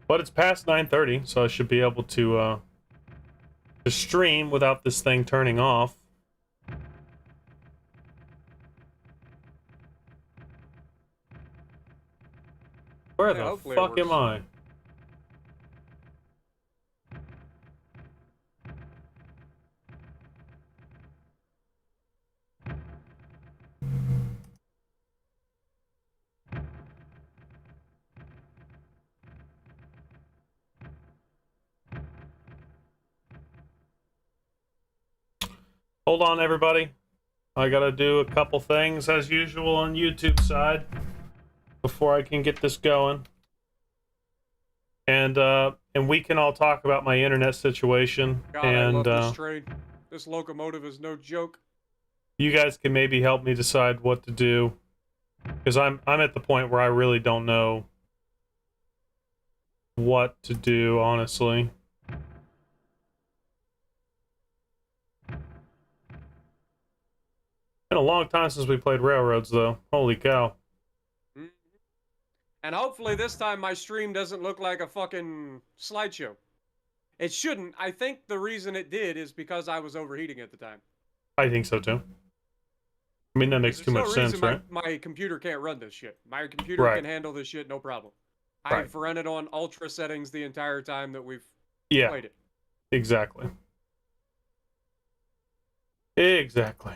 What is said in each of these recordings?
But it's past 9:30, so I should be able to stream without this thing turning off. Where the fuck am I? Hold on, everybody. I gotta do a couple things as usual on YouTube side before I can get this going. And we can all talk about my internet situation. God, and I love this train. This locomotive is no joke. You guys can maybe help me decide what to do, because I'm at the point where I really don't know what to do, honestly. Been a long time since we played RailRoads, though. Holy cow. And hopefully this time my stream doesn't look like a fucking slideshow. It shouldn't. I think the reason it did is because I was overheating at the time. I think so, too. I mean, that makes too much sense, right? My computer can't run this shit. My computer can handle this shit, no problem. I've run it on ultra settings the entire time that we've played it. Exactly. Exactly.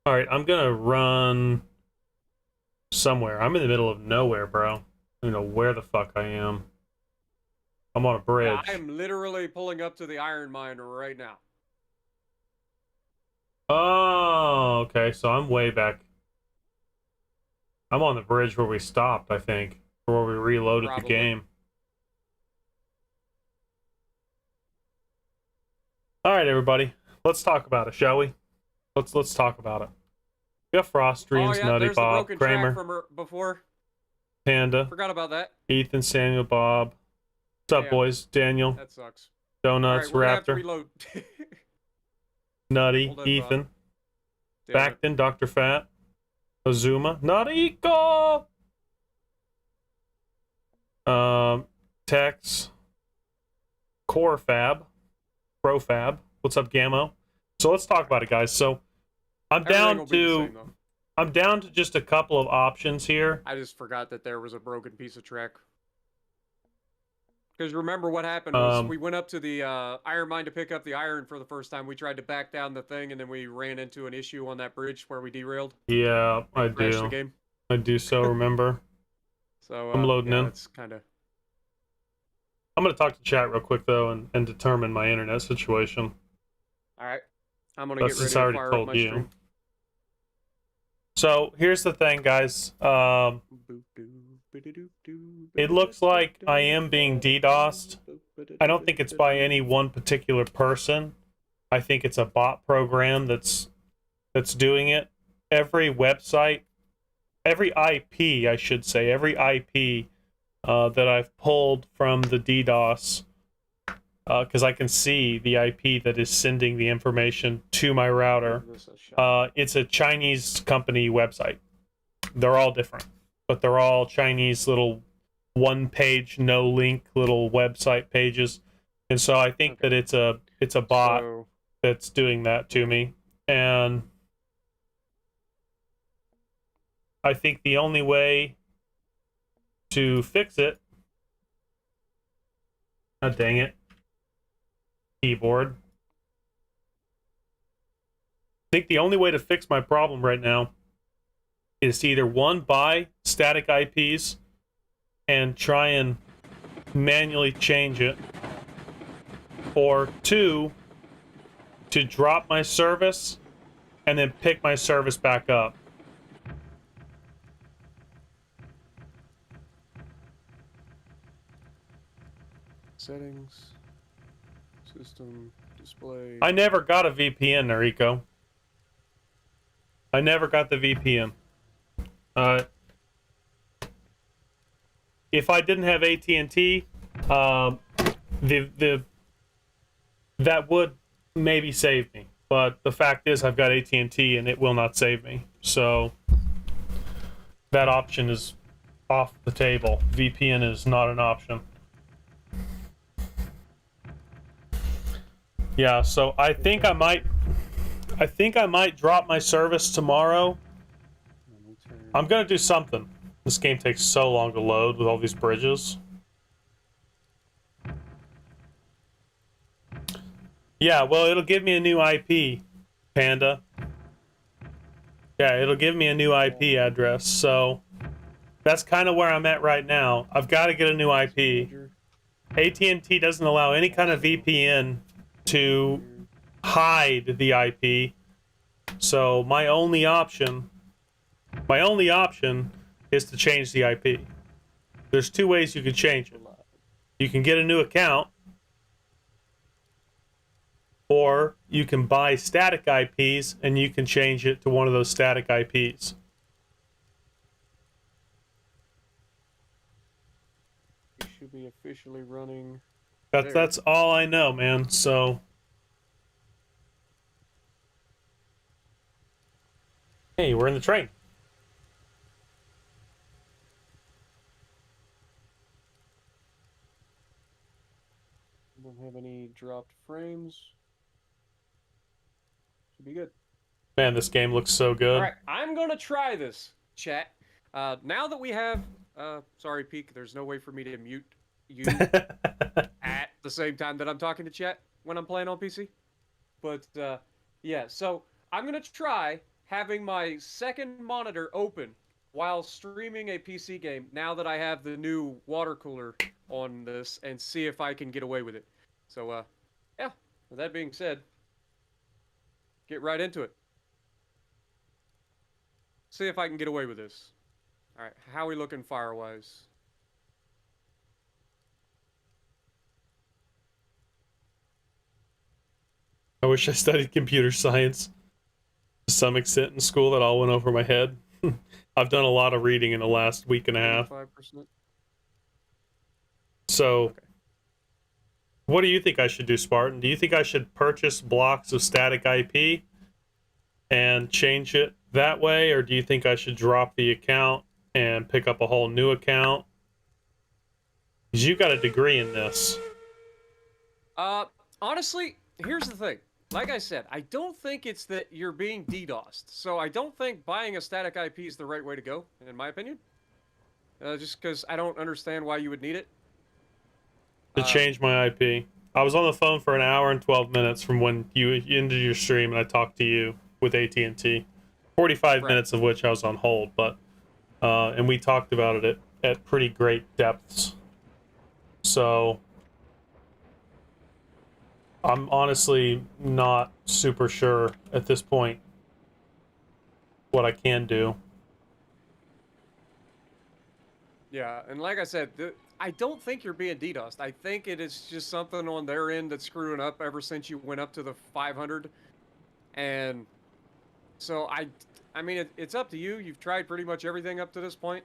Alright, I'm gonna run somewhere. I'm in the middle of nowhere, bro. I don't know where the fuck I am. I'm on a bridge. Yeah, I am literally pulling up to the iron mine right now. Oh, okay, so I'm way back. I'm on the bridge where we stopped, I think. Or where we reloaded the game. Alright, everybody. Let's talk about it, shall we? Let's talk about it. We got Frost Dreams, Nutty, Bob, Kramer, from before. Panda. Forgot about that. Ethan, Samuel, Bob. What's up, boys? Daniel. That sucks. Donuts, right, Raptor. Reload. Nutty, Ethan. Backton, Dr. Fat. Azuma. Nariko! Tex. Core Fab. Profab. What's up, Gammo? So let's talk about it, guys. So I'm down to just a couple of options here. I just forgot that there was a broken piece of track. Because remember what happened was we went up to the iron mine to pick up the iron for the first time. We tried to back down the thing, and then we ran into an issue on that bridge where we derailed. Yeah, I do. The game. I do so remember. So I'm loading in. It's kind of. I'm gonna talk to chat real quick though, and determine my internet situation. All right, I'm gonna get ready to fire up my stream. So here's the thing, guys. It looks like I am being DDoSed. I don't think it's by any one particular person. I think it's a bot program that's doing it. Every website, every IP, I should say, every IP that I've pulled from the DDoS, because I can see the IP that is sending the information to my router. It's a Chinese company website. They're all different, but they're all Chinese little one-page, no-link little website pages. And so I think that it's a bot that's doing that to me. And I think the only way to fix it... Oh, dang it. Keyboard. I think the only way to fix my problem right now is to either, one, buy static IPs and try and manually change it, or two, to drop my service and then pick my service back up. Settings, system, display. I never got a VPN, Nariko. I never got the VPN. If I didn't have AT&T, that would maybe save me. But the fact is, I've got AT&T, and it will not save me. So that option is off the table. VPN is not an option. Yeah, so I think I might drop my service tomorrow. I'm gonna do something. This game takes so long to load with all these bridges. Yeah, well, it'll give me a new IP, Panda. Yeah, it'll give me a new IP address, so that's kind of where I'm at right now. I've got to get a new IP. AT&T doesn't allow any kind of VPN to hide the IP, so my only option is to change the IP. There's two ways you can change it. You can get a new account, or you can buy static IPs and you can change it to one of those static IPs. You should be officially running. That's all I know, man. So, hey, we're in the train. Don't have any dropped frames. Should be good. Man, this game looks so good. All right, I'm gonna try this, chat. Now that we have, sorry, Peek, there's no way for me to mute you at the same time that I'm talking to chat when I'm playing on PC. But yeah, so I'm gonna try having my second monitor open while streaming a PC game. Now that I have the new water cooler on this, and see if I can get away with it. So yeah. With that being said, get right into it. See if I can get away with this. All right, how are we looking fire-wise? I wish I studied computer science to some extent in school. That all went over my head. I've done a lot of reading in the last week and a half. 5%. So, okay. What do you think I should do, Spartan? Do you think I should purchase blocks of static IP and change it that way, or do you think I should drop the account and pick up a whole new account? Because you got a degree in this. Honestly, here's the thing. Like I said, I don't think it's that you're being DDoSed. So I don't think buying a static IP is the right way to go, in my opinion. Just because I don't understand why you would need it. To change my IP. I was on the phone for an hour and 12 minutes from when you ended your stream and I talked to you with AT&T. 45 minutes of which I was on hold, but and we talked about it at pretty great depths. So I'm honestly not super sure at this point what I can do. Yeah, and like I said, I don't think you're being DDoSed. I think it is just something on their end that's screwing up ever since you went up to the 500. And so I mean, it's up to you. You've tried pretty much everything up to this point.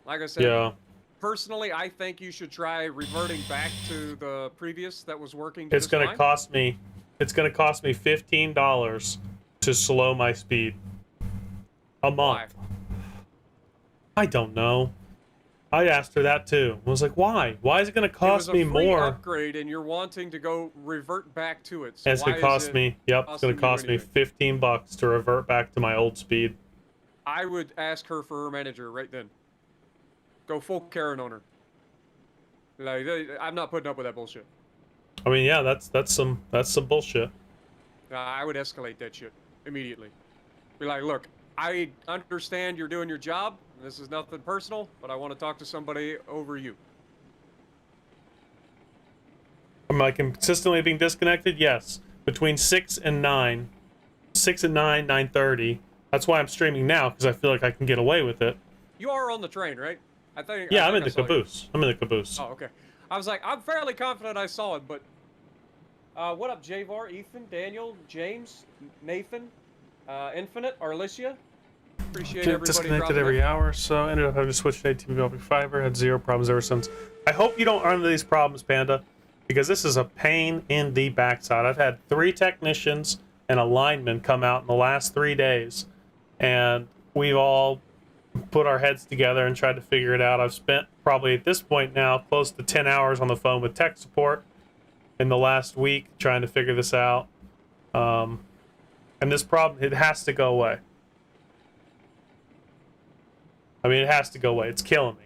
Like I said, yeah. Personally, I think you should try reverting back to the previous that was working. It's going to cost me. It's going to cost me $15 to slow my speed a month. Why? I don't know. I asked her that too. I was like, "Why? Why is it going to cost me more?" It was a free upgrade, and you're wanting to go revert back to it. So it's going to cost me. Yep, it's going to cost me $15 to revert back to my old speed. I would ask her for her manager right then. Go full Karen on her. Like, I'm not putting up with that bullshit. I mean, yeah, that's some bullshit. I would escalate that shit immediately. Be like, look, I understand you're doing your job. This is nothing personal, but I want to talk to somebody over you. Am I consistently being disconnected? Yes. Between 6 and 9. 6 and 9, 9:30. That's why I'm streaming now, because I feel like I can get away with it. You are on the train, right? Yeah, I'm in the caboose. I'm in the caboose. Oh, okay. I was like, I'm fairly confident I saw it, but... what up, Javar, Ethan, Daniel, James, Nathan, Infinite, Arlicia? Appreciate everybody disconnected every hour, so ended up having to switch to ATV optic fiber. Had zero problems ever since. I hope you don't run into these problems, Panda, because this is a pain in the backside. I've had 3 technicians and a lineman come out in the last 3 days, and we've all put our heads together and tried to figure it out. I've spent probably at this point now close to 10 hours on the phone with tech support in the last week trying to figure this out. And this problem, it has to go away. I mean, it has to go away. It's killing me.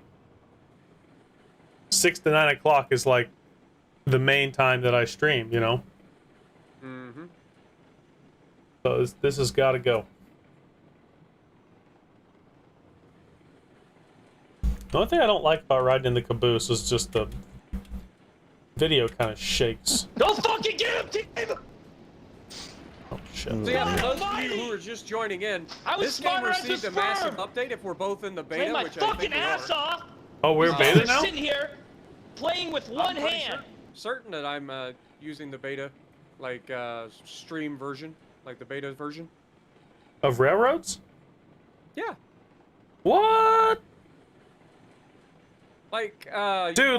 6 to 9 o'clock is like the main time that I stream, you know? Mm-hmm. So this has got to go. The only thing I don't like about riding in the caboose is just the video kind of shakes. Don't fucking get him, team! Oh, shit. So yeah, for those of you who are just joining in, I was this game smarter as a received a massive sperm. update if we're both in the Playing beta, my which I fucking think we ass are. off. Oh, we're Uh, beta I'm now? sitting here playing with one I'm pretty hand. certain that I'm using the beta, like stream version, like the beta version. Of RailRoads? Yeah. What? Like, Dude,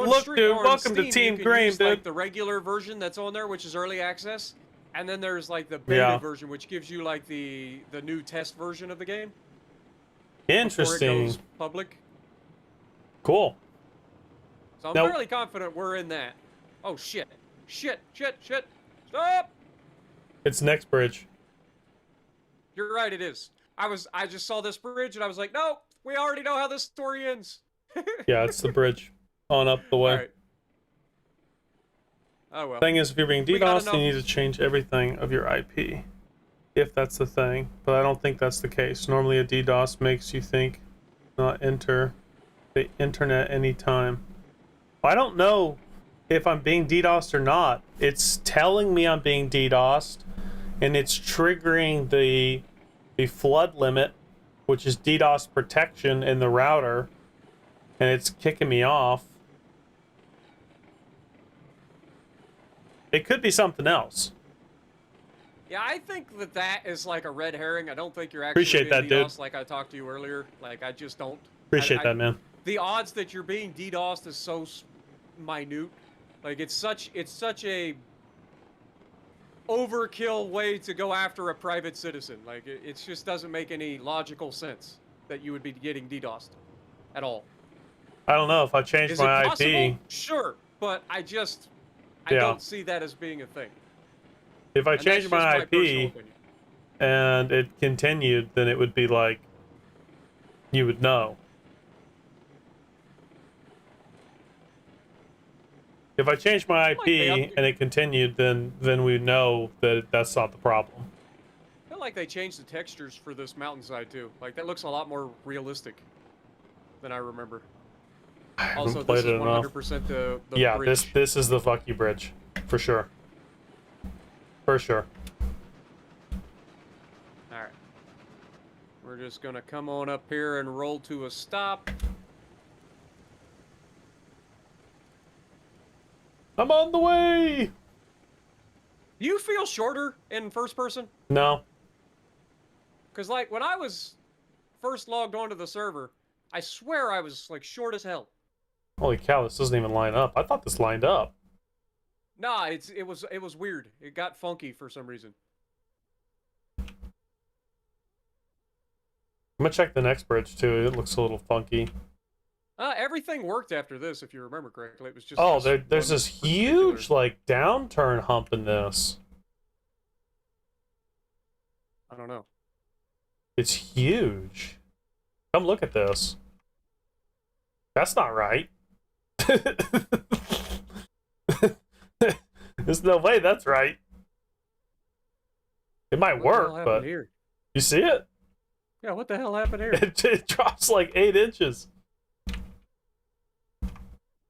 on look, Stream- dude, or on welcome to Steam, Team you can Green, use, like, dude. the regular version that's on there, which is early access, and then there's like the beta Yeah. version, which gives you like the new test version of the game before it Interesting. goes public. Cool. So I'm Now- fairly confident we're in that. Oh shit! Shit! Shit! Shit! Stop! It's next bridge. You're right. It is. I just saw this bridge and I was like, no, we already know how this story ends. Yeah, it's the bridge. On up the way. All right. Oh well. Thing is, if you're being We got DDoS, you need to change everything of your IP. If that's the thing. But I don't think that's the case. Normally a DDoS makes you think not enter the internet anytime. I don't know if I'm being DDoSed or not. It's telling me I'm being DDoSed, and it's triggering the flood limit, which is DDoS protection in the router, and it's kicking me off. It could be something else. Yeah, I think that is like a red herring. I don't think you're actually Appreciate being that, dude. DDoSed like I talked to you earlier. Like, I just don't. Appreciate that, man. The odds that you're being DDoSed is so minute. Like, it's such a overkill way to go after a private citizen. Like, it just doesn't make any logical sense that you would be getting DDoSed at all. I don't know if I change Is my it possible? IP. Sure, but I Yeah. don't see that as being a thing. If I And change that's my just personal IP opinion. and it continued, then it would be like you would know. If I change my Like they IP update- and it continued, then we know that that's not the problem. I feel like they changed the textures for this mountainside too. Like, that looks a lot more realistic than I remember. I haven't Also, played this is it enough. 100% the Yeah, bridge. this is the fuck you bridge, for sure. For sure. All right. We're just gonna come on up here and roll to a stop. I'm on the way. Do you feel shorter in first person? No. Because, like, when I was first logged onto the server, I swear I was, like, short as hell. Holy cow, this doesn't even line up. I thought this lined up. Nah, it was weird. It got funky for some reason. I'm gonna check the next bridge too. It looks a little funky. Everything worked after this, if you remember correctly. It was just Oh, this there's one this particular- huge like downturn hump in this. I don't know. It's huge. Come look at this. That's not right. There's no way that's right. It might What the hell work, happened but here? you see it? Yeah, what the hell happened here? It drops like 8 inches.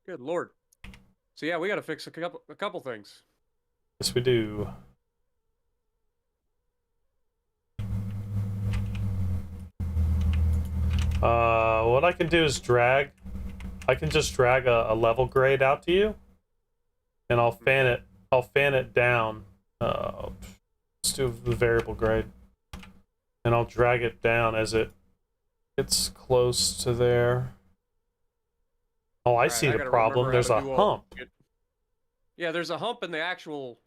Good lord. So yeah, we got to fix a couple things. Yes, we do. What I can do is drag. I can just drag a level grade out to you, and I'll fan it. I'll fan it down. Let's do the variable grade, and I'll drag it down as it gets close to there. Oh, I Alright, see I the gotta problem. remember how There's to a do all hump. this shit. Yeah, there's a hump in the actual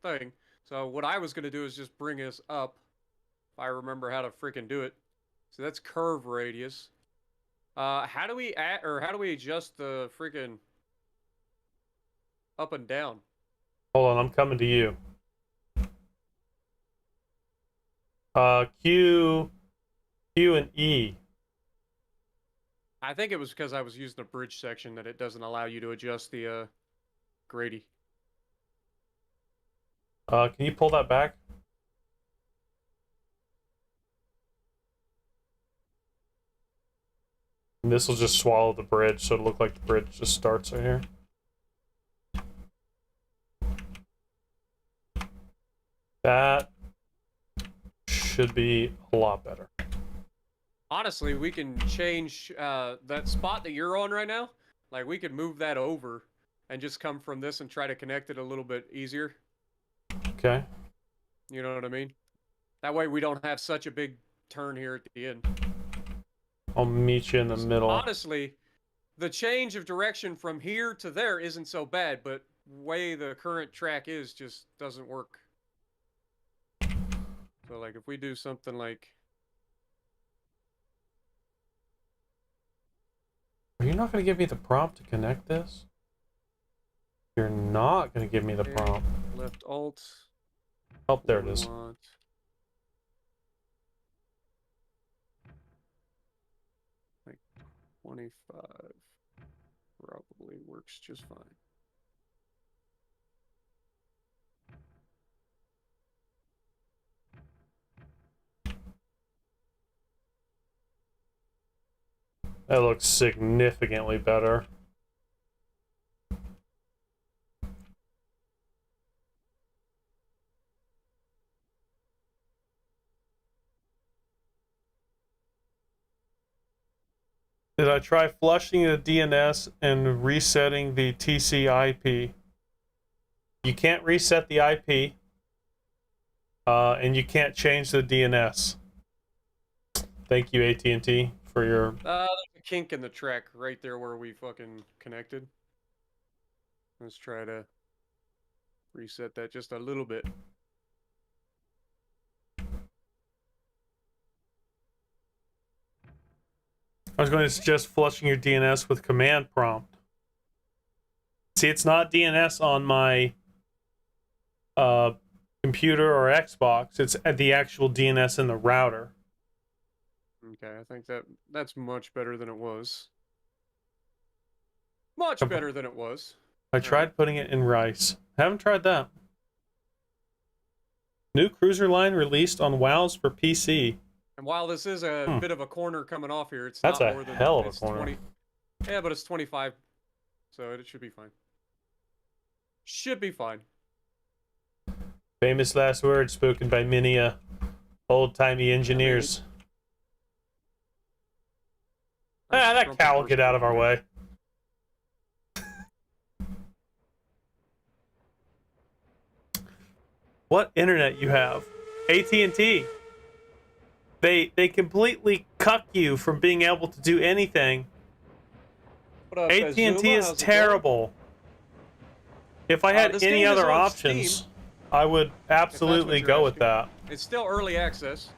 thing. So what I was gonna do is just bring us up. If I remember how to freaking do it. So that's curve radius. How do we how do we adjust the freaking up and down? Hold on, I'm coming to you. Q and E. I think it was because I was using a bridge section that it doesn't allow you to adjust the grady. Can you pull that back? And this will just swallow the bridge, so it'll look like the bridge just starts right here. That should be a lot better. Honestly, we can change that spot that you're on right now. Like, we could move that over and just come from this and try to connect it a little bit easier. Okay. You know what I mean? That way we don't have such a big turn here at the end. I'll meet you in the middle. Honestly, the change of direction from here to there isn't so bad, but way the current track is just doesn't work. So, like, if we do something like... Are you not going to give me the prompt to connect this? You're not going to give me the prompt. Left alt. Oh, there it is. Want... Like 25 probably works just fine. That looks significantly better. Did I try flushing the DNS and resetting the TCP? You can't reset the IP, and you can't change the DNS. Thank you, AT&T, for your... There's a kink in the track right there where we fucking connected. Let's try to reset that just a little bit. I was going to suggest flushing your DNS with command prompt. See, it's not DNS on my computer or Xbox. It's the actual DNS in the router. Okay, I think that's much better than it was. Much better than it was. I tried putting it in Rice. Haven't tried that. New cruiser line released on WoWs for PC. And while this is a bit of a corner coming off here, it's That's not a more than hell of a it's corner. 20. Yeah, but it's 25, so it should be fine. Should be fine. Famous last words spoken by many old-timey engineers. That cow will get out of our way. What internet you have? AT&T. They completely cuck you from being able to do anything. What up, AT&T Azuma? is How's it terrible. If I had this any game is other on options, Steam, I would absolutely you're go with asking. that. It's still early access,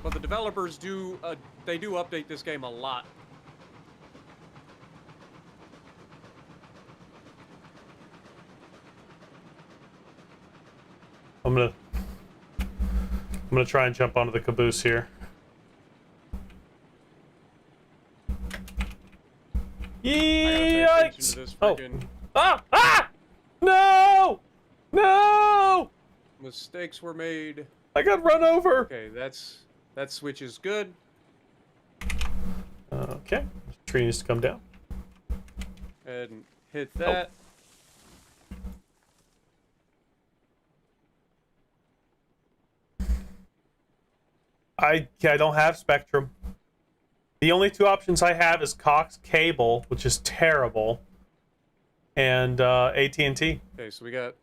but the developers do they do update this game a lot. I'm gonna try and jump onto the caboose here. Yikes! This Oh! freaking Ah! No! No! mistakes were made. I got run over. Okay, that switch is good. Okay, tree needs to come down. And hit that. I don't have Spectrum. The only two options I have is Cox Cable, which is terrible, and AT&T. Okay, so we got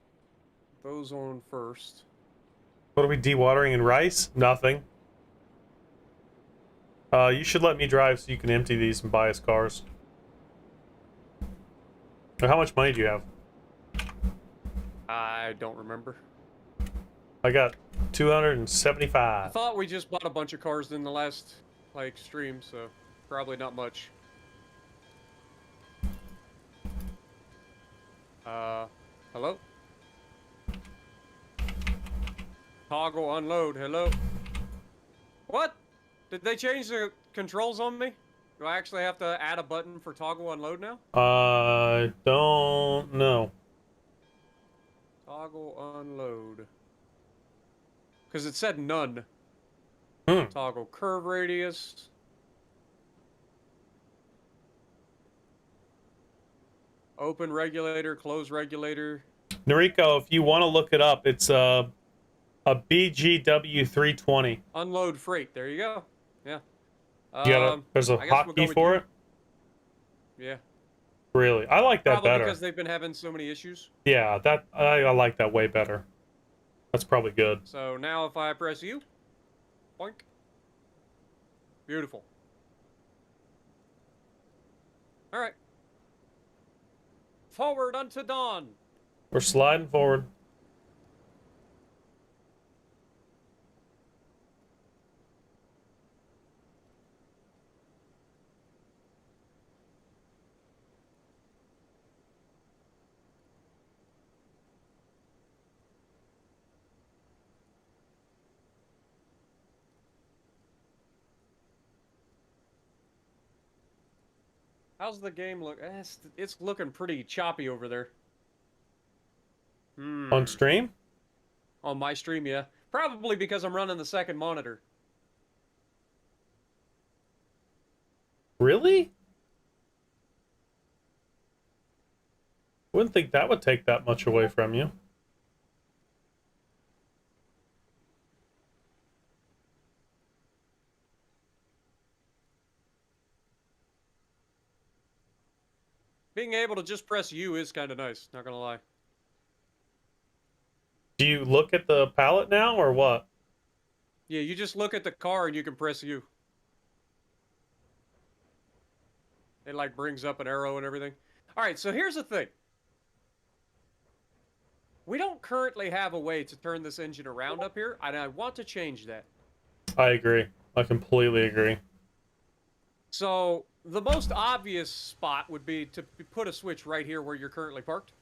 those on first. What are we dewatering in Rice? Nothing. You should let me drive so you can empty these and buy us cars. How much money do you have? I don't remember. I got I 275. thought we just bought a bunch of cars in the last play extreme, so probably not much. Hello? Toggle unload, hello? What? Did they change the controls on me? Do I actually have to add a button for toggle unload now? I don't know. Toggle unload. Because it said none. Hmm. Toggle curve radius. Open regulator, close regulator. Noriko, if you want to look it up, it's a BGW 320. Unload freight. There you go. Yeah. There's a I guess we'll go hotkey with for you. it. Yeah. Really, I like that Probably better. because they've been having so many issues. Yeah, that I like that way better. That's probably good. So now if I press U, boink. Beautiful. All right. Forward unto dawn. We're sliding forward. How's the game look? It's looking pretty choppy over there. On stream? On my stream, yeah. Probably because I'm running the second monitor. Really? Wouldn't think that would take that much away from you. Being able to just press U is kind of nice, not gonna lie. Do you look at the palette now or what? Yeah, you just look at the car and you can press U. It like brings up an arrow and everything. All right, so here's the thing. We don't currently have a way to turn this engine around up here, and I want to change that. I agree. I completely agree. So the most obvious spot would be to put a switch right here where you're currently parked.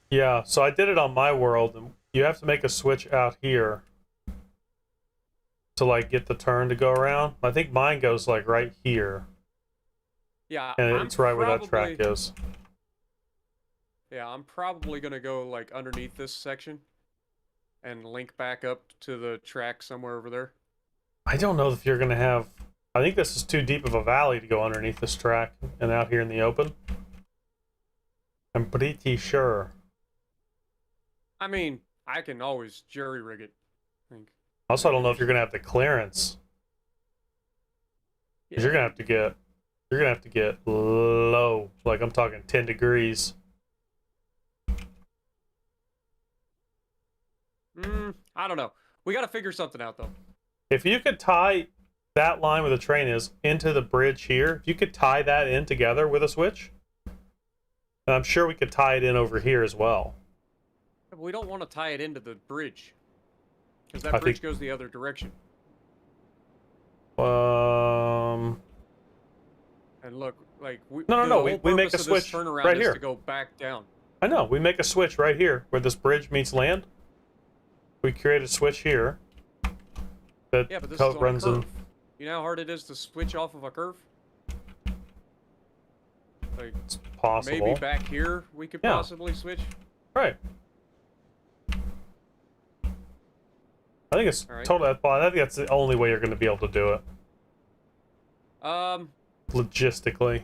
Yeah, so I did it on my world, and you have to make a switch out here to like get the turn to go around. I think mine goes like right here, Yeah, and I'm it's right where that track probably- is. Yeah, I'm probably gonna go like underneath this section and link back up to the track somewhere over there. I don't know if you're gonna have. I think this is too deep of a valley to go underneath this track and out here in the open. I'm pretty sure. I mean, I can always jury rig it. I think. Also, I don't know if you're gonna have the clearance. 'Cause you're gonna have to get low. Like I'm talking 10 degrees. I don't know. We got to figure something out though. If you could tie that line where the train is into the bridge here, if you could tie that in together with a switch, and I'm sure we could tie it in over here as well. But we don't want to tie it into the bridge because I that bridge think- goes the other direction. And look, like No, the no, whole we make a purpose of this switch turnaround right is here. to go back down. I know, we make a switch right here where this bridge meets land. We create a switch here that Yeah, but this is on a runs in. curve. You know how hard it is to switch off of a curve? Like It's possible. maybe back here we could Yeah. possibly switch. Right. I think it's All right. totally. I think that's the only way you're going to be able to do it logistically.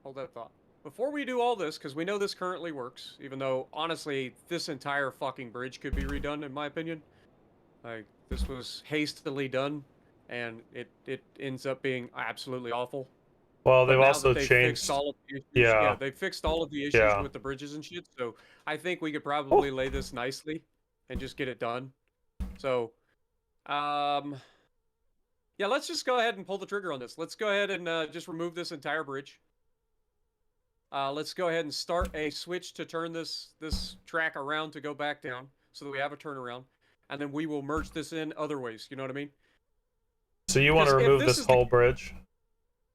Hold that thought. Before we do all this, because we know this currently works, even though honestly this entire fucking bridge could be redone in my opinion. Like this was hastily done, and it ends up being absolutely awful. Well, But they've now also that they've changed. fixed all of the issues, Yeah. they fixed all of the issues Yeah. with the bridges and shit. So I think we could probably lay this nicely and just get it done. So, yeah, let's just go ahead and pull the trigger on this. Let's go ahead and just remove this entire bridge. Let's go ahead and start a switch to turn this track around to go back down, so that we have a turnaround, and then we will merge this in other ways. You know what I mean? So So you want to 'Cause if remove this this is the- whole bridge?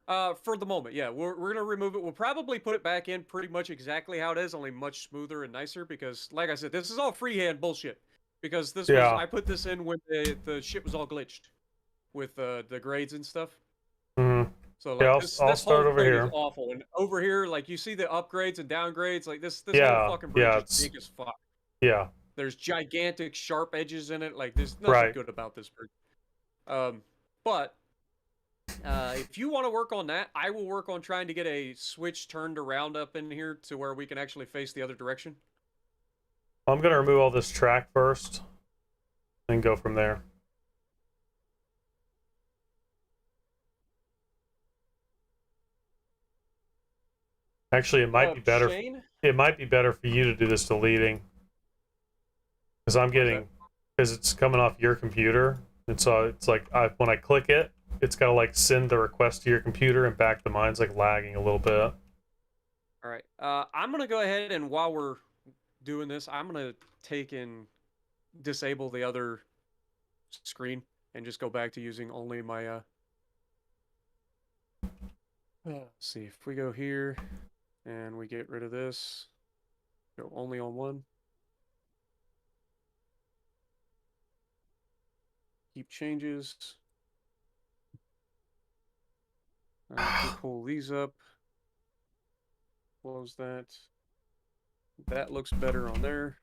For the moment, yeah, we're gonna remove it. We'll probably put it back in pretty much exactly how it is, only much smoother and nicer. Because, like I said, this is all freehand bullshit. Because this was Yeah. I put this in when the shit was all glitched with the grades and stuff. Hmm. So Yeah, like I'll this start whole over thing is here. awful. And over here, like you see the upgrades and downgrades. Like this whole Yeah, fucking bridge yeah, is it's big as fuck. yeah, There's gigantic sharp edges in it. Like there's nothing right. good about this bridge. But if you want to work on that, I will work on trying to get a switch turned around up in here to where we can actually face the other direction. I'm gonna remove all this track first, and go from there. Actually, it might be better. Shane? It might be better for you to do this deleting, because I'm Why is getting, because it's coming off your computer, and so it's like when I click it, it's gotta like send the request to your computer and back to mine. It's like lagging a little bit. All right. I'm gonna go ahead and while we're doing this, I'm gonna take and disable the other screen and just go back to using only my let's see if we go here and we get rid of this, go only on one. Keep changes. Pull these up. Close that. That looks better on there.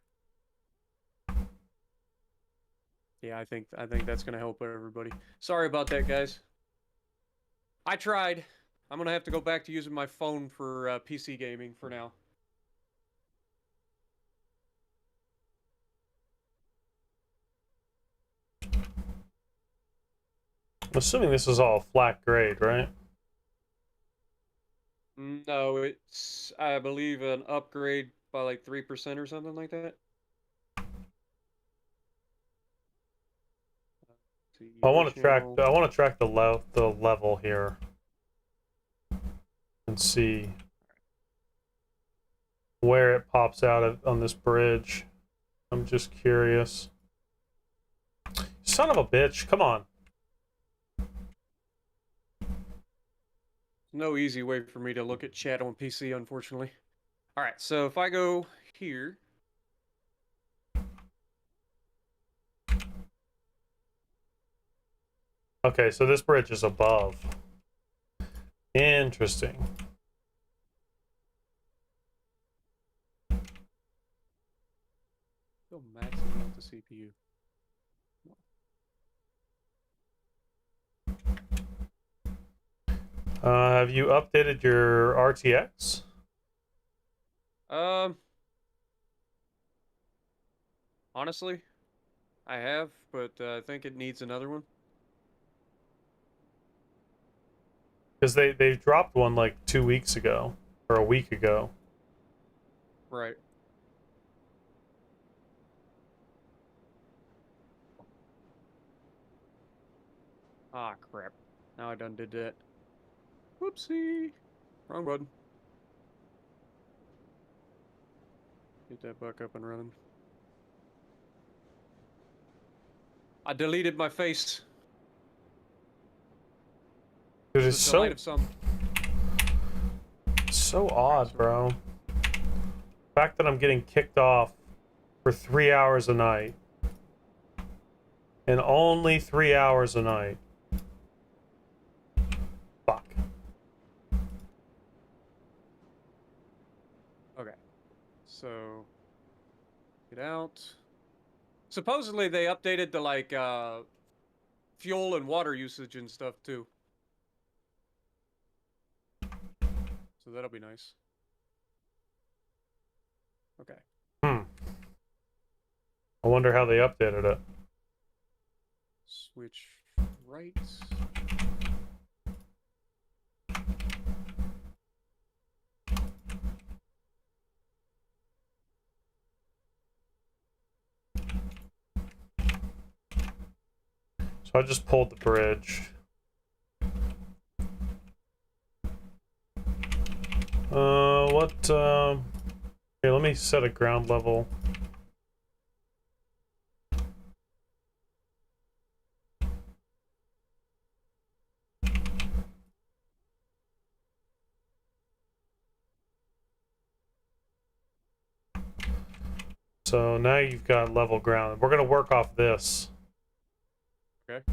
Yeah, I think that's gonna help everybody. Sorry about that, guys. I tried. I'm gonna have to go back to using my phone for PC gaming for now. I'm assuming this is all flat grade, right? No, it's I believe an upgrade by like 3% or something like that. I want to track. Channel. I want to track the level here, and see where it pops out on this bridge. I'm just curious. Son of a bitch! Come on. No easy way for me to look at chat on PC, unfortunately. All right, so if I go here. Okay, so this bridge is above. Interesting. Go maximum out the CPU. Have you updated your RTX? Honestly, I have, but I think it needs another one. Because they dropped one like 2 weeks ago or a week ago. Right. Ah, crap. Now I done did that. Whoopsie. Wrong button. Get that back up and running. I deleted my face. Dude, To it's the delight so of some. so odd, bro. The fact that I'm getting kicked off for 3 hours a night, and only 3 hours a night. Fuck. Okay. So get out. Supposedly they updated the like fuel and water usage and stuff too. So that'll be nice. Okay. I wonder how they updated it. Switch right. So I just pulled the bridge. Here, let me set a ground level. So now you've got level ground. We're gonna work off this. Okay.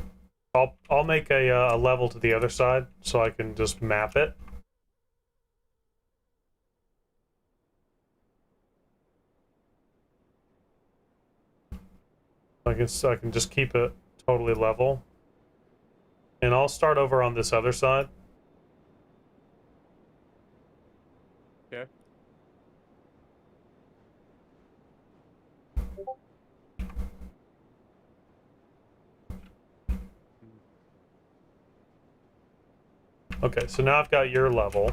I'll make a level to the other side so I can just map it. I can just keep it totally level. And I'll start over on this other side. Okay. Okay, so now I've got your level,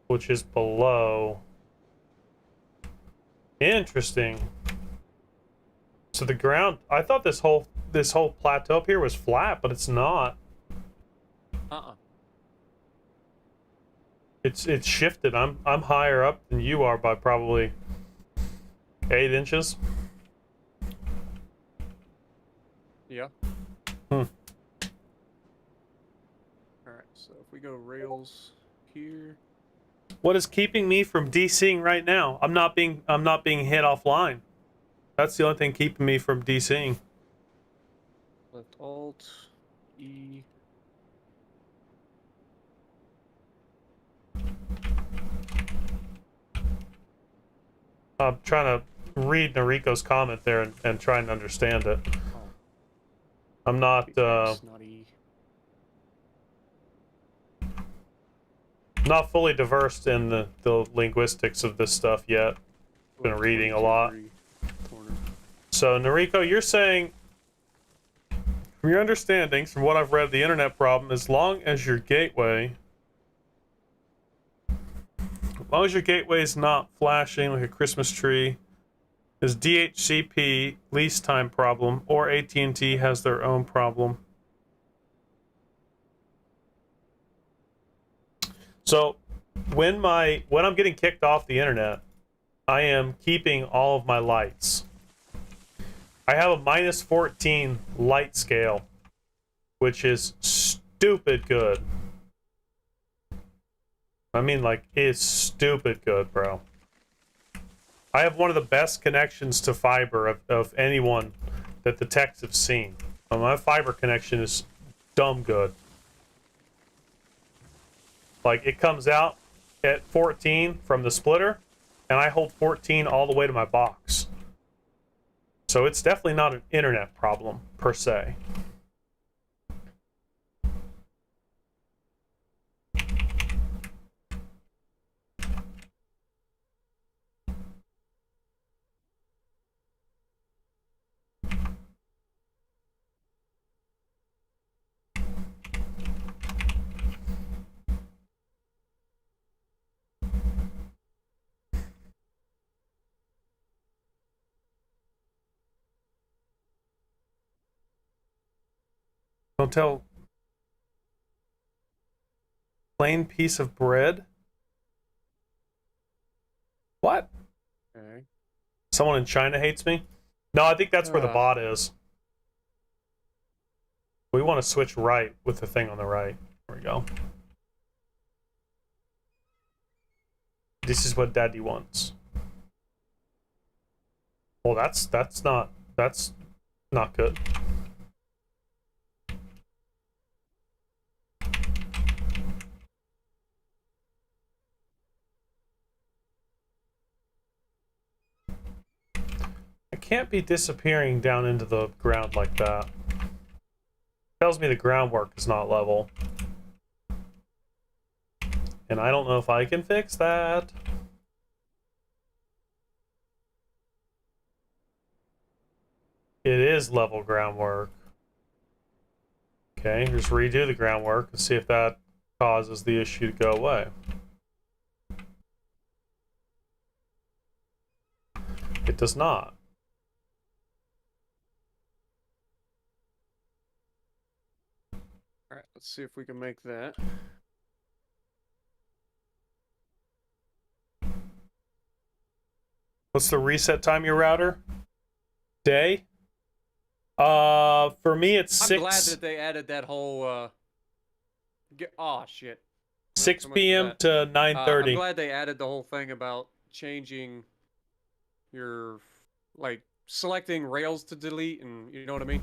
which is below. Interesting. So the ground, I thought this whole plateau up here was flat, but it's not. It's shifted. I'm higher up than you are by probably 8 inches. Yeah. Hmm. Alright, so if we go rails here. What is keeping me from DCing right now? I'm not being hit offline. That's the only thing keeping me from DCing. Left Alt E. I'm trying to read Noriko's comment there and trying to understand it. Oh. I'm not X, not E. not fully diverse in the linguistics of this stuff yet. Been reading a lot. Corner. So Noriko, you're saying, from your understandings, from what I've read, the internet problem, as long as your gateway is not flashing like a Christmas tree, is DHCP lease time problem, or AT&T has their own problem. So when I'm getting kicked off the internet, I am keeping all of my lights. I have a -14 light scale, which is stupid good. I mean, like, it's stupid good, bro. I have one of the best connections to fiber of anyone that the techs have seen. My fiber connection is dumb good. Like, it comes out at 14 from the splitter, and I hold 14 all the way to my box. So it's definitely not an internet problem, per se. Don't tell. Plain piece of bread? What? Okay. Someone in China hates me? No, I think that's where the bot is. We want to switch right with the thing on the right. There we go. This is what Daddy wants. Well, that's not good. I can't be disappearing down into the ground like that. Tells me the groundwork is not level. And I don't know if I can fix that. It is level groundwork. Okay, just redo the groundwork and see if that causes the issue to go away. It does not. Alright, let's see if we can make that. What's the reset time your router? Day? For me it's I'm 6 glad that they added that whole oh shit. 6 So much for p.m. that. to I'm 9:30. glad they added the whole thing about changing you're like selecting rails to delete, and you know what I mean.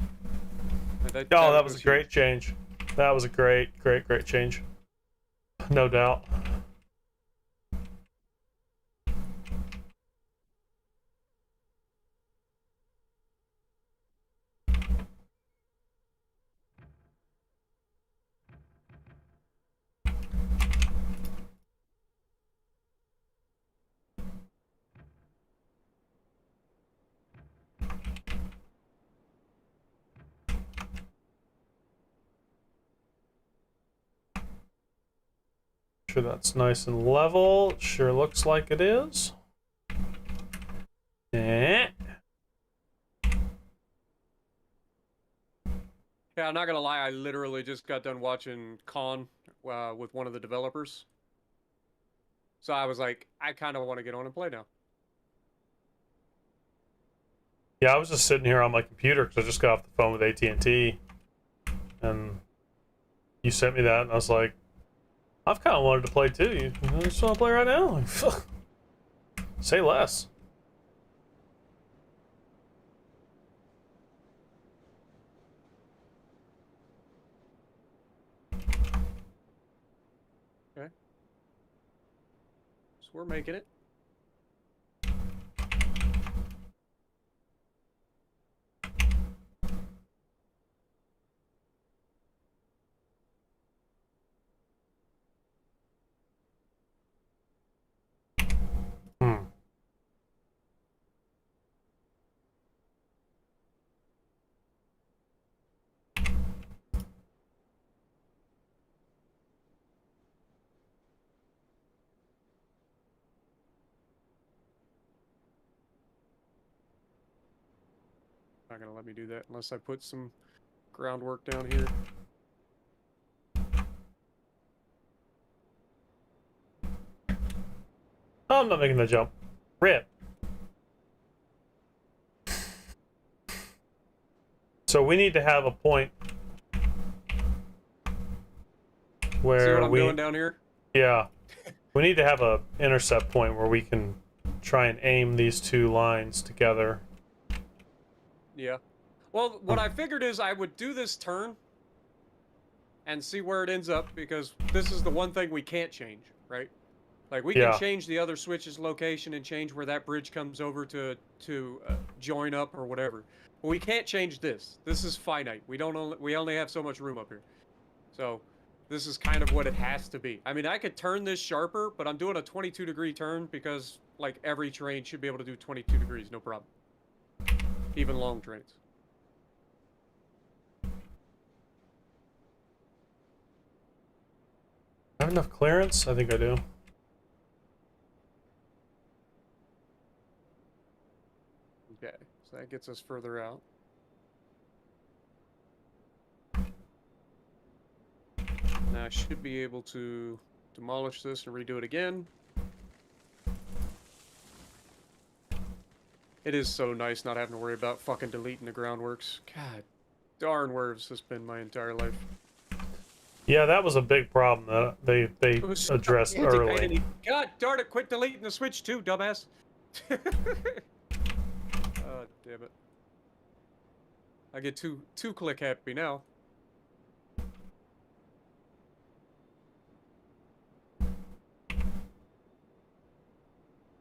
Oh, that was a huge. great change. That was a great change. No doubt. Sure that's nice and level. Sure looks like it is. Eh. Yeah, I'm not gonna lie. I literally just got done watching Con with one of the developers, so I was like, I kind of want to get on and play now. Yeah, I was just sitting here on my computer because I just got off the phone with AT&T, and you sent me that, and I was like, I've kind of wanted to play too. You just want to play right now? Say less. Okay, so we're making it. Hmm. Not gonna let me do that unless I put some groundwork down here. Oh, I'm not making the jump. Rip. So we need to have a point where See what I'm doing down here? Yeah, we need to have a intercept point where we can try and aim these two lines together. Yeah. Well, what I figured is I would do this turn and see where it ends up, because this is the one thing we can't change, right? Like, we can change the other switch's location and change where that bridge comes over to join up or whatever. But we can't change this. This is finite. We only have so much room up here. So this is kind of what it has to be. I mean, I could turn this sharper, but I'm doing a 22-degree turn because, like, every train should be able to do 22 degrees, no problem. Even long trains. Have enough clearance? I think I do. Okay, so that gets us further out. Now I should be able to demolish this and redo it again. It is so nice not having to worry about fucking deleting the groundworks. God darn, where has this been my entire life? Yeah, that was a big problem that they addressed early. God darn it, quit deleting the switch too, dumbass. Oh, damn it. I get too click happy now.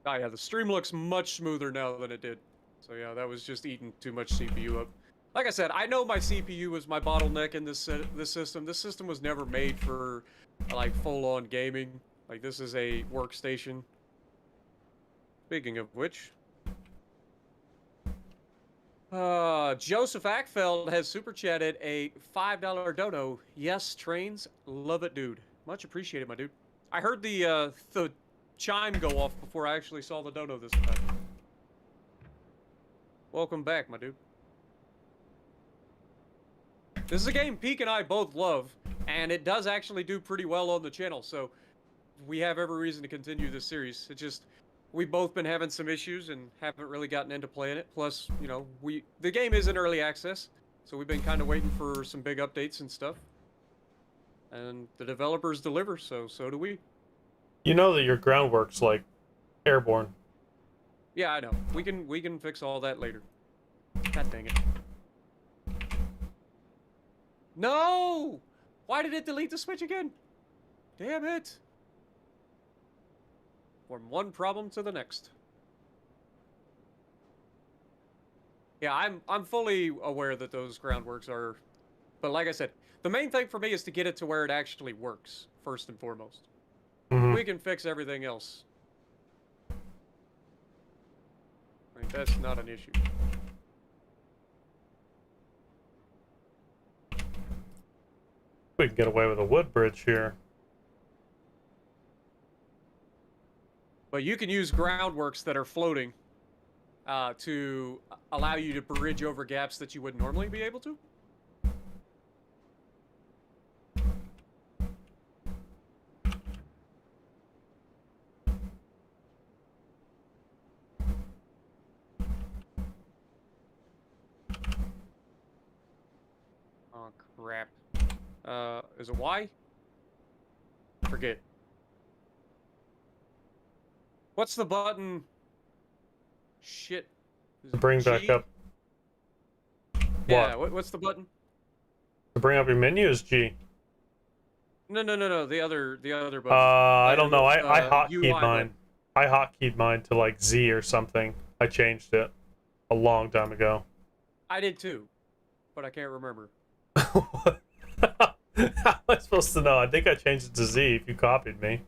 Ah, yeah, the stream looks much smoother now than it did. So yeah, that was just eating too much CPU up. Like I said, I know my CPU was my bottleneck in this system. This system was never made for like full-on gaming. Like, this is a workstation. Speaking of which, Joseph Ackfeld has super chatted a $5 dono. Yes, trains, love it, dude. Much appreciated, my dude. I heard the chime go off before I actually saw the dono this time. Welcome back, my dude. This is a game Peek and I both love, and it does actually do pretty well on the channel, so we have every reason to continue this series. It just, we've both been having some issues and haven't really gotten into playing it. Plus, you know, the game is in early access, so we've been kind of waiting for some big updates and stuff. And the developers deliver, so do we. You know that your groundwork's like airborne. Yeah, I know. We can fix all that later. God dang it. No! Why did it delete the switch again? Damn it. From one problem to the next. Yeah, I'm fully aware that those groundworks are, but like I said, the main thing for me is to get it to where it actually works first and foremost. Mhm. We can fix everything else. Like, that's not an issue. We can get away with a wood bridge here. But you can use groundworks that are floating to allow you to bridge over gaps that you wouldn't normally be able to. Oh, crap. Is it Y? Forget. What's the button? Shit. Is To it bring back G? up. Yeah, What? what's the button? To bring up your menu is G. No. The other button. I don't know. I UI hotkeyed mine. button. I hotkeyed mine to like Z or something. I changed it a long time ago. I did too, but I can't remember. How am I supposed to know? I think I changed it to Z if you copied me.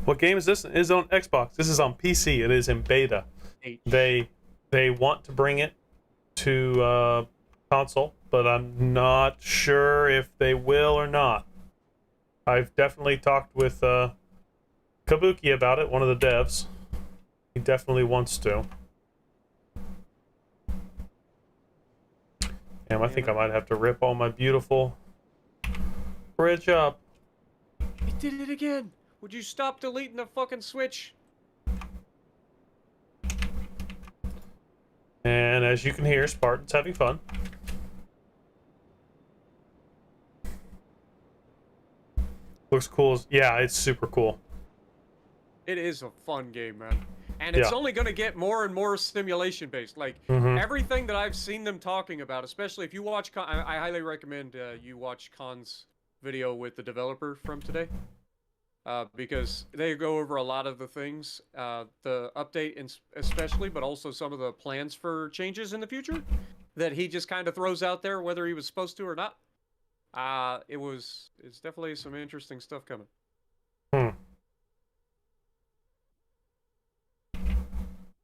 What game is this? It is on Xbox. This is on PC. It is in beta. H. They want to bring it to console, but I'm not sure if they will or not. I've definitely talked with Kabuki about it, one of the devs. He definitely wants to. Damn, I think I might have to rip all my beautiful bridge up. It did it again. Would you stop deleting the fucking switch? And as you can hear, Spartan's having fun. Looks cool. Yeah, it's super cool. It is a fun game, man. And it's Yeah. only going to get more and more simulation based. Like, everything that I've seen them talking about, especially if you watch, I highly recommend you watch Khan's video with the developer from today. Because they go over a lot of the things, the update especially, but also some of the plans for changes in the future that he just kind of throws out there, whether he was supposed to or not. It's definitely some interesting stuff coming.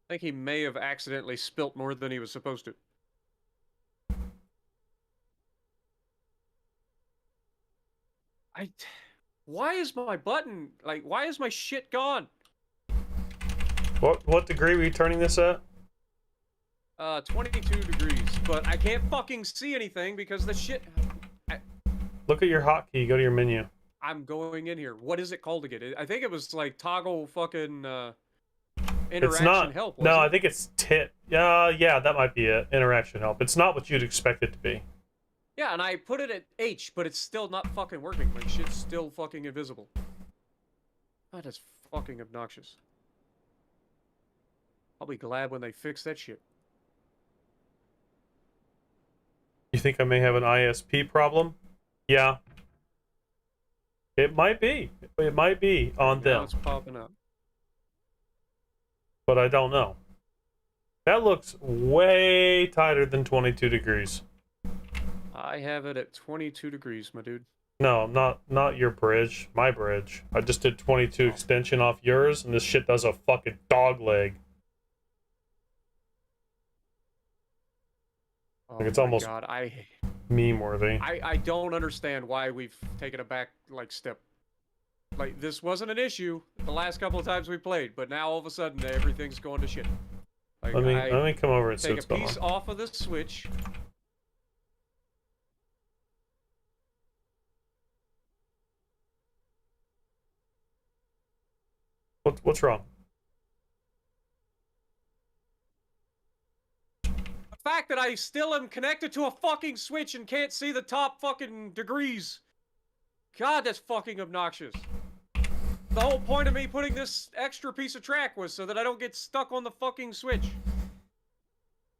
I think he may have accidentally spilt more than he was supposed to. Why is my button, like, why is my shit gone? What degree were you turning this at? 22 degrees, but I can't fucking see anything because the shit... Look at your hotkey. Go to your menu. I'm going in here. What is it called again? I think it was like toggle fucking interaction It's not. help. No, I It? think it's tip. Yeah, that might be it. Interaction help. It's not what you'd expect it to be. Yeah, and I put it at H, but it's still not fucking working. My shit's still fucking invisible. That is fucking obnoxious. I'll be glad when they fix that shit. You think I may have an ISP problem? Yeah. It might be. It might be on Now them, it's popping up. but I don't know. That looks way tighter than 22 degrees. I have it at 22 degrees, my dude. No, not your bridge. My bridge. I just did 22 extension off yours, and this shit does a fucking dog leg. Oh Like, it's my almost God, meme worthy. I don't understand why we've taken a back like step. Like, this wasn't an issue the last couple of times we played, but now all of a sudden everything's going to shit. Like, Let me come over and see take what's a going piece on. off of the switch. What's wrong? fact that I still am connected to a fucking switch and can't see the top fucking degrees. God, that's fucking obnoxious. The whole point of me putting this extra piece of track was so that I don't get stuck on the fucking switch.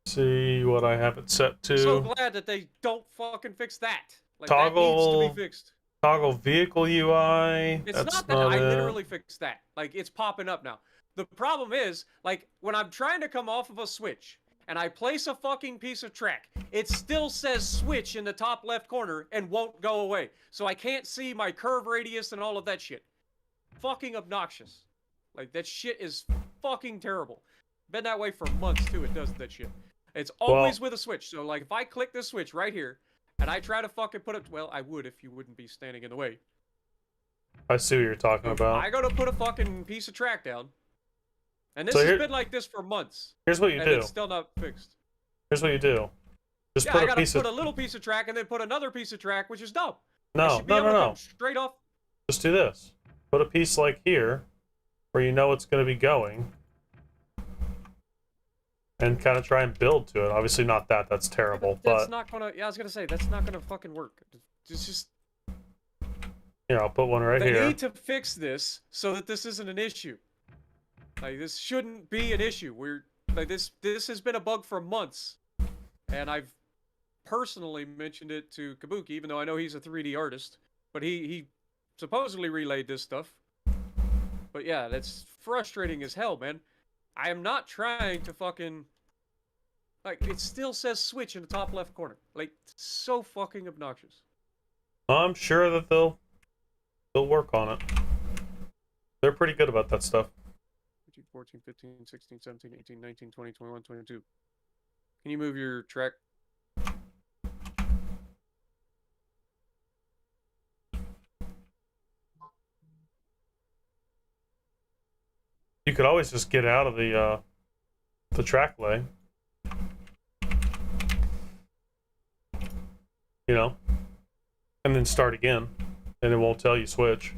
See what I have it set to. So glad that they don't fucking fix that. Like, Toggle, that needs to be fixed. Toggle vehicle UI. It's That's not that. I it. literally fixed that. Like, it's popping up now. The problem is, like, when I'm trying to come off of a switch and I place a fucking piece of track, it still says switch in the top left corner and won't go away. So I can't see my curve radius and all of that shit. Fucking obnoxious. Like, that shit is fucking terrible. Been that way for months, too. It does that shit. It's always with a switch. So, like, if I click this switch right here, and I try to fucking put it... Well, I would if you wouldn't be standing in the way. I see what you're talking about. I go to put a fucking piece of track down. And this has been like this for months. Here's what you do. It's still not fixed. Here's what you do. Just Yeah, put I a gotta piece put of... a little piece of track and then put another piece of track, which is dumb. No, no. Straight off. Just do this. Put a piece like here, where you know it's going to be going. And kind of try and build to it. Obviously not that. That's terrible. That's but not gonna... Yeah, I was gonna say, that's not gonna fucking work. It's just... Here, I'll put one right They here. need to fix this so that this isn't an issue. Like, this shouldn't be an issue. Like, this has been a bug for months. And I've personally mentioned it to Kabuki, even though I know he's a 3D artist. But he supposedly relayed this stuff. But yeah, that's frustrating as hell, man. I am not trying to fucking... Like, it still says switch in the top left corner. Like, it's so fucking obnoxious. I'm sure that they'll work on it. They're pretty good about that stuff. 14, 15, 16, 17, 18, 19, 20, 21, 22. Can you move your track? You could always just get out of the track lay. You know? And then start again. And it won't tell you switch.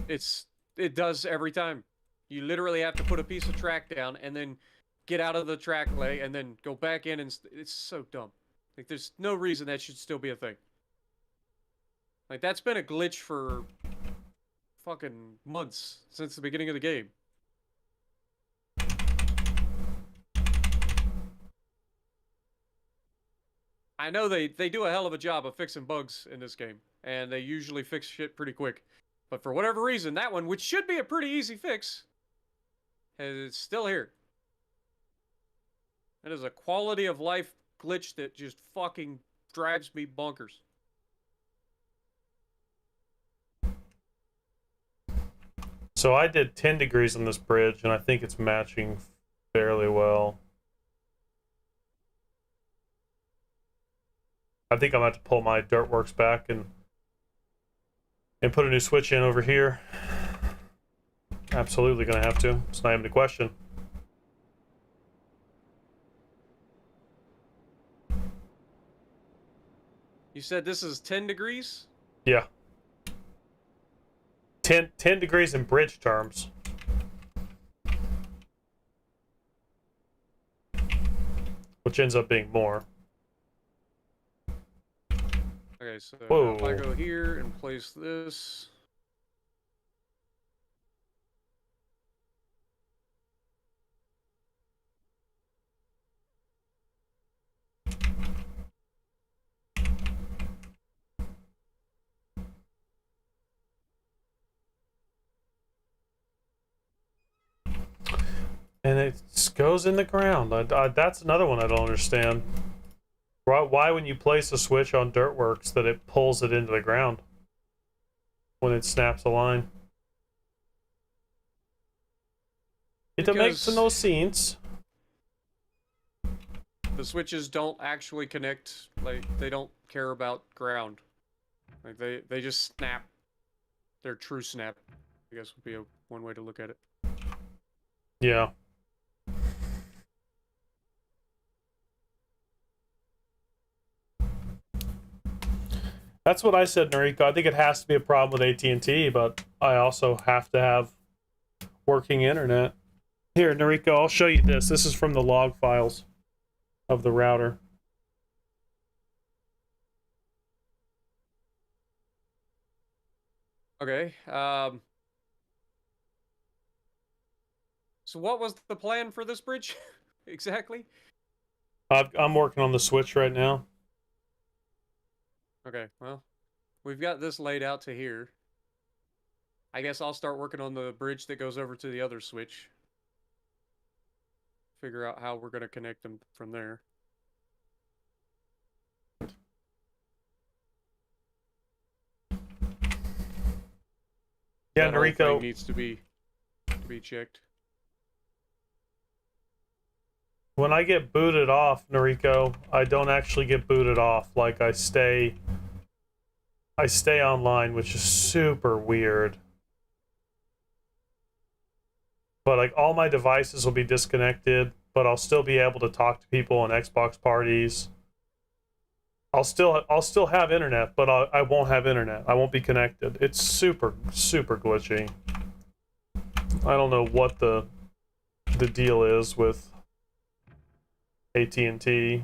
It does every time. You literally have to put a piece of track down and then get out of the track lay and then go back in, and it's so dumb. Like, there's no reason that should still be a thing. Like, that's been a glitch for fucking months since the beginning of the game. I know they do a hell of a job of fixing bugs in this game, and they usually fix shit pretty quick. But for whatever reason, that one, which should be a pretty easy fix, is still here. It is a quality of life glitch that just fucking drives me bonkers. So I did 10 degrees on this bridge, and I think it's matching fairly well. I think I'm going to have to pull my Dirtworks back and put a new switch in over here. Absolutely going to have to. It's not even a question. You said this is 10 degrees? Yeah. 10 degrees in bridge terms. Which ends up being more. Okay, so Whoa. if I go here and place this... And it goes in the ground. That's another one I don't understand. Why when you place a switch on Dirtworks that it pulls it into the ground when it snaps a line? It makes no sense. The switches don't actually connect, like, they don't care about ground. Like, they just snap. They're true snap, I guess would be one way to look at it. Yeah. That's what I said, Noriko. I think it has to be a problem with AT&T, but I also have to have working internet. Here, Noriko, I'll show you this. This is from the log files. of the router. Okay. So what was the plan for this bridge exactly? I'm working on the switch right now. Okay, well, we've got this laid out to here. I guess I'll start working on the bridge that goes over to the other switch. Figure out how we're going to connect them from there. Yeah, That whole thing Noriko. needs to be checked. When I get booted off, Noriko, I don't actually get booted off. Like I stay online, which is super weird. But like all my devices will be disconnected, but I'll still be able to talk to people on Xbox parties. I'll still have internet, but I won't have internet. I won't be connected. It's super glitchy. I don't know what the deal is with AT&T.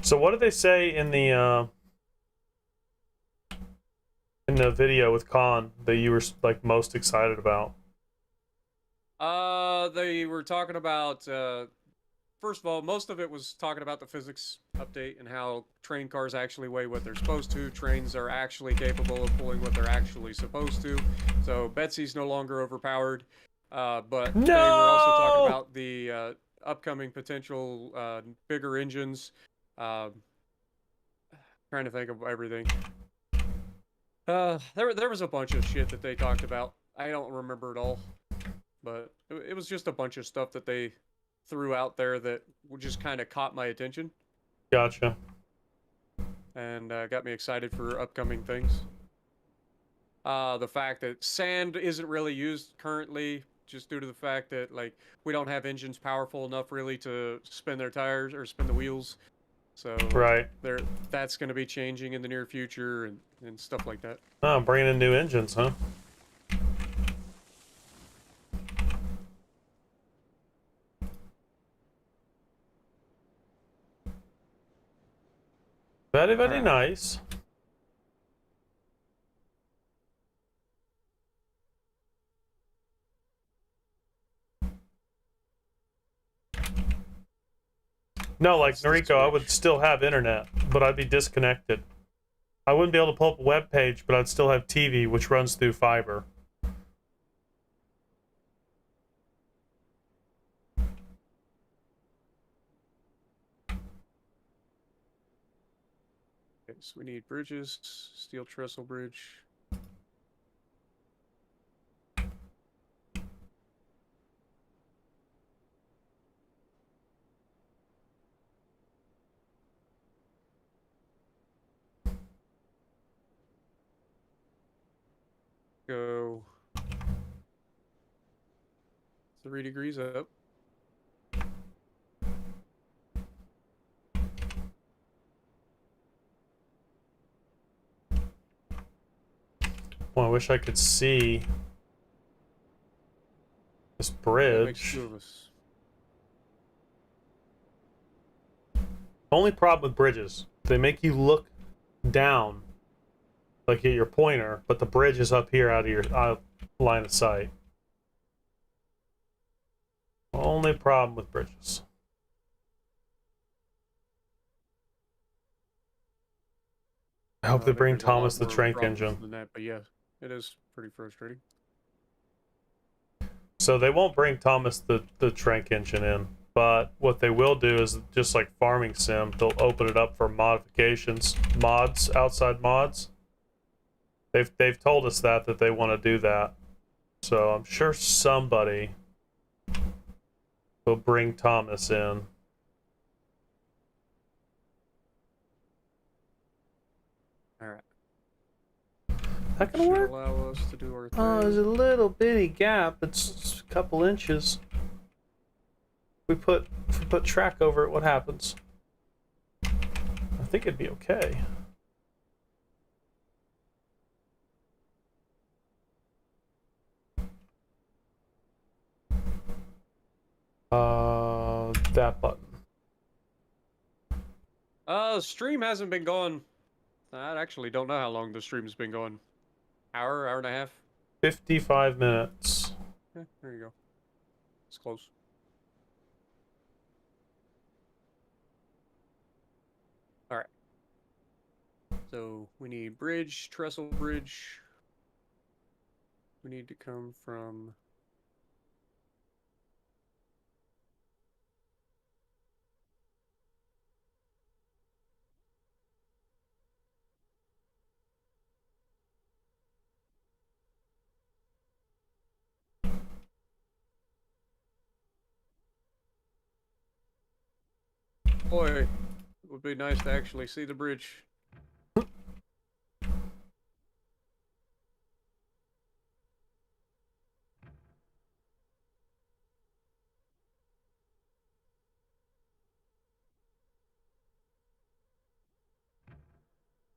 So what did they say in the video with Khan that you were like most excited about? They were talking about first of all, most of it was talking about the physics update and how train cars actually weigh what they're supposed to. Trains are actually capable of pulling what they're actually supposed to. So Betsy's no longer overpowered. But No! they were also talking about the upcoming potential bigger engines. Trying to think of everything. There was a bunch of shit that they talked about. I don't remember it all, but it was just a bunch of stuff that they threw out there that just kind of caught my attention. Gotcha. And got me excited for upcoming things. The fact that sand isn't really used currently, just due to the fact that like we don't have engines powerful enough really to spin their tires or spin the wheels. So right, that's going to be changing in the near future and stuff like that. Oh, bringing in new engines, huh? Very Alright. nice. No, like Noriko, I would still have internet, but I'd be disconnected. I wouldn't be able to pull up a web page, but I'd still have TV, which runs through fiber. Okay, so we need bridges, steel trestle bridge. Go 3 degrees up. Well, I wish I could see this That makes bridge. 2 of us. Only problem with bridges, they make you look down, like at your pointer, but the bridge is up here out of your line of sight. Only problem with bridges. I hope they think bring there's a lot Thomas the more Trank problems engine. than that, but yeah, it is pretty frustrating. So they won't bring Thomas the Trank engine in, but what they will do is just like Farming Sim, they'll open it up for modifications, mods, outside mods. They've told us that they want to do that. So I'm sure somebody will bring Thomas in. Alright. That gonna Should work? allow us to do our thing. Oh, there's a little bitty gap. It's a couple inches. If we put track over it, what happens? I think it'd be okay. that button? Stream hasn't been going. I actually don't know how long the stream's been going. Hour and a half. 55 minutes. Yeah, there you go. It's close. All right. So we need bridge, trestle bridge. We need to come from. Boy, it would be nice to actually see the bridge.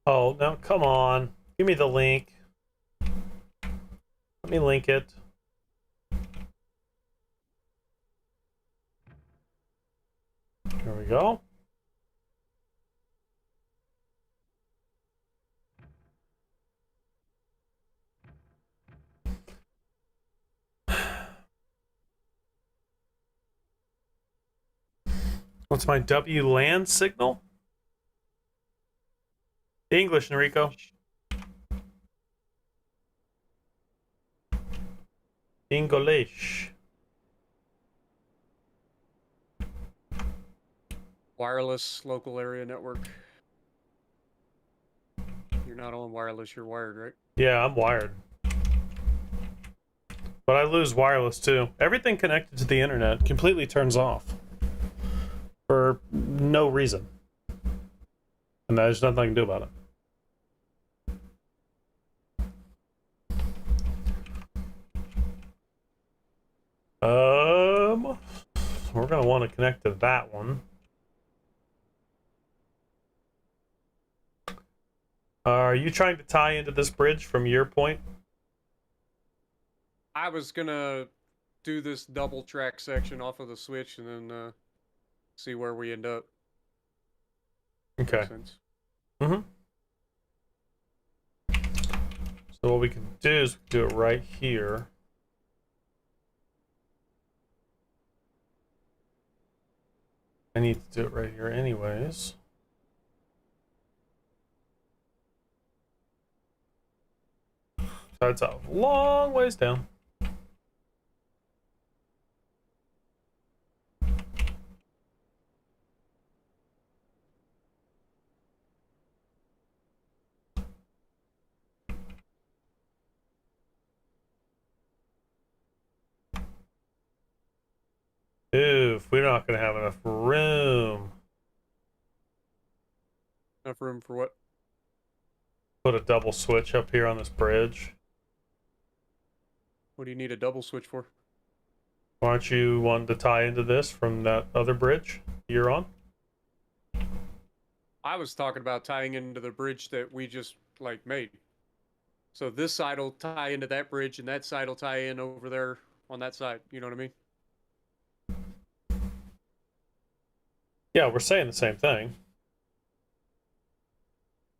Oh, now come on. Give me the link. Let me link it. There we go. What's my WLAN signal? English, Enrico. English. Wireless local area network. You're not on wireless, you're wired, right? Yeah, I'm wired. But I lose wireless too. Everything connected to the internet completely turns off. For no reason. And there's nothing I can do about it. We're gonna want to connect to that one. Are you trying to tie into this bridge from your point? I was gonna do this double track section off of the switch and then see where we end up. Okay. Makes sense. Mm-hmm. So what we can do is do it right here. I need to do it right here anyways. So it's a long ways down. Oof, we're not gonna have enough room. Enough room for what? Put a double switch up here on this bridge. What do you need a double switch for? Why don't you want to tie into this from that other bridge you're on? I was talking about tying into the bridge that we just like made. So this side will tie into that bridge, and that side will tie in over there on that side. You know what I mean? Yeah, we're saying the same thing.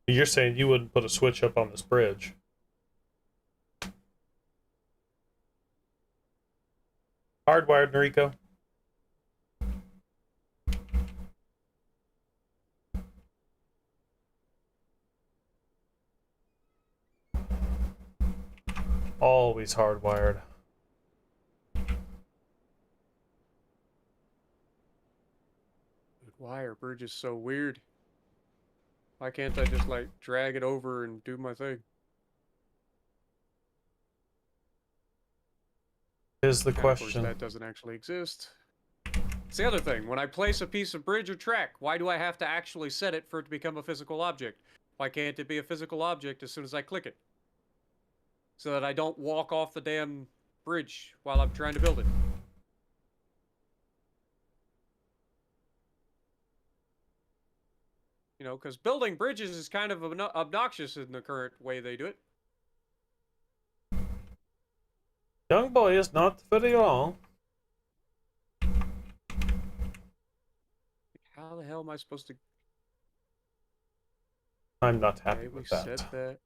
You're saying you wouldn't put a switch up on this bridge. Hardwired, Noriko. Always hardwired. Dude, why are bridges so weird? Why can't I just like drag it over and do my thing? Is the And of course, question. that doesn't actually exist. It's the other thing. When I place a piece of bridge or track, why do I have to actually set it for it to become a physical object? Why can't it be a physical object as soon as I click it? So that I don't walk off the damn bridge while I'm trying to build it. You know, because building bridges is kind of obnoxious in the current way they do it. Young boy is not very long. How the hell am I supposed to? I'm not happy Okay, we with that. said that.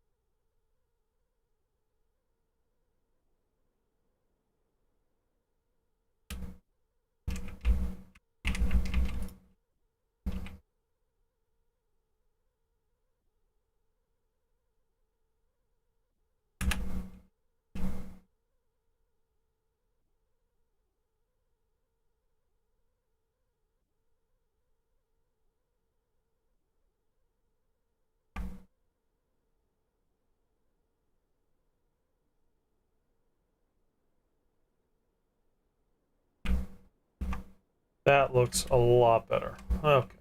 That looks a lot better. Okay.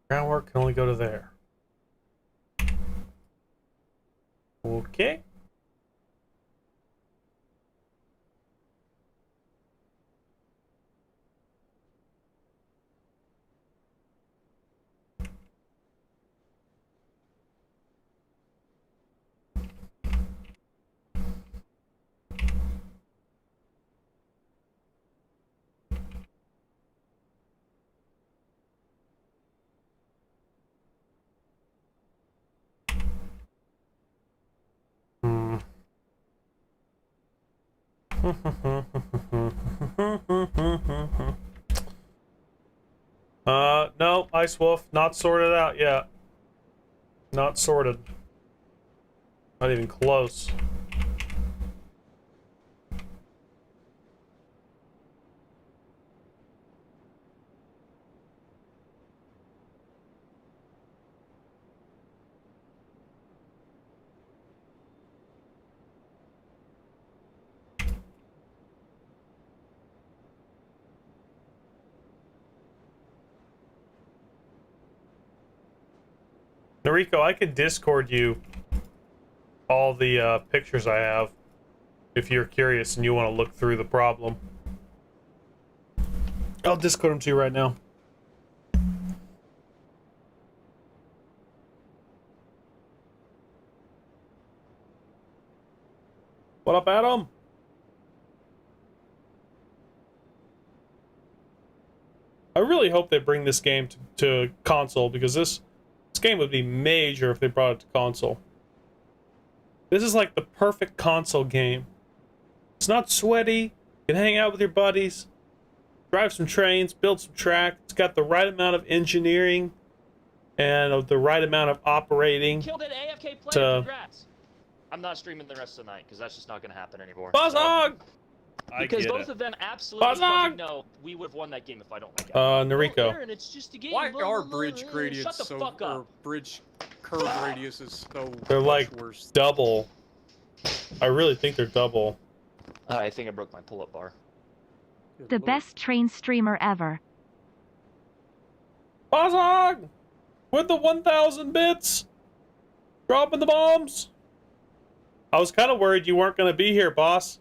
Groundwork can only go to there. Okay. Hmm. No, Ice Wolf, not sorted out yet. Not sorted. Not even close. Noriko, I could Discord you all the pictures I have if you're curious and you want to look through the problem. I'll Discord them to you right now. What up, Adam? I really hope they bring this game to console, because this game would be major if they brought it to console. This is like the perfect console game. It's not sweaty. You can hang out with your buddies, drive some trains, build some track. It's got the right amount of engineering and the right amount of operating. Killed an AFK player. to- Congrats. I'm not streaming the rest of the night because that's just not going to happen anymore. Buzzog! Because both of them absolutely Buzzog! fucking know we would have won that game if I don't like it. Noriko. Well, Aaron, it's just a game. Why blah, blah, are blah, bridge blah. gradients Shut the so, fuck or up. bridge curve radiuses so They're much like worse? double. I really think they're double. I think I broke my pull-up bar. Good The lord. best train streamer ever. Buzzog! With the 1,000 bits! Dropping the bombs! I was kind of worried you weren't going to be here, boss.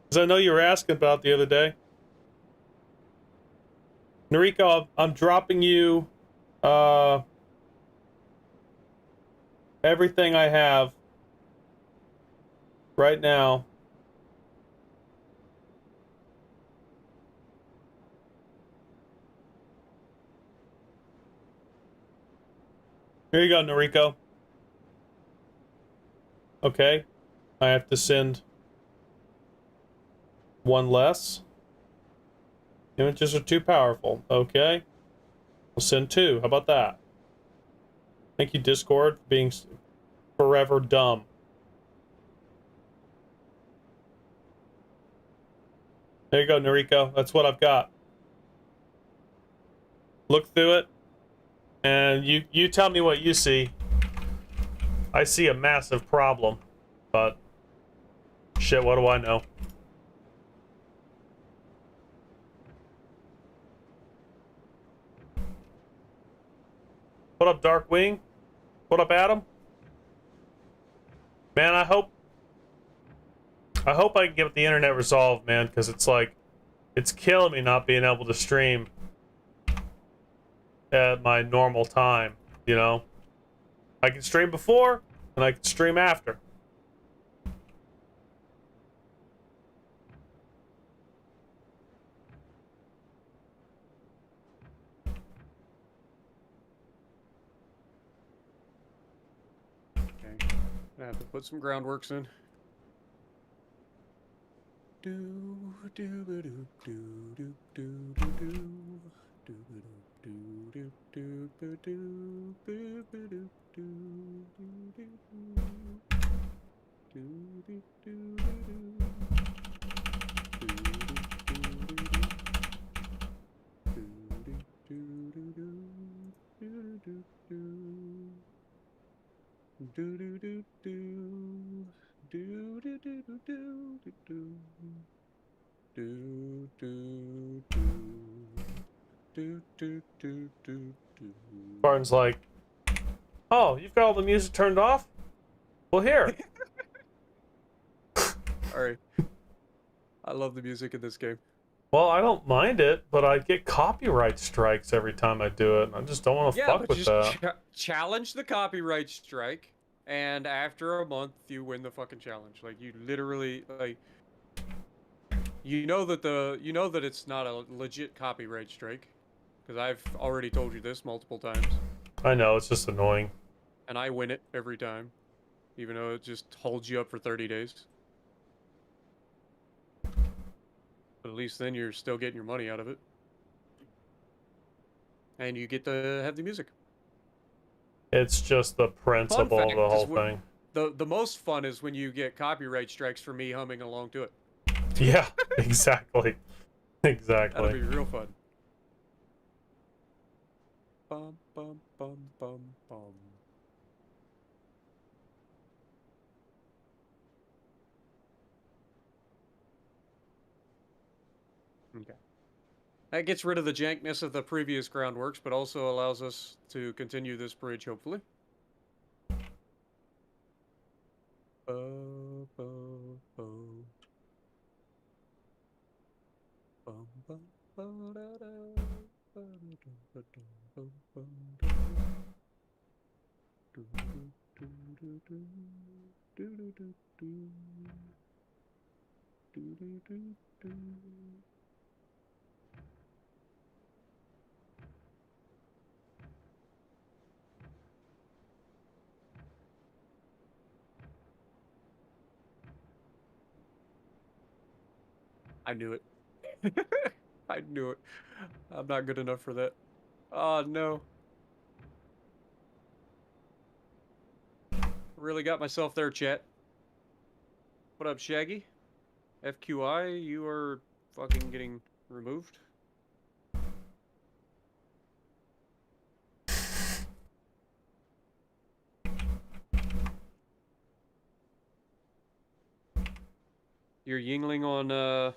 Because I know you were asking about it the other day. Noriko, I'm dropping you everything I have right now. Here you go, Noriko. Okay. I have to send one less. Images are too powerful. Okay. I'll send two. How about that? Thank you, Discord, for being forever dumb. There you go, Noriko. That's what I've got. Look through it, and you tell me what you see. I see a massive problem, but shit, what do I know? What up, Darkwing? What up, Adam? Man, I hope I can get the internet resolved, man, because it's like, it's killing me not being able to stream. at my normal time, you know? I can stream before, and I can stream after. Okay. I have to put some groundworks in. Spartan's like, oh, you've got all the music turned off? Well, here. Alright. I love the music in this game. Well, I don't mind it, but I get copyright strikes every time I do it, and I just don't want to Yeah, fuck but with just that. challenge the copyright strike, and after a month, you win the fucking challenge. Like, you literally, like... You know that it's not a legit copyright strike, because I've already told you this multiple times, I know, it's just annoying. and I win it every time, even though it just holds you up for 30 days. But at least then you're still getting your money out of it. And you get to have the music. It's just the principle of fact the is whole what- thing. The most fun is when you get copyright strikes for me humming along to it. Yeah, exactly. That'll Exactly. be real fun. Bum bum bum bum bum. Okay. That gets rid of the jankness of the previous groundworks, but also allows us to continue this bridge, hopefully. I knew it. I knew it. I'm not good enough for that. Oh, no. Really got myself there, chat. What up, Shaggy? FQI, you are fucking getting removed. You're Yingling on,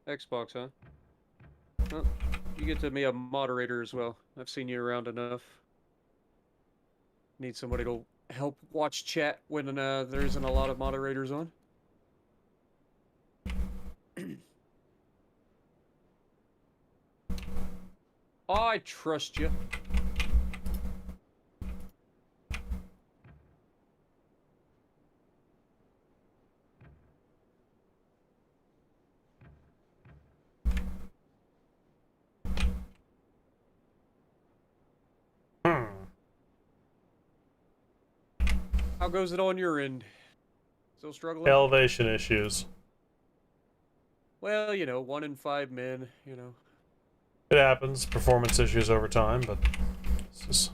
Xbox, huh? Well, you get to be a moderator as well. I've seen you around enough. Need somebody to help watch chat when there isn't a lot of moderators on. I trust you. Hmm. How goes it on your end? Still struggling? Elevation issues. Well, you know, 1 in 5 men, you know. It happens. Performance issues over time, but it's just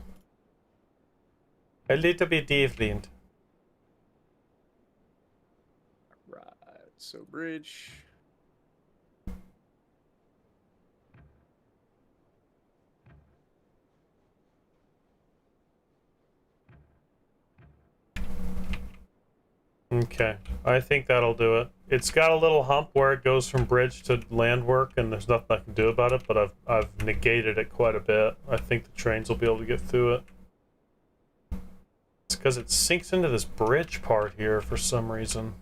a little bit different. Right, so bridge. Okay, I think that'll do it. It's got a little hump where it goes from bridge to land work, and there's nothing I can do about it, but I've negated it quite a bit. I think the trains will be able to get through it. It's because it sinks into this bridge part here for some reason.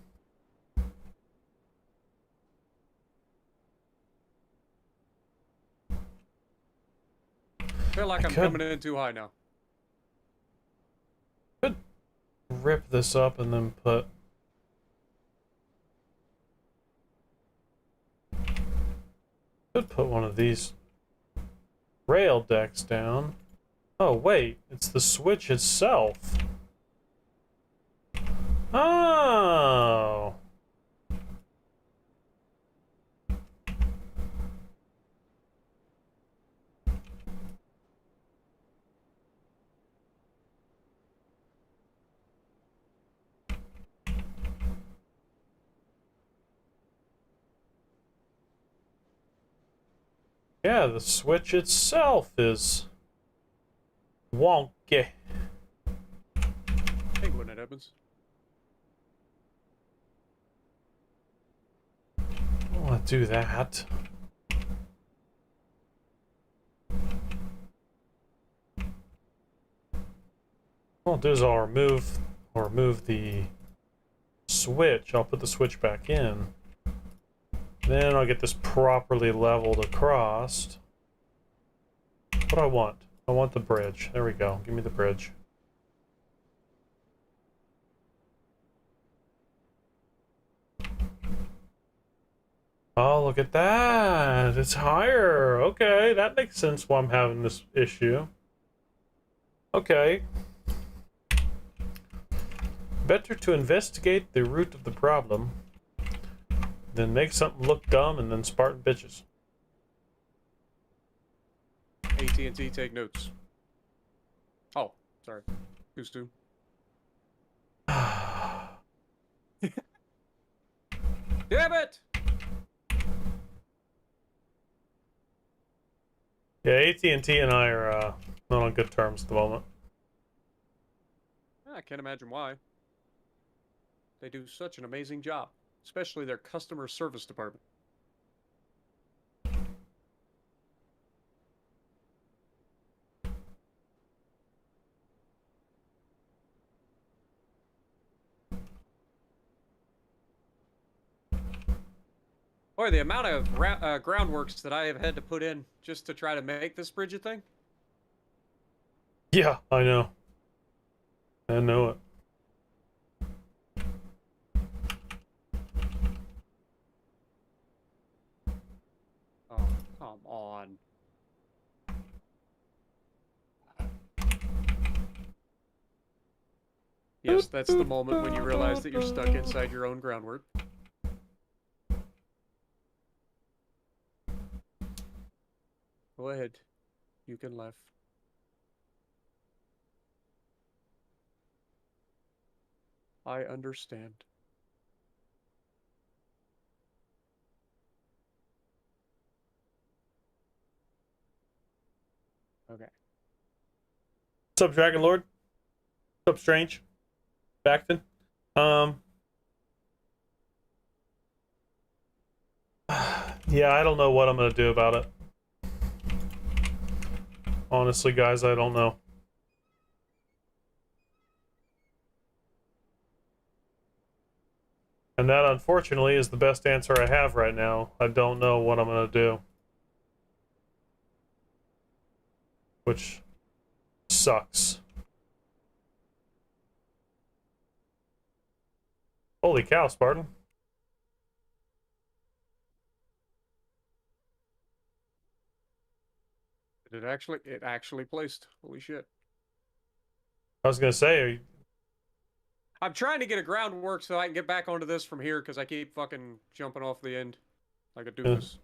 feel like I'm coming in too high now. Could rip this up and then put... Could put one of these rail decks down. Oh wait, it's the switch itself. Oh. Yeah, the switch itself is wonky. Hey, when that happens. I don't want to do that. What I'll do is I'll remove the switch. I'll put the switch back in. Then I'll get this properly leveled across. What do I want? I want the bridge. There we go. Give me the bridge. Oh, look at that. It's higher. Okay, that makes sense why I'm having this issue. Okay. Better to investigate the root of the problem than make something look dumb and then Spartan bitches. AT&T, take notes. Oh, sorry. Who's two? Damn it! Yeah, AT&T and I are not on good terms at the moment. I can't imagine why. They do such an amazing job, especially their customer service department. Boy, the amount of groundworks that I have had to put in just to try to make this bridge a thing. Yeah, I know. I know it. Oh, come on. Yes, that's the moment when you realize that you're stuck inside your own groundwork. Go ahead. You can laugh. I understand. Okay. What's up, Dragon Lord? What's up, Strange? Backton? Yeah, I don't know what I'm gonna do about it. Honestly, guys, I don't know. And that, unfortunately, is the best answer I have right now. I don't know what I'm gonna do. Which sucks. Holy cow, Spartan. It actually placed. Holy shit. I was gonna say, I'm trying to get a groundwork so I can get back onto this from here because I keep fucking jumping off the end like a doofus.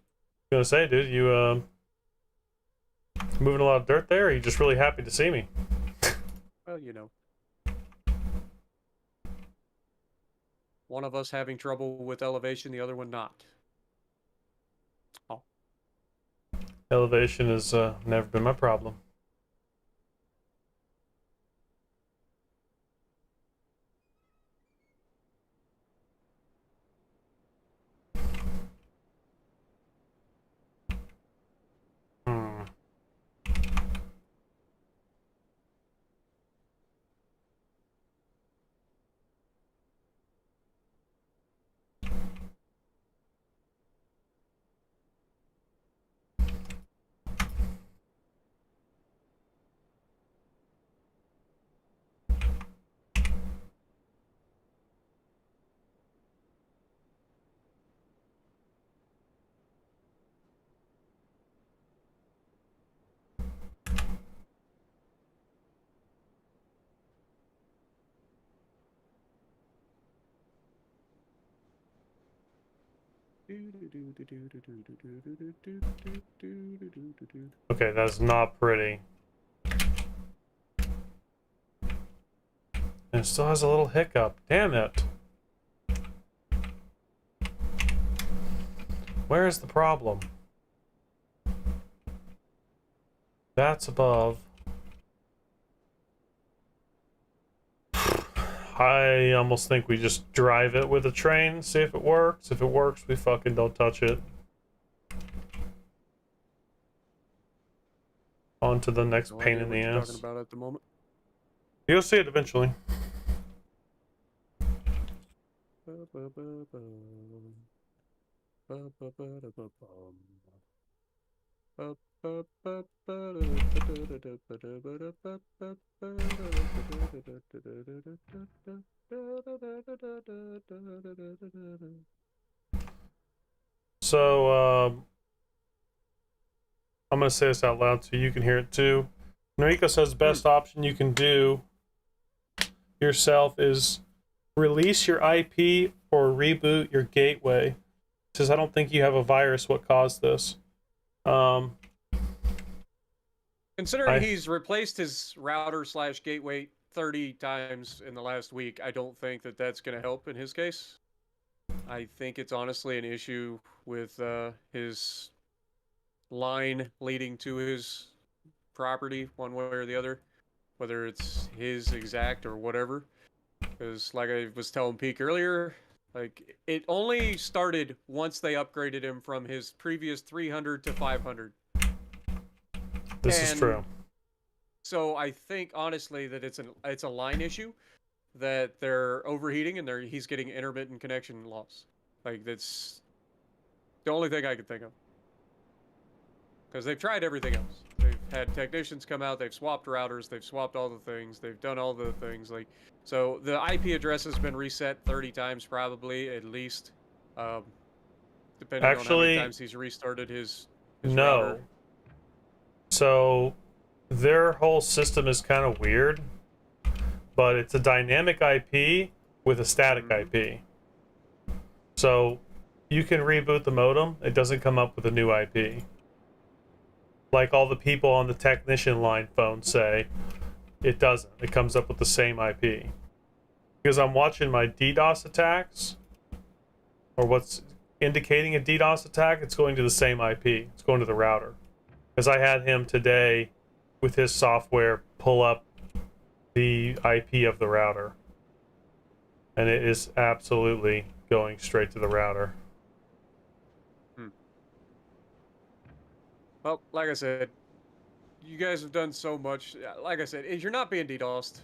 dude, you moving a lot of dirt there, or are you just really happy to see me? Well, you know. One of us having trouble with elevation, the other one not. Oh. Elevation has never been my problem. Hmm. Okay, that's not pretty. And it still has a little hiccup. Damn it. Where is the problem? That's above. I almost think we just drive it with a train, see if it works. If it works, we fucking don't touch it. On to the next No pain idea in what the you're ass. talking about at the moment. You'll see it eventually. So, I'm gonna say this out loud so you can hear it too. Noriko says the best option you can do yourself is release your IP or reboot your gateway. Says I don't think you have a virus. What caused this? Considering he's replaced his router / gateway 30 times in the last week, I don't think that that's going to help in his case. I think it's honestly an issue with his line leading to his property, one way or the other, whether it's his exact or whatever. Because, like I was telling Peak earlier, like it only started once they upgraded him from his previous 300 to 500. This is true. So I think honestly that it's a line issue, that they're overheating and he's getting intermittent connection loss. Like that's the only thing I could think of. Because they've tried everything else. They've had technicians come out, they've swapped routers, they've swapped all the things, they've done all the things. Like, so the IP address has been reset 30 times probably at least, depending on how many times he's restarted his router. So their whole system is kind of weird, but it's a dynamic IP with a static IP. So you can reboot the modem, it doesn't come up with a new IP. Like all the people on the technician line phone say, it doesn't. It comes up with the same IP. Because I'm watching my DDoS attacks, or what's indicating a DDoS attack, it's going to the same IP. It's going to the router. Because I had him today with his software pull up the IP of the router. And it is absolutely going straight to the router. Well, like I said, you guys have done so much. Like I said, if you're not being DDoSed,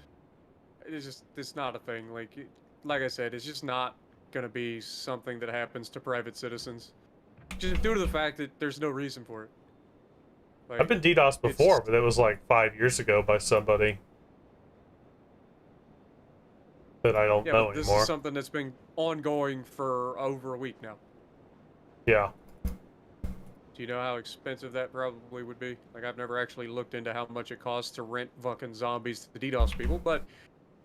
it's not a thing. Like I said, it's just not gonna be something that happens to private citizens, just due to the fact that there's no reason for it. I've been DDoSed before, but it was like 5 years ago by somebody that I don't know but this anymore. is something that's been ongoing for over a week now. Yeah. Do you know how expensive that probably would be? Like, I've never actually looked into how much it costs to rent fucking zombies to DDoS people, but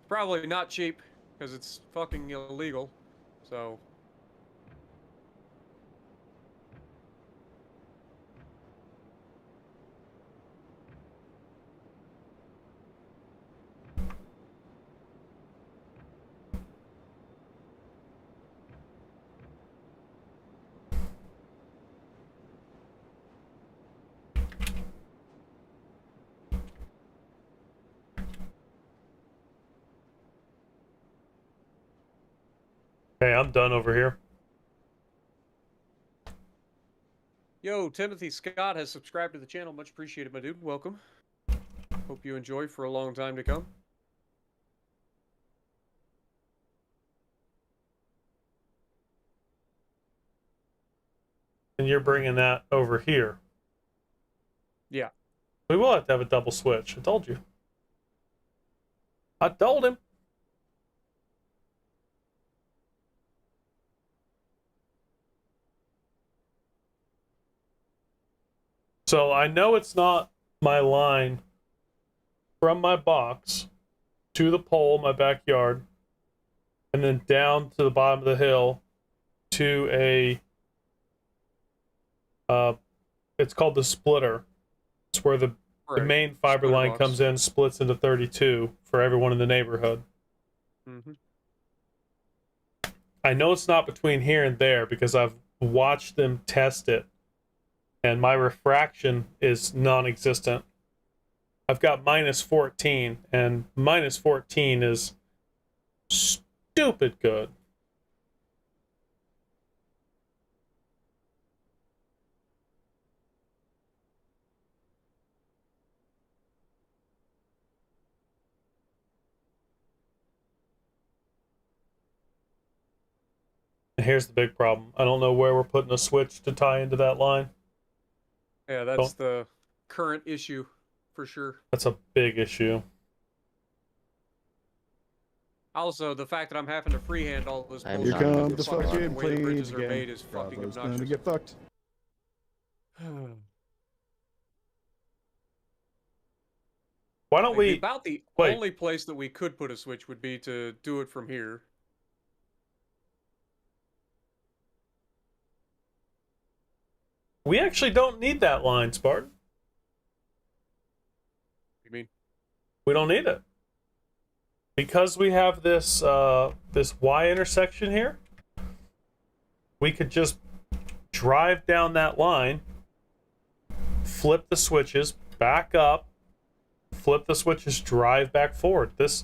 probably not cheap, because it's fucking illegal. So... Hey, I'm done over here. Yo, Timothy Scott has subscribed to the channel. Much appreciated, my dude. Welcome. Hope you enjoy for a long time to come. And you're bringing that over here. Yeah. We will have to have a double switch. I told you. I told him. So I know it's not my line from my box to the pole in my backyard and then down to the bottom of the hill to a It's called the splitter. It's where the Right. main fiber Splitter line box. comes in, splits into 32 for everyone in the neighborhood. Mm-hmm. I know it's not between here and there because I've watched them test it, and my refraction is non-existent. I've got minus 14, and minus 14 is stupid good. Here's the big problem. I don't know where we're putting a switch to tie into that line. Yeah, that's the current issue for sure. That's a big issue. Also, the fact that I'm having to freehand all this I'm bullshit. not Here gonna comes the fuck fucking way the bridges plane are made again. is fucking Bravo's gonna obnoxious. get fucked. Why don't we... About the wait. only place that we could put a switch would be to do it from here. We actually don't need that line, Spartan. You mean? We don't need it. Because we have this this Y intersection here, we could just drive down that line, flip the switches, back up, flip the switches, drive back forward. This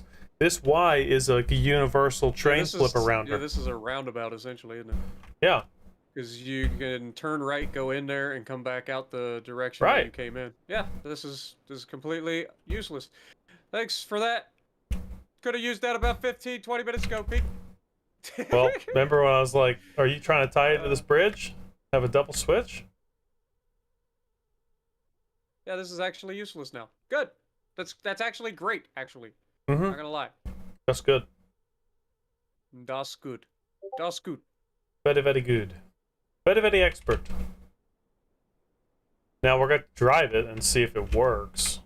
Y is a universal train this flip is, around. Yeah, this is a roundabout essentially, isn't it? Yeah. Because you can turn right, go in there, and come back out the direction that Right. you came in. Yeah, this is completely useless. Thanks for that. Could have used that about 15, 20 minutes ago, Pete. Well, remember when I was like, "Are you trying to tie it to this bridge? Have a double switch?" Yeah, this is actually useless now. Good. That's actually great. Actually, Mm-hmm. not gonna lie. That's good. Das good. Das good. Very, very good. Very, very expert. Now we're going to drive it and see if it works.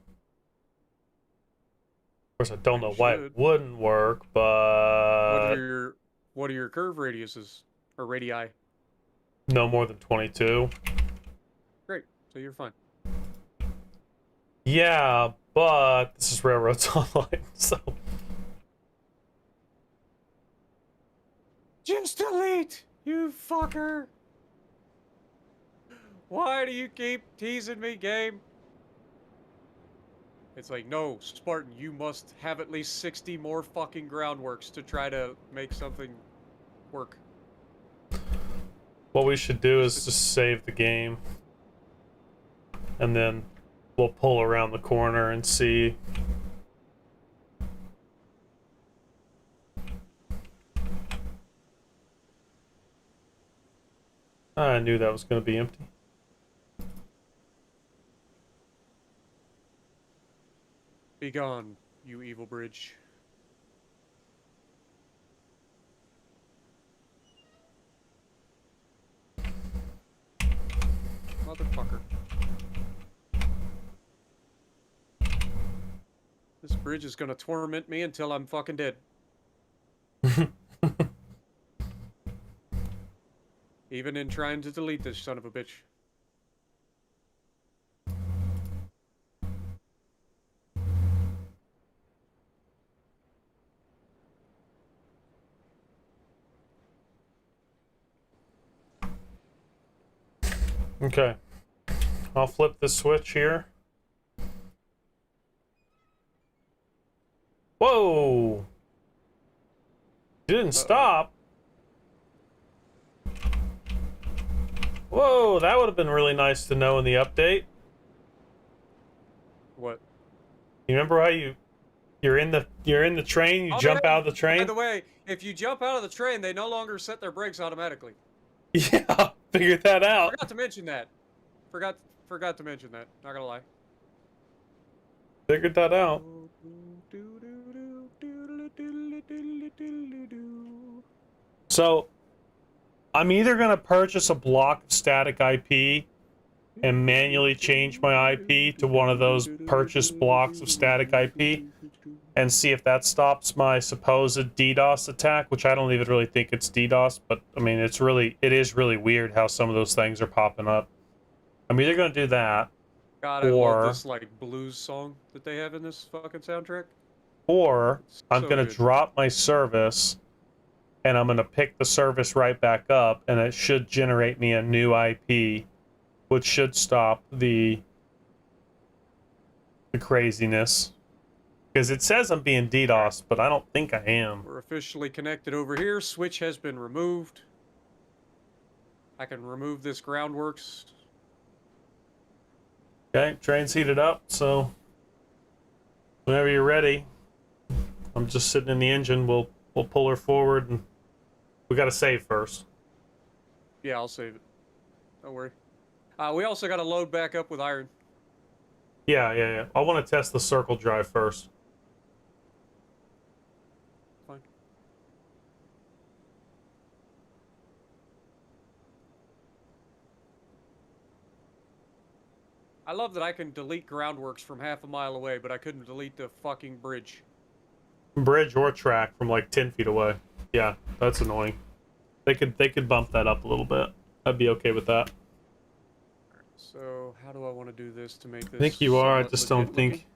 Of course, I don't know why it wouldn't work, but What are your curve radiuses or radii? no more than 22. Great. So you're fine. Yeah, but this is Railroads Online, so... Just delete, you fucker. Why do you keep teasing me, game? It's like, no, Spartan, you must have at least 60 more fucking groundworks to try to make something work. What we should do is just save the game. And then we'll pull around the corner and see. I knew that was going to be empty. Be gone, you evil bridge. Motherfucker. This bridge is gonna torment me until I'm fucking dead. Even in trying to delete this son of a bitch. Okay. I'll flip the switch here. Whoa! You didn't stop. Whoa, that would have been really nice to know in the update. What? You remember how you're in the train, you jump out of the By train? the way, if you jump out of the train, they no longer set their brakes automatically. Yeah, figured that out. Forgot to mention that. Forgot to mention that. Not gonna lie. Figured that out. So, I'm either going to purchase a block of static IP and manually change my IP to one of those purchased blocks of static IP and see if that stops my supposed DDoS attack, which I don't even really think it's DDoS, but I mean, it is really weird how some of those things are popping up. I'm either gonna do that, God, I or love this like blues song that they have in this fucking soundtrack. or It's I'm so gonna good. drop my service, and I'm gonna pick the service right back up, and it should generate me a new IP, which should stop the craziness. Because it says I'm being DDoSed, but I don't think I am. We're officially connected over here. Switch has been removed. I can remove this groundworks. Okay, train's heated up, so whenever you're ready, I'm just sitting in the engine. We'll pull her forward, and we gotta save first. Yeah, I'll save it. Don't worry. We also got to load back up with iron. Yeah. I want to test the circle drive first. Fine. I love that I can delete groundworks from half a mile away, but I couldn't delete the fucking bridge. Bridge or track from like 10 feet away. Yeah, that's annoying. They could bump that up a little bit. I'd be okay with that. So how do I want to do this to make this? I think you are. I somewhat just don't legit think looking?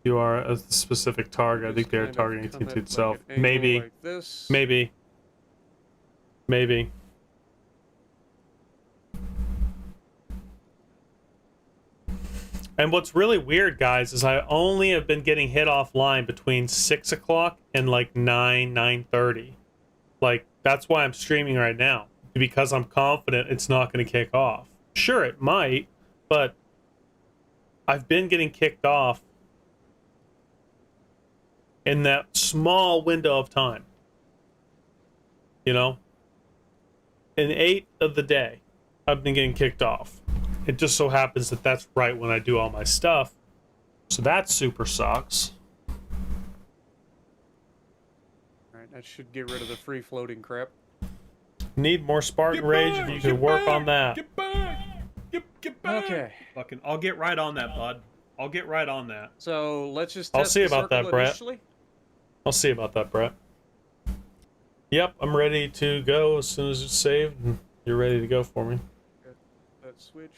you are a specific target. I think Just they're kind of targeting come TNT at, like, itself. an angle Maybe. like this. Maybe. And what's really weird, guys, is I only have been getting hit offline between 6 o'clock and like 9:30. Like, that's why I'm streaming right now. Because I'm confident it's not going to kick off. Sure, it might, but I've been getting kicked off in that small window of time. You know? In 8 of the day, I've been getting kicked off. It just so happens that that's right when I do all my stuff. So that super sucks. Alright, that should get rid of the free floating crap. Need more Spartan rage if you can work on that. Get back! Get back! Okay. Fucking, I'll get right on that, bud. I'll get right on that. So let's just I'll test see the about that, circle Brett. initially. I'll see about that, Brett. Yep, I'm ready to go as soon as it's saved. And you're ready to go for me. That switch.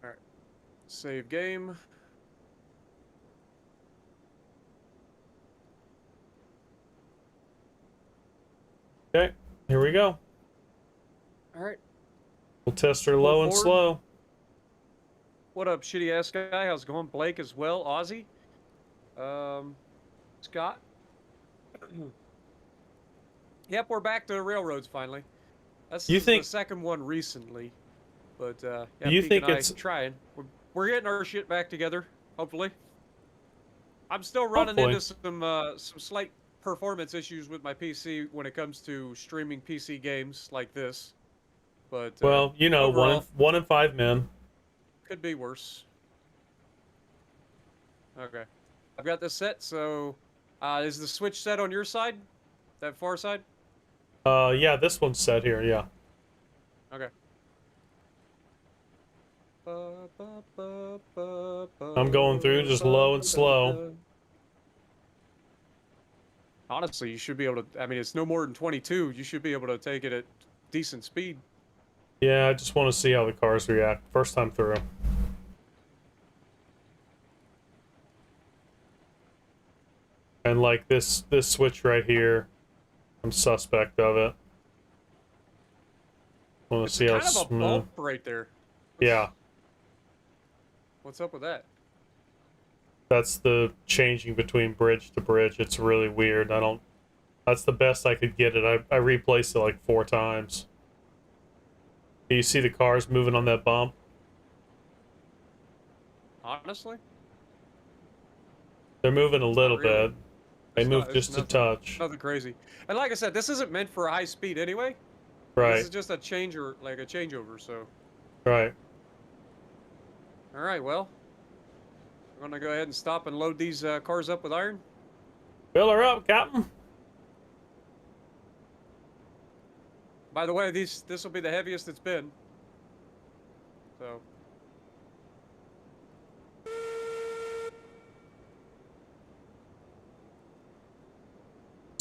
Alright. Save game. Okay, here we go. Alright. We'll test her low and forward. slow. What up, shitty ass guy? How's it going? Blake as well. Ozzy. Scott. Yep, we're back to RailRoads finally. That's You think- the second one recently, but yeah, You Pete think and I it's- trying? We're getting our shit back together. Hopefully. I'm still running Hopefully. into some slight performance issues with my PC when it comes to streaming PC games like this, but Well, you know, overall, one in 5 men. could be worse. Okay. I've got this set, so is the switch set on your side? That far side? Yeah, this one's set here, yeah. Okay. I'm going through just low and slow. Honestly, you should be able to, I mean, it's no more than 22. You should be able to take it at decent speed. Yeah, I just want to see how the cars react. First time through. And like this switch right here, I'm suspect of it. Want to It's see how kind of a smooth. bump right there. Yeah, What's up with that? that's the changing between bridge to bridge. It's really weird. That's the best I could get it. I replaced it like 4 times. Do you see the cars moving on that bump? Honestly? They're moving a little really. bit. They It's move not- it's just a nothing- touch. Nothing crazy. And like I said, this isn't meant for high speed anyway. Right, This is just a changer, like a changeover, so. right. Alright, well. We're gonna go ahead and stop and load these cars up with iron. Fill her up, Captain. By the way, this will be the heaviest it's been. So.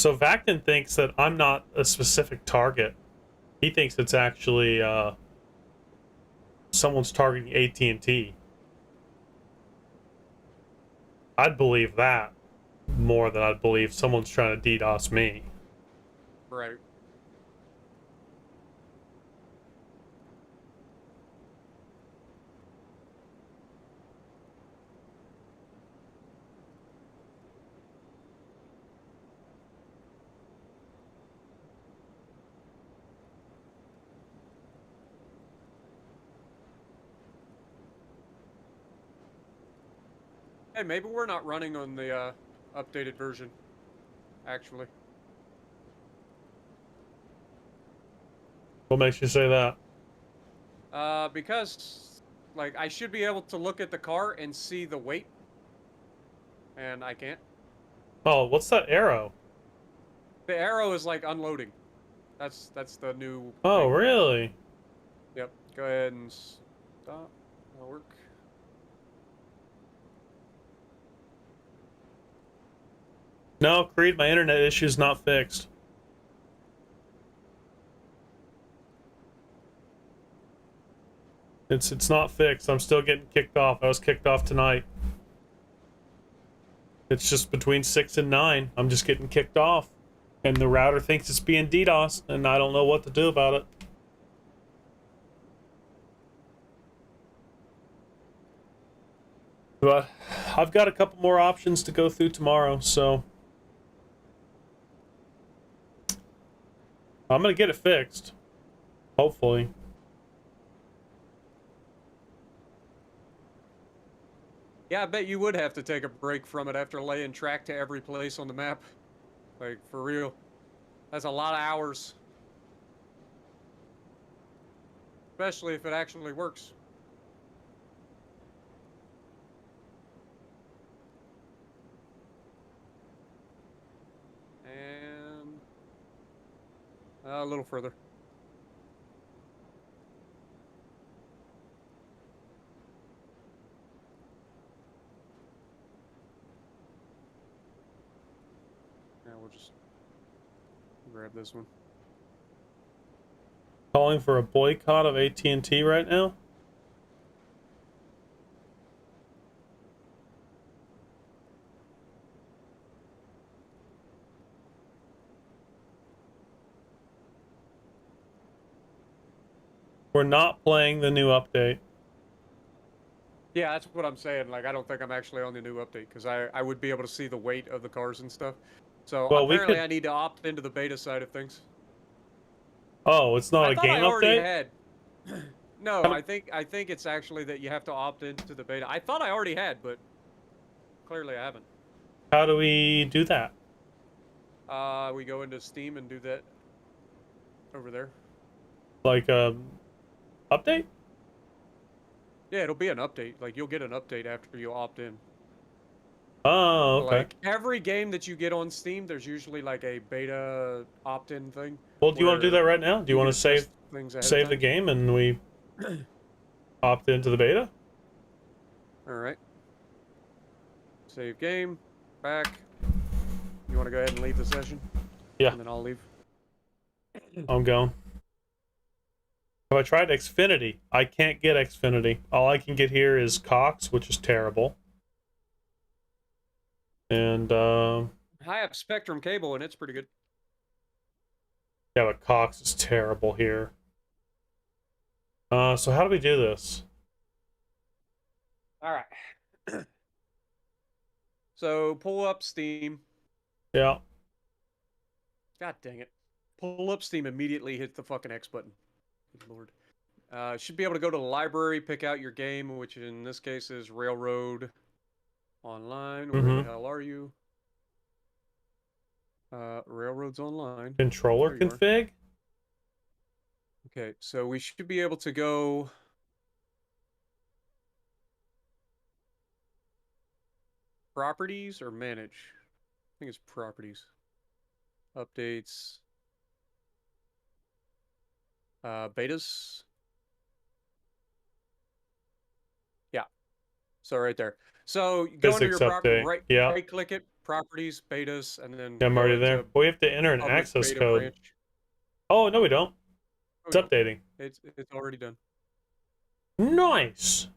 So Vacton thinks that I'm not a specific target. He thinks it's actually someone's targeting AT&T. I'd believe that more than I'd believe someone's trying to DDoS me. Right. Hey, maybe we're not running on the updated version, actually. What makes you say that? Because, like, I should be able to look at the car and see the weight, and I can't. Oh, what's that arrow? The arrow is like unloading. That's the new Oh, thing. really? Yep. Go ahead and stop. That'll work. No, Creed, my internet issue's not fixed. It's not fixed. I'm still getting kicked off. I was kicked off tonight. It's just between 6 and 9. I'm just getting kicked off. And the router thinks it's being DDoS, and I don't know what to do about it. But I've got a couple more options to go through tomorrow, so I'm gonna get it fixed. Hopefully. Yeah, I bet you would have to take a break from it after laying track to every place on the map. Like, for real. That's a lot of hours. Especially if it actually works. And a little further. Yeah, we'll just grab this one. Calling for a boycott of AT&T right now? We're not playing the new update. Yeah, that's what I'm saying. Like, I don't think I'm actually on the new update because I would be able to see the weight of the cars and stuff. So Well, we apparently could- I need to opt into the beta side of things. Oh, it's not I a thought I game already update? had. No, How- I think it's actually that you have to opt into the beta. I thought I already had, but clearly I haven't. How do we do that? We go into Steam and do that over there. Like, update? Yeah, it'll be an update. Like, you'll get an update after you opt in. Oh, okay. Like, every game that you get on Steam, there's usually like a beta opt-in thing. Well, do you want to do that where right now? Do you want to can save test things ahead of the time. game and we opt into the beta? All right. Save game. Back. You want to go ahead and leave the session? Yeah. And then I'll leave. I'm going. Have I tried Xfinity? I can't get Xfinity. All I can get here is Cox, which is terrible. And, I have Spectrum cable and it's pretty good. yeah, but Cox is terrible here. So how do we do this? All right. So pull up Steam. Yeah. God dang it. Pull up Steam, immediately hit the fucking X button. Good Lord. Should be able to go to the library, pick out your game, which in this case is Railroad Online. Where the hell are you? Railroads Online. Controller There you are. config? Okay, so we should be able to go... Properties or manage? I think it's properties. Updates. Betas. Yeah. So right there. So you go into your Physics property, update. Yeah. right click it, properties, betas, and then I'm go already into there. But we have to enter an public access beta code. branch. Oh, no, we don't. Oh, It's yeah. updating. It's already done. Nice.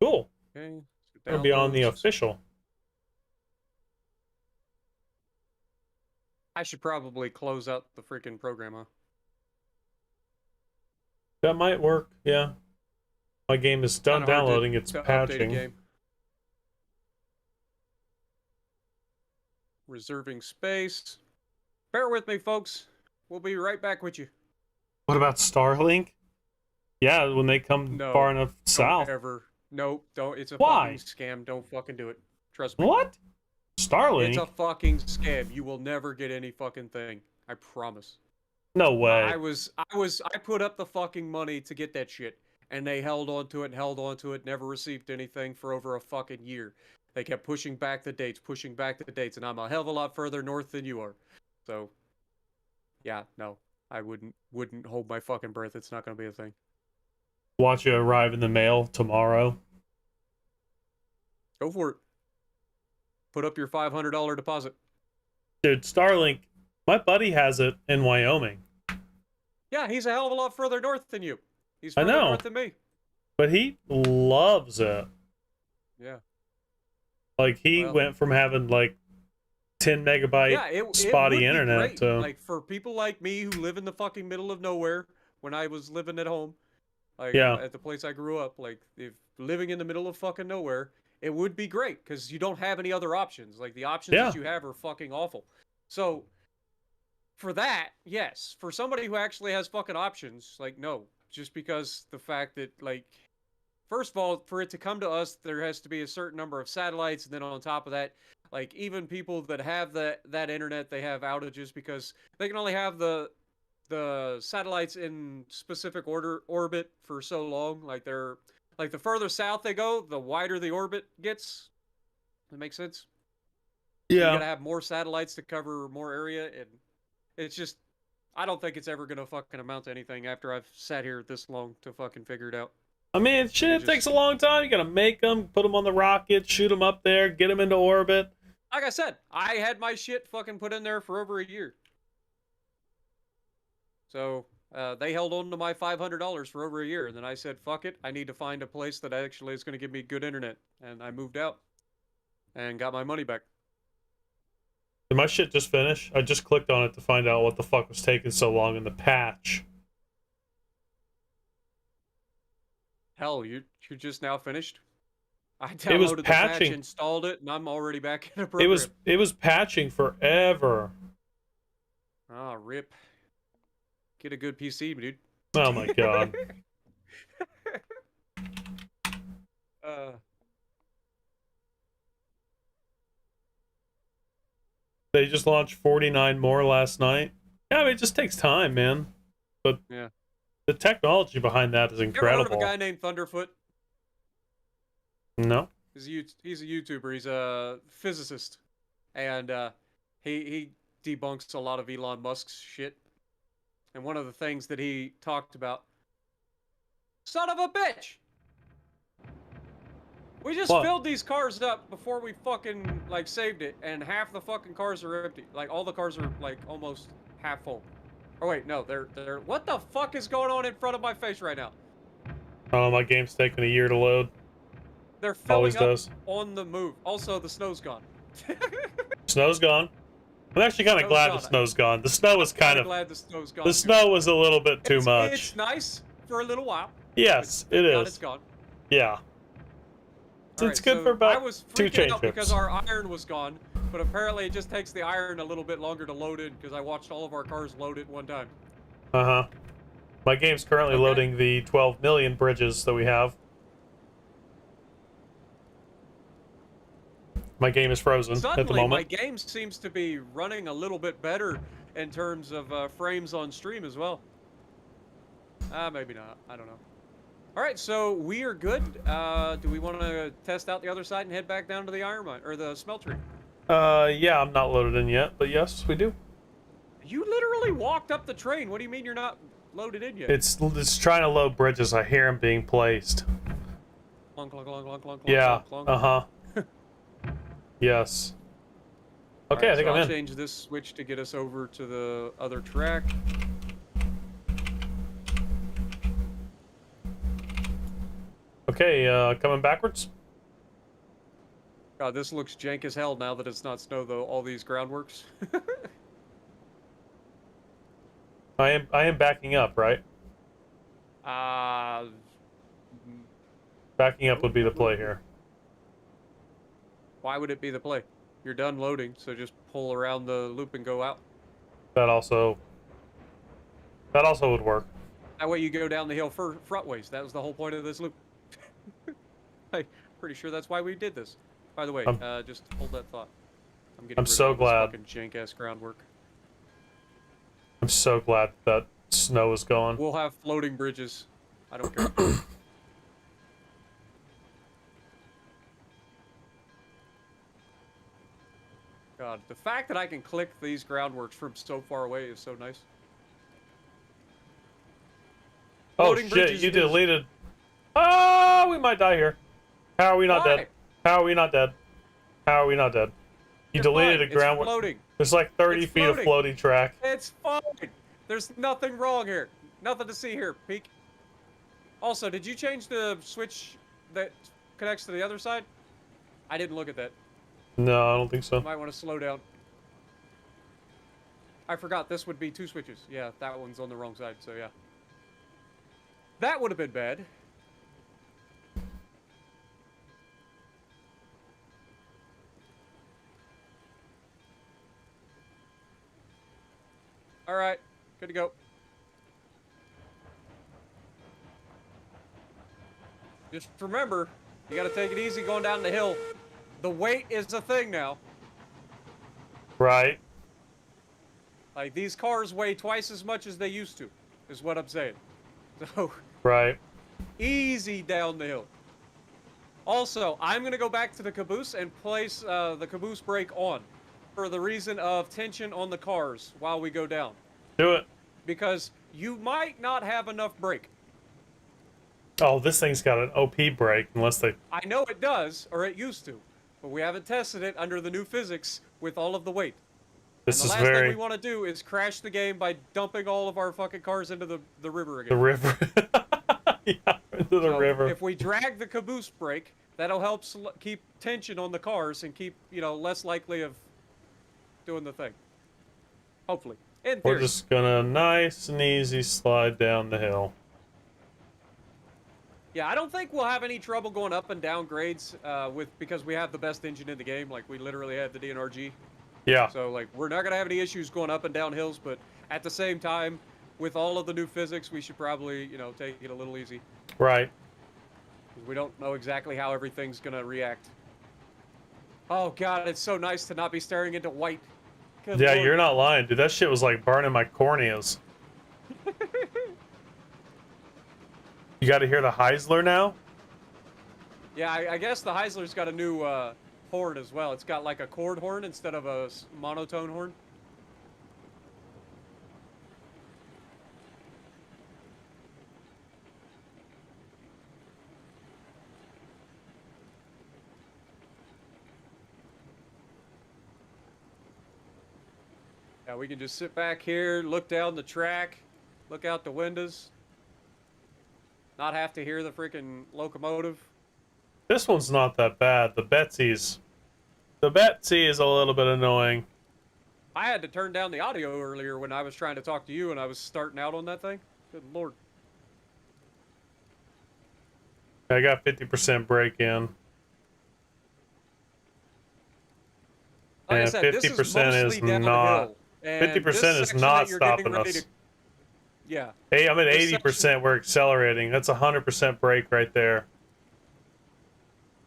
Cool. Okay. So It'll be on the downloads. official. I should probably close out the freaking program, huh? That might work, yeah. My game is done Kinda hard to- downloading, it's to update a patching. game. Reserving space. Bear with me, folks. We'll be right back with you. What about Starlink? Yeah, when they come No, far enough Don't south. ever. Nope. Don't. It's a Why? fucking scam. Don't fucking do it. Trust me. What? It's Starlink? a fucking scam. You will never get any fucking thing. I promise. No way. I put up the fucking money to get that shit, and they held on to it and held on to it. Never received anything for over a fucking year. They kept pushing back the dates, and I'm a hell of a lot further north than you are. So, yeah, no, I wouldn't hold my fucking breath. It's not gonna be a thing. Watch it arrive in the mail tomorrow. Go for it. Put up your $500 deposit. Dude, Starlink, my buddy has it in Wyoming. Yeah, he's a hell of a lot further north than you. He's I further know. north than me. But he loves it. Yeah. Like, he Well- went from having, like, 10 megabyte Yeah, it spotty would be internet great. to... Like, for people like me who live in the fucking middle of nowhere, when I was living at home, like Yeah. at the place I grew up, like if living in the middle of fucking nowhere, it would be great because you don't have any other options. Like the options Yeah. that you have are fucking awful. So for that, yes. For somebody who actually has fucking options, like no, just because the fact that like first of all, for it to come to us, there has to be a certain number of satellites, and then on top of that, like even people that have that internet, they have outages because they can only have the satellites in specific orbit for so long. Like they're like the further south they go, the wider the orbit gets. That makes sense. You Yeah. gotta have more satellites to cover more area, and it's just I don't think it's ever gonna fucking amount to anything after I've sat here this long to fucking figure it out. I mean, shit, it takes a long time. You gotta make them, put them on the rocket, shoot them up there, get them into orbit. Like I said, I had my shit fucking put in there for over a year. So they held on to my $500 for over a year, and then I said, "Fuck it, I need to find a place that actually is going to give me good internet," and I moved out and got my money back. Did my shit just finish? I just clicked on it to find out what the fuck was taking so long in the patch. Hell, you just now finished? I It was downloaded the patch, patching. installed it, and I'm already back in a program. It was patching forever. Ah, rip. Get a good PC, dude. Oh my god. They just launched 49 more last night. Yeah, I mean, it just takes time, man. But Yeah. the technology behind that is You ever heard of incredible. a guy named Thunderfoot? No? He's a YouTuber. He's a physicist, and he debunks a lot of Elon Musk's shit. And one of the things that he talked about, son of a bitch, we just What? filled these cars up before we fucking like saved it, and half the fucking cars are empty. Like all the cars are like almost half full. Oh wait, no, they're what the fuck is going on in front of my face right now? Oh, my game's taking a year to load. They're filling Always up does. on the move. Also, the snow's gone. Snow's gone. I'm actually kind of Snow's glad gone. the snow's gone. The snow was kind Kinda of... glad the snow's gone. The too. snow was a little bit too much. It's nice for a little while. Yes, it Now it's is. gone. Yeah. All It's right, good so for about I was 2 freaking change out because trips. our iron was gone, but apparently it just takes the iron a little bit longer to load in because I watched all of our cars load at one time. Uh-huh. My game's currently Okay. loading the 12 million bridges that we have. My game is frozen at the Suddenly, my moment. game seems to be running a little bit better in terms of frames on stream as well. Maybe not. I don't know. All right, so we are good. Do we want to test out the other side and head back down to the iron mine or the smeltery? Yeah, I'm not loaded in yet, but yes, we do. You literally walked up the train. What do you mean you're not loaded in yet? It's trying to load bridges. I hear them being placed. Clunk, clunk, clunk, clunk, clunk, Yeah, clunk, clunk. uh-huh. Yes. Okay, Alright, I think so I'm I'll in. change this switch to get us over to the other track. Okay, coming backwards. God, this looks jank as hell now that it's not snow, though. All these groundworks. I am backing up, right? Uh, Backing up would be the play here. why would it be the play? You're done loading, so just pull around the loop and go out. That also would work. That way you go down the hill frontways. That was the whole point of this loop. I'm pretty sure that's why we did this. By the way, just hold that thought. I'm getting I'm rid so of all glad. this fucking jank-ass groundwork. I'm so glad that snow is gone. We'll have floating bridges. I don't care. God, the fact that I can click these groundworks from so far away is so nice. Oh Floating shit, bridges you is- deleted. Oh, we might die here. How are we not Why? dead? How are we not dead? How are we not dead? You You're deleted fine. a groundwork. It's floating. There's like 30 It's feet of floating. floating track. It's fine. There's nothing wrong here. Nothing to see here, Peak. Also, did you change the switch that connects to the other side? I didn't look at that. No, I don't think so. You might want to slow down. I forgot this would be 2 switches. Yeah, that one's on the wrong side, so yeah. That would have been bad. Alright, good to go. Just remember, you gotta take it easy going down the hill. The weight is a thing now. Right. Like, these cars weigh twice as much as they used to, is what I'm saying. So, Right. easy down the hill. Also, I'm gonna go back to the caboose and place the caboose brake on for the reason of tension on the cars while we go down. Do it. Because you might not have enough brake. Oh, this thing's got an OP brake, unless they... I know it does, or it used to, but we haven't tested it under the new physics with all of the weight. This And the is last thing very... we want to do is crash the game by dumping all of our fucking cars into the river again. The river. Yeah, into the So, river. If we drag the caboose brake, that'll help keep tension on the cars and keep, you know, less likely of doing the thing. Hopefully. In theory. We're just gonna nice and easy slide down the hill. Yeah, I don't think we'll have any trouble going up and down grades because we have the best engine in the game. Like, we literally have the DNRG. Yeah. So, like, we're not going to have any issues going up and down hills, but at the same time, with all of the new physics, we should probably, you know, take it a little easy. Right. 'Cause we don't know exactly how everything's going to react. Oh, God, it's so nice to not be staring into white. Good Yeah, Lord. you're not lying, dude. That shit was like burning my corneas. You gotta hear the Heisler now? Yeah, I guess the Heisler's got a new horn as well. It's got like a chord horn instead of a monotone horn. Yeah, we can just sit back here, look down the track, look out the windows, not have to hear the freaking locomotive. This one's not that bad. The Betsy is a little bit annoying. I had to turn down the audio earlier when I was trying to talk to you and I was starting out on that thing. Good Lord. I got 50% break in. Like I And said, this 50% mostly is down the not. hill, and 50% this is section not that you're getting stopping ready us. to- Yeah. Hey, I'm at This 80%. We're accelerating. That's 100% break right there.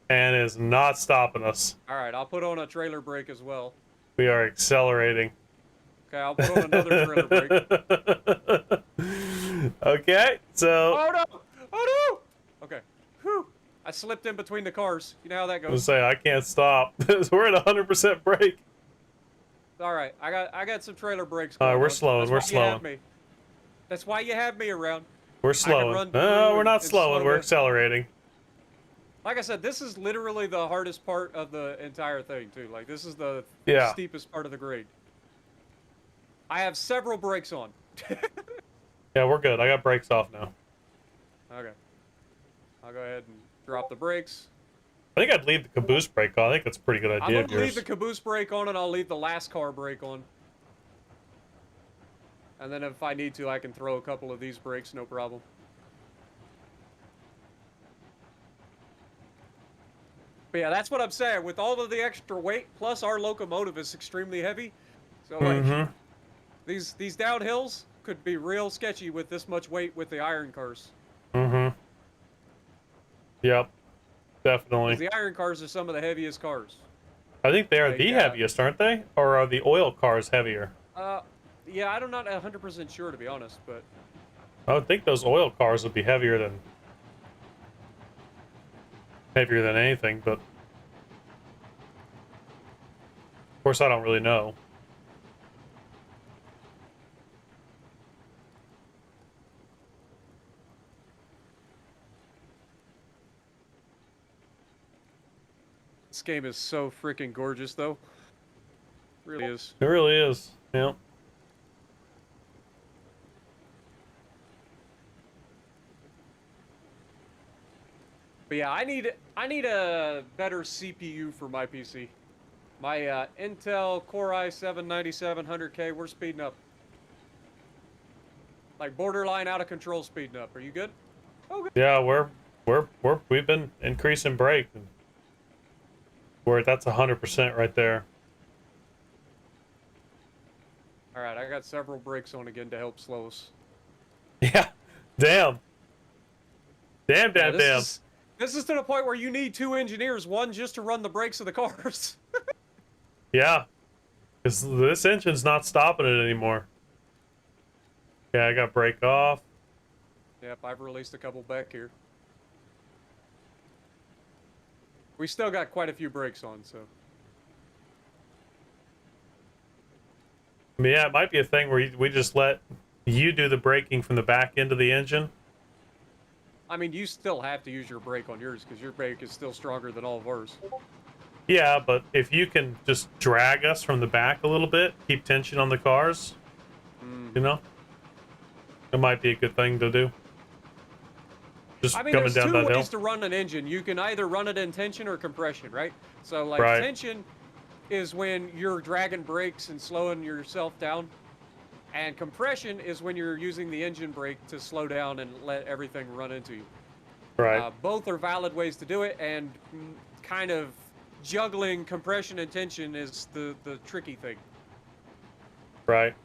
And is not stopping us. All right, I'll put on a trailer brake as well. We are accelerating. Okay, I'll put on another trailer brake. Okay, so Oh no! Oh no! Okay. Whew. I slipped in between the cars. You know how that I'm gonna goes. say I can't stop. We're at 100% break. All right, I got some trailer brakes. All right, going we're on. slowing, That's we're why you have slowing. me. That's why you have me around. We're run slowing. through No, we're and- not and slowing. slow We're down. accelerating. Like I said, this is literally the hardest part of the entire thing, too. Like, this is the Yeah. steepest part of the grade. I have several brakes on. Yeah, we're good. I got brakes off now. Okay. I'll go ahead and drop the brakes. I think I'd leave the caboose brake on. I think that's a pretty good I'm idea going of to leave yours. the caboose brake on, and I'll leave the last car brake on. And then if I need to, I can throw a couple of these brakes, no problem. But yeah, that's what I'm saying. With all of the extra weight, plus our locomotive is extremely heavy. So, like, these downhills could be real sketchy with this much weight with the iron cars. Yep. 'Cause Definitely. the iron cars are some of the heaviest cars. I think they are Like, the heaviest, aren't they? Or are the oil cars heavier? Yeah, I'm not 100% sure, to be honest, but... I would think those oil cars would be heavier than anything, but of course I don't really know. This game is so freaking gorgeous, though. It really is. It really is. Yeah. But yeah, I need a better CPU for my PC. My Intel Core i7 9700K, we're speeding up. Like borderline out of control speeding up. Are you good? Oh, good. Yeah, we've been increasing brake. And that's 100% right there. All right, I got several brakes on again to help slow us. Yeah. Damn. Yeah, Damn. this is to the point where you need 2 engineers, one just to run the brakes of the cars. Yeah. Because this engine's not stopping it anymore. Yeah, I got brake off. Yep, I've released a couple back here. We still got quite a few brakes on, so. I mean, yeah, it might be a thing where we just let you do the braking from the back end of the engine. I mean, you still have to use your brake on yours because your brake is still stronger than all of ours. Yeah, but if you can just drag us from the back a little bit, keep tension on the cars, you know, it might be a good thing to do. Just I mean, coming there's down 2 that hill. ways to run an engine. You can either run it in tension or compression, right? So, like, Right. tension is when you're dragging brakes and slowing yourself down. And compression is when you're using the engine brake to slow down and let everything run into you. Right. Both are valid ways to do it, and kind of juggling compression and tension is the tricky thing. Right.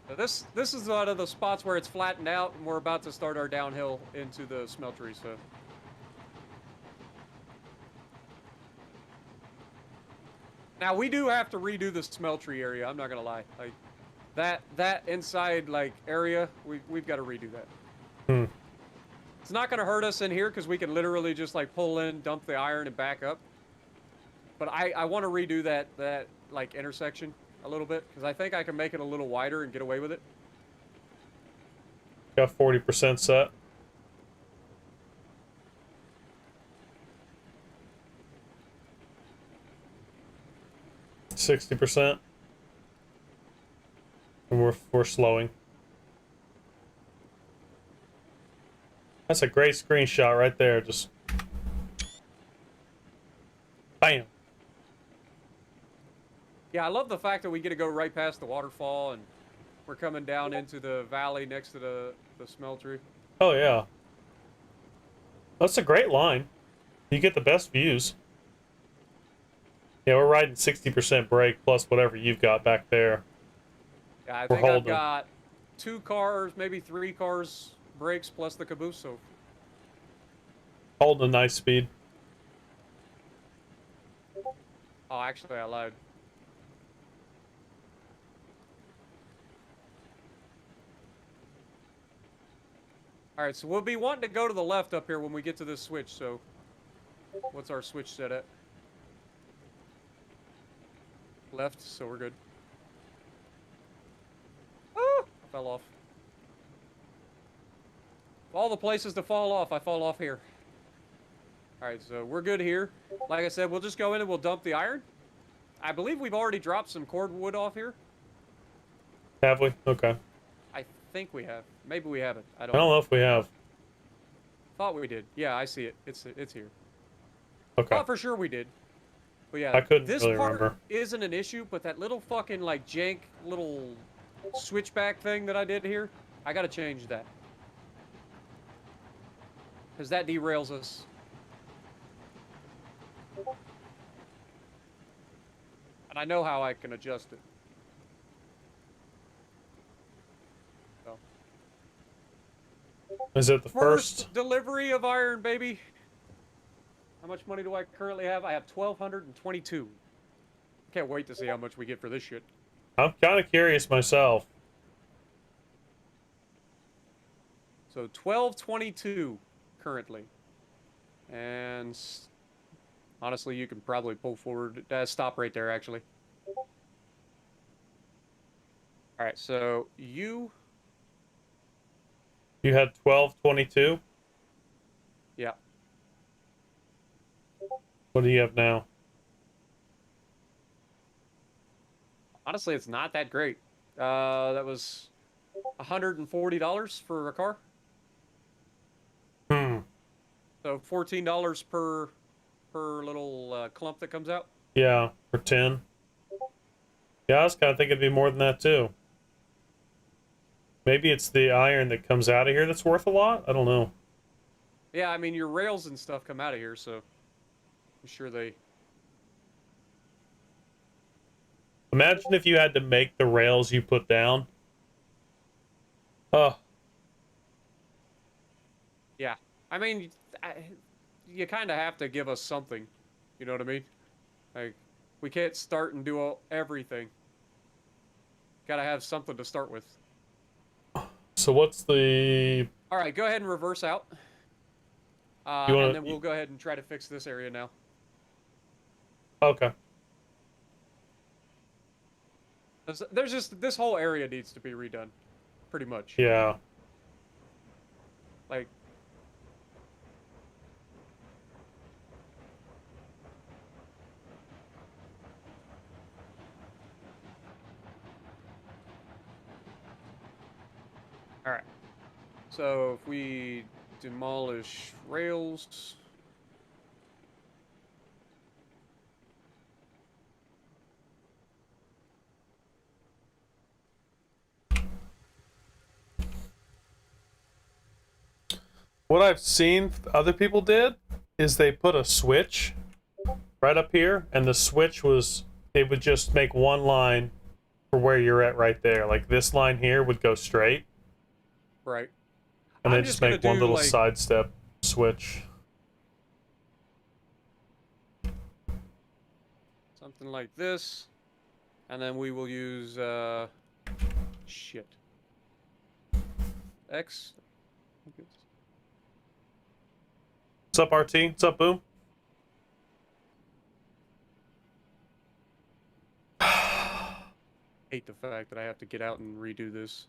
So this is one of the spots where it's flattened out, and we're about to start our downhill into the smeltery. So. Now we do have to redo the smeltery area. I'm not gonna lie. Like that inside like area, we've got to redo that. It's not gonna hurt us in here because we can literally just like pull in, dump the iron, and back up. But I want to redo that like intersection a little bit because I think I can make it a little wider and get away with it. Got 40% set. %, and we're slowing. That's a great screenshot right there. Just bam. Yeah, I love the fact that we get to go right past the waterfall and we're coming down into the valley next to the smeltery. Oh yeah, that's a great line. You get the best views. Yeah, we're riding 60% brake plus whatever you've got back there. Yeah, I We're think I've holding. got 2 cars, maybe 3 cars brakes plus the caboose. So Holding a nice speed. oh, actually, I lied. All right, so we'll be wanting to go to the left up here when we get to this switch. So what's our switch set at? Left, so we're good. Ah, I fell off. Of all the places to fall off, I fall off here. All right, so we're good here. Like I said, we'll just go in and we'll dump the iron. I believe we've already dropped some cordwood off here. Have we? Okay. I think we have. Maybe we haven't. I I don't don't know. know if we have. Thought we did. Yeah, I see it. It's here. Okay. Thought for sure we did. But yeah, I couldn't this really part remember. isn't an issue, but that little fucking like jank little switchback thing that I did here, I gotta change that. Because that derails us. And I know how I can adjust it. So. Is it the first? Delivery of iron, baby. How much money do I currently have? I have 1,222. Can't wait to see how much we get for this shit. I'm kind of curious myself. So 1222 currently. And honestly, you can probably pull forward. Stop right there, actually. All right, so You had 1222. yeah. What do you have now? Honestly, it's not that great. That was $140 for a car. Hmm. So $14 per little clump that comes out. Yeah, for 10. Yeah, I was kind of thinking it'd be more than that too. Maybe it's the iron that comes out of here that's worth a lot? I don't know. Yeah, I mean, your rails and stuff come out of here, so I'm sure they... Imagine if you had to make the rails you put down. Oh. Yeah. I mean, you kind of have to give us something. You know what I mean? Like, we can't start and do everything. Gotta have something to start with. So what's the... All right, go ahead and reverse out. And then we'll go ahead and try to fix this area now. Okay. There's just... This whole area needs to be redone. Pretty much. Yeah. Like... Alright. So, if we demolish rails... What I've seen other people did is they put a switch right up here, and the switch was... It would just make one line for where you're at right there. Like, this line here would go straight. Right. And I'm then just make one little sidestep switch. Something like this. And then we will use, shit. X. What's up, RT? What's up, Boom? Hate the fact that I have to get out and redo this.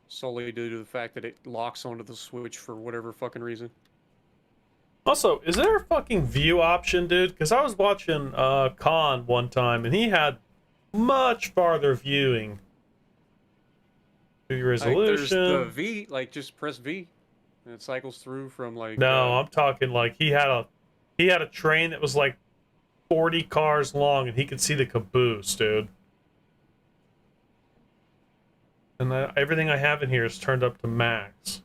Solely due to the fact that it locks onto the switch for whatever fucking reason. Also, is there a fucking view option, dude? Because I was watching Khan one time, and he had much farther viewing. View resolution. Like there's the V, like just press V, and it cycles through from like. No, I'm talking like he had a train that was like 40 cars long, and he could see the caboose, dude. And everything I have in here is turned up to max.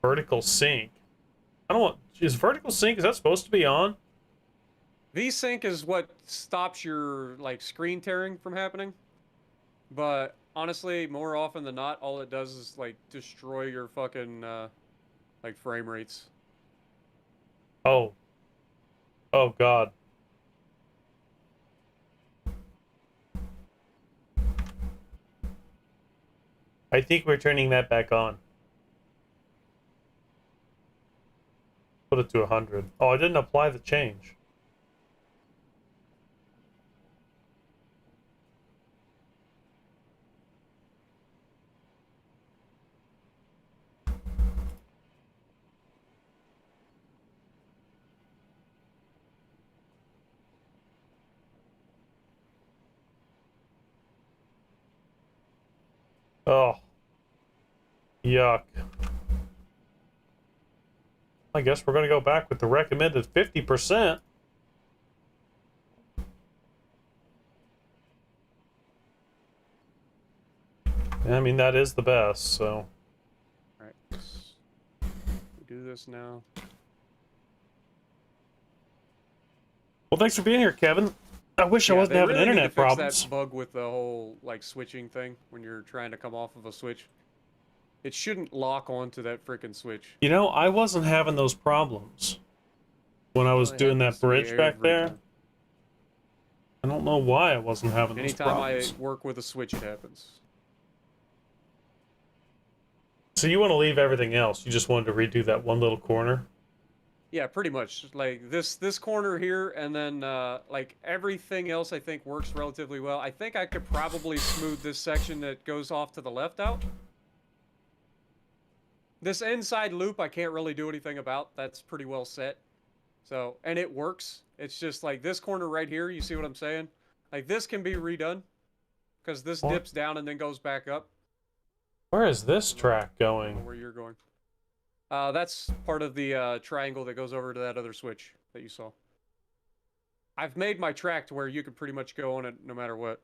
Vertical sync. I don't want... Is vertical sync, is that supposed to be on? V-sync is what stops your like screen tearing from happening. But honestly, more often than not, all it does is like destroy your fucking like frame rates. Oh. Oh god. I think we're turning that back on. Put it to 100. Oh, I didn't apply the change. Oh. Yuck. I guess we're gonna go back with the recommended 50%. I mean, that is the best, so. Alright, let's do this now. Well, thanks for being here, Kevin. I wish I Yeah, wasn't they having really need to internet fix problems. that bug with the whole, like, switching thing when you're trying to come off of a switch. It shouldn't lock onto that freaking switch. You know, I wasn't having those problems when I was Well, it doing happens that to me bridge back every there. time. I don't know why I wasn't having those Anytime problems. I work with a switch, it happens. So you want to leave everything else? You just wanted to redo that one little corner? Yeah, pretty much. Like this corner here, and then like everything else I think works relatively well. I think I could probably smooth this section that goes off to the left out. This inside loop I can't really do anything about. That's pretty well set. So, and it works. It's just like this corner right here, you see what I'm saying? Like this can be redone because this What? dips down and then goes back up. Where is this track I don't know going? where you're going. That's part of the triangle that goes over to that other switch that you saw. I've made my track to where you can pretty much go on it no matter what.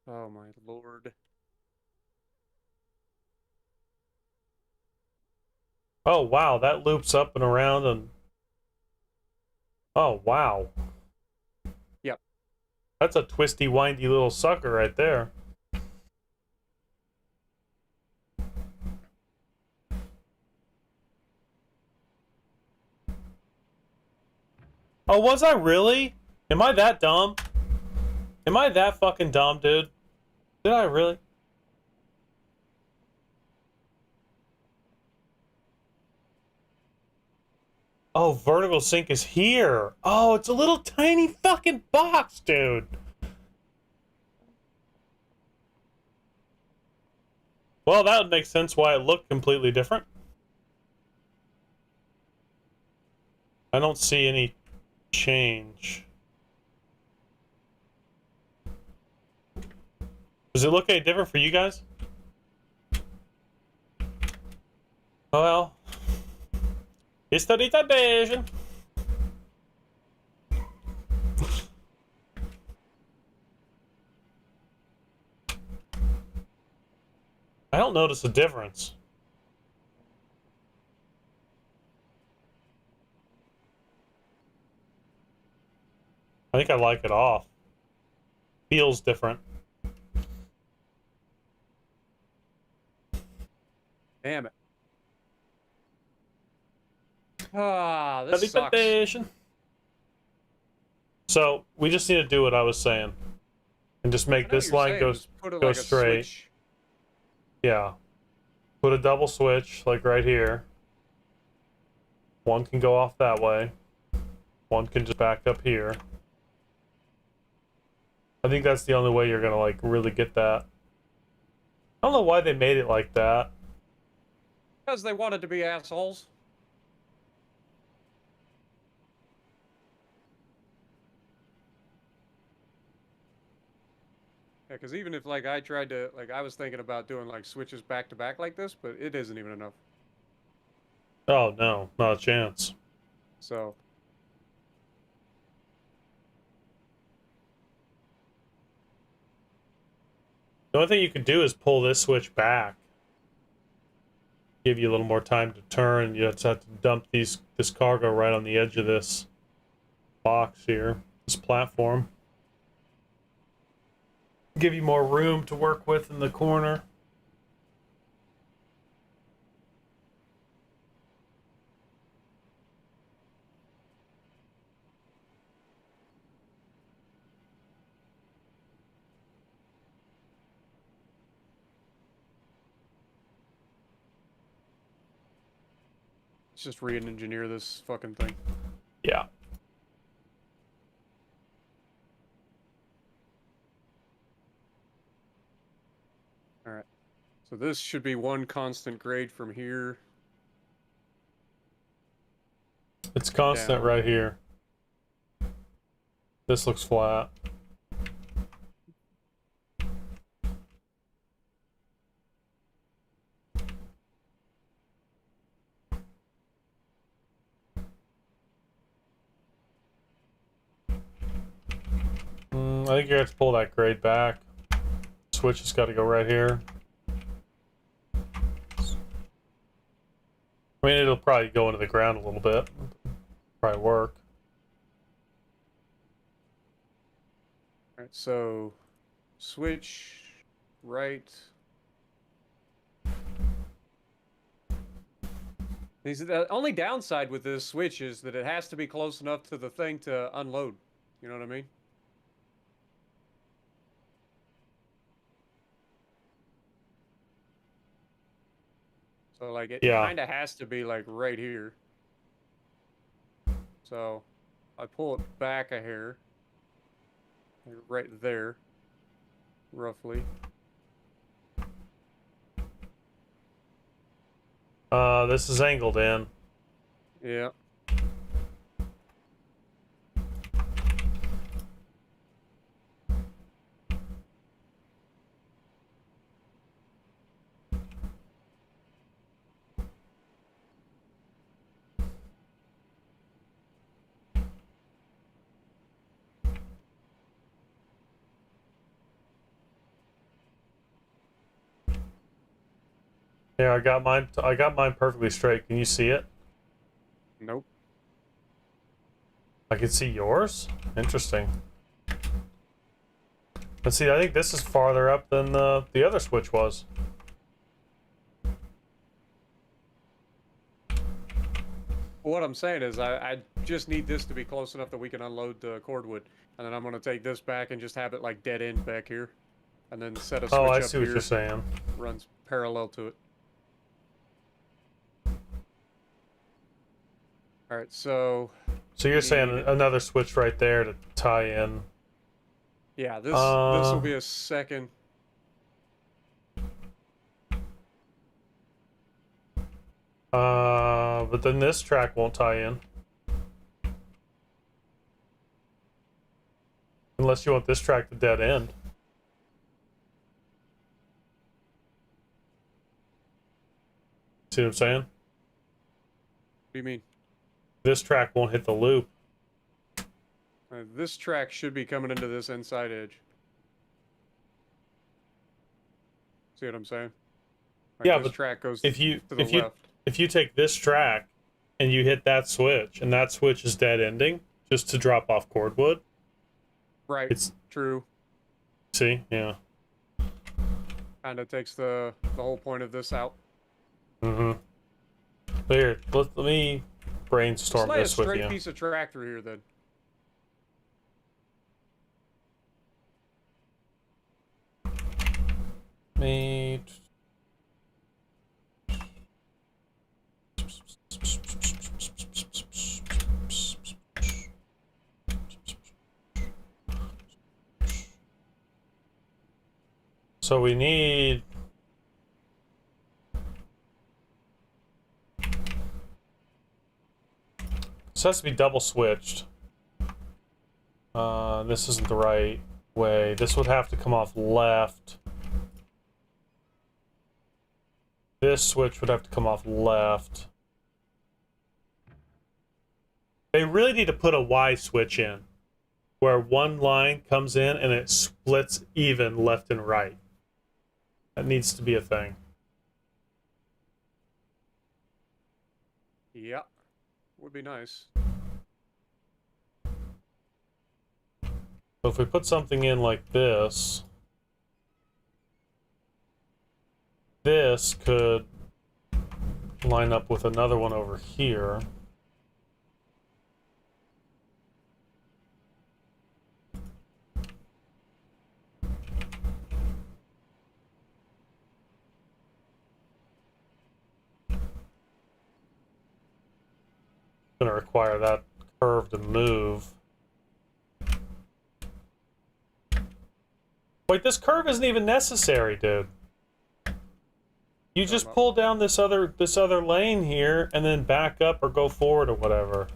Oh my lord. Oh, wow, that loops up and around and... Oh, wow. Yep. That's a twisty, windy little sucker right there. Oh, was I really? Am I that dumb? Am I that fucking dumb, dude? Did I really? Oh, vertical sync is here. Oh, it's a little tiny fucking box, dude. Well, that would make sense why it looked completely different. I don't see any change. Does it look any different for you guys? Well, it's the retardation. I don't notice a difference. I think I like it off. Feels different. Damn it. Ah, this sucks. Retardation. So we just need to do what I was saying, and just I make know this you're line saying go just put it go like a straight. switch. Yeah. Put a double switch, like right here. One can go off that way. One can just back up here. I think that's the only way you're gonna, like, really get that. I don't know why they made it like that. Because they wanted to be assholes. Yeah, because even if, like, I tried to, like, I was thinking about doing, like, switches back to back like this, but it isn't even enough. Oh, no. Not a chance. So, The only thing you could do is pull this switch back. Give you a little more time to turn. You just have to dump this cargo right on the edge of this box here. This platform. Give you more room to work with in the corner. let's just re-engineer this fucking thing. Yeah. Alright. So this should be one constant grade from here. It's constant Down. right here. This looks flat. think you have to pull that grade back. Switch has got to go right here. I mean, it'll probably go into the ground a little bit. Probably work. Alright, so switch right. The only downside with this switch is that it has to be close enough to the thing to unload. You know what I mean? So like it Yeah. kind of has to be like right here. So I pull it back a hair. Like right there. Roughly. This is angled in. Yeah. Yeah, I got mine. I got mine perfectly straight. Can you see it? Nope. I can see yours. Interesting. Let's see. I think this is farther up than the other switch was. What I'm saying is I just need this to be close enough that we can unload the cordwood. And then I'm going to take this back and just have it like dead end back here. And then set a switch Oh, I up see what here. you're saying. Runs parallel to it. Alright, so... So you're saying need- another switch right there to tie in. Yeah, this will Uh, be a second. But then this track won't tie in. Unless you want this track to dead end. See what I'm saying? What do you mean? This track won't hit the loop. This track should be coming into this inside edge. See what I'm saying? Like Yeah, this but track goes If you to the if you left. if you take this track and you hit that switch and that switch is dead ending just to drop off cordwood. Right. It's True. see, yeah. Kind of takes the whole point of this out. Mm-hmm. Here, let me brainstorm Just lay a this with straight you. piece of track through here then. Me. So we need. This has to be double switched. This isn't the right way. This would have to come off left. This switch would have to come off left. They really need to put a Y switch in, where one line comes in and it splits even left and right. That needs to be a thing. Yeah. Would be nice. So if we put something in like this, this could line up with another one over here. Gonna require that curve to move. Wait, this curve isn't even necessary, dude. You just pull down this other lane here and then back up or go forward or whatever.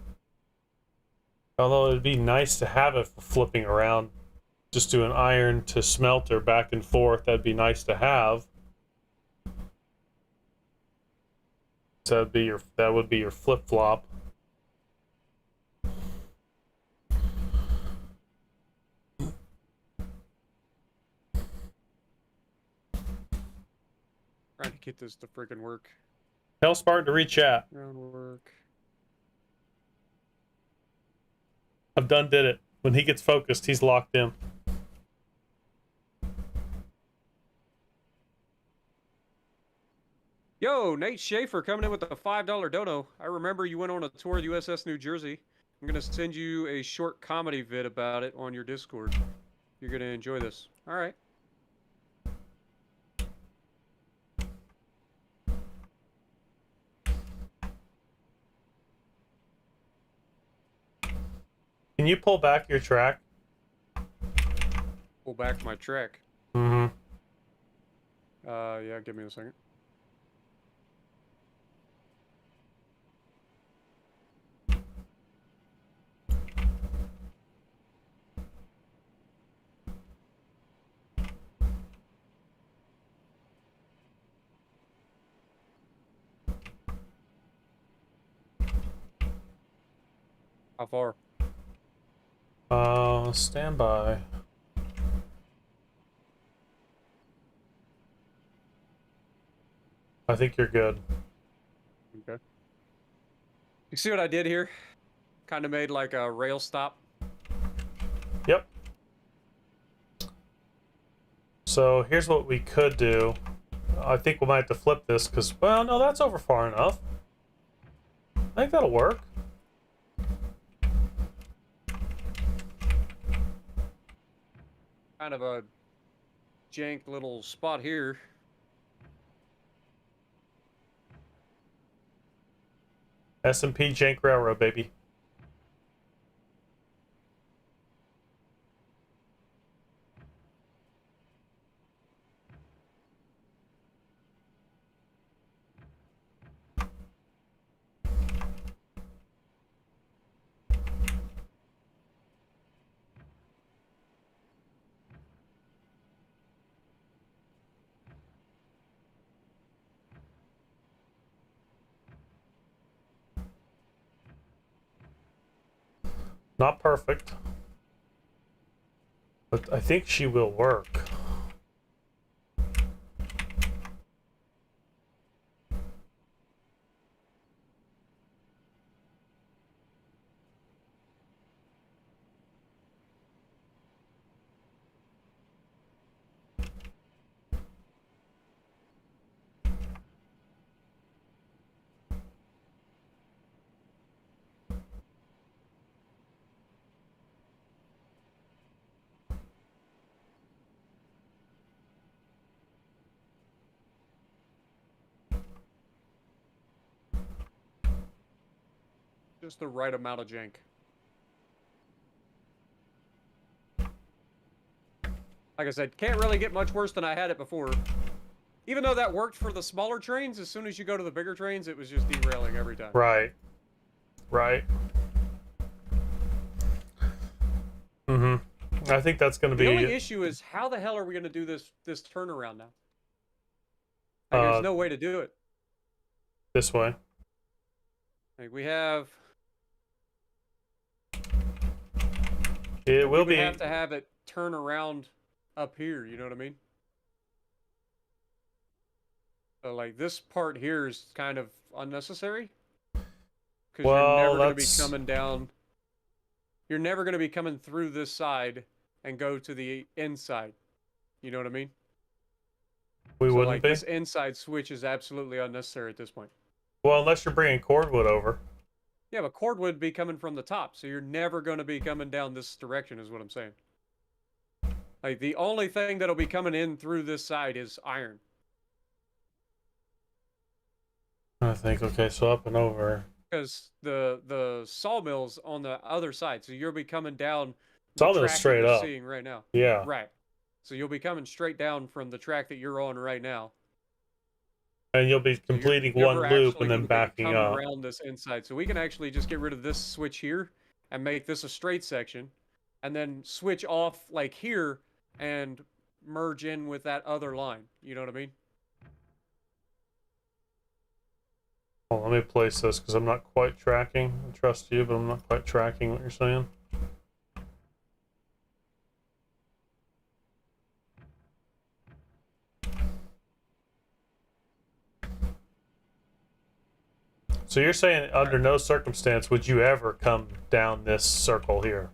Although it'd be nice to have it for flipping around. Just do an iron to smelter back and forth. That'd be nice to have. So that would be your flip flop. Trying to get this to freaking work. Tell Spartan to re-chat. Groundwork. I've done did it. When he gets focused, he's locked in. Yo, Nate Schaefer coming in with a $5 dono. I remember you went on a tour of USS New Jersey. I'm gonna send you a short comedy vid about it on your Discord. You're gonna enjoy this. All right. Can you pull back your track? Pull back my track. Mm-hmm. Yeah, give me a second. How far? Stand by. I think you're good. Okay. You see what I did here? Kind of made like a rail stop. Yep. So here's what we could do. I think we might have to flip this because, well, no, that's over far enough. I think that'll work. Kind of a jank little spot here. S&P Jank Railroad, baby. Not perfect, but I think she will work. Just the right amount of jank. Like I said, can't really get much worse than I had it before. Even though that worked for the smaller trains, as soon as you go to the bigger trains, it was just derailing every time. Right. Right. Mm-hmm. I think that's going to be... The only issue is how the hell are we going to do this turnaround now? Like, there's no way to do it. This way. Like, we have... It will we be... have to have it turn around up here, you know what I mean? So, like, this part here is kind of unnecessary. Because you're never going to be coming down... You're never going to be coming through this side and go to the inside. You know what I mean? We wouldn't like, be? This inside switch is absolutely unnecessary at this point. Well, unless you're bringing cordwood over. Yeah, but cordwood would be coming from the top, so you're never going to be coming down this direction is what I'm saying. Like, the only thing that'll be coming in through this side is iron. I think, okay, so up and over. Because the sawmill's on the other side, so you'll be coming down the Sawmill's track straight that you're up. seeing right now. Yeah. Right. So you'll be coming straight down from the track that you're on right now. And you'll be completing one loop and then backing up. Around this inside. So we can actually just get rid of this switch here and make this a straight section. And then switch off like here and merge in with that other line. You know what I mean? Well, let me place this because I'm not quite tracking. I trust you, but I'm not quite tracking what you're saying. So you're saying under no circumstance would you ever come down this circle here?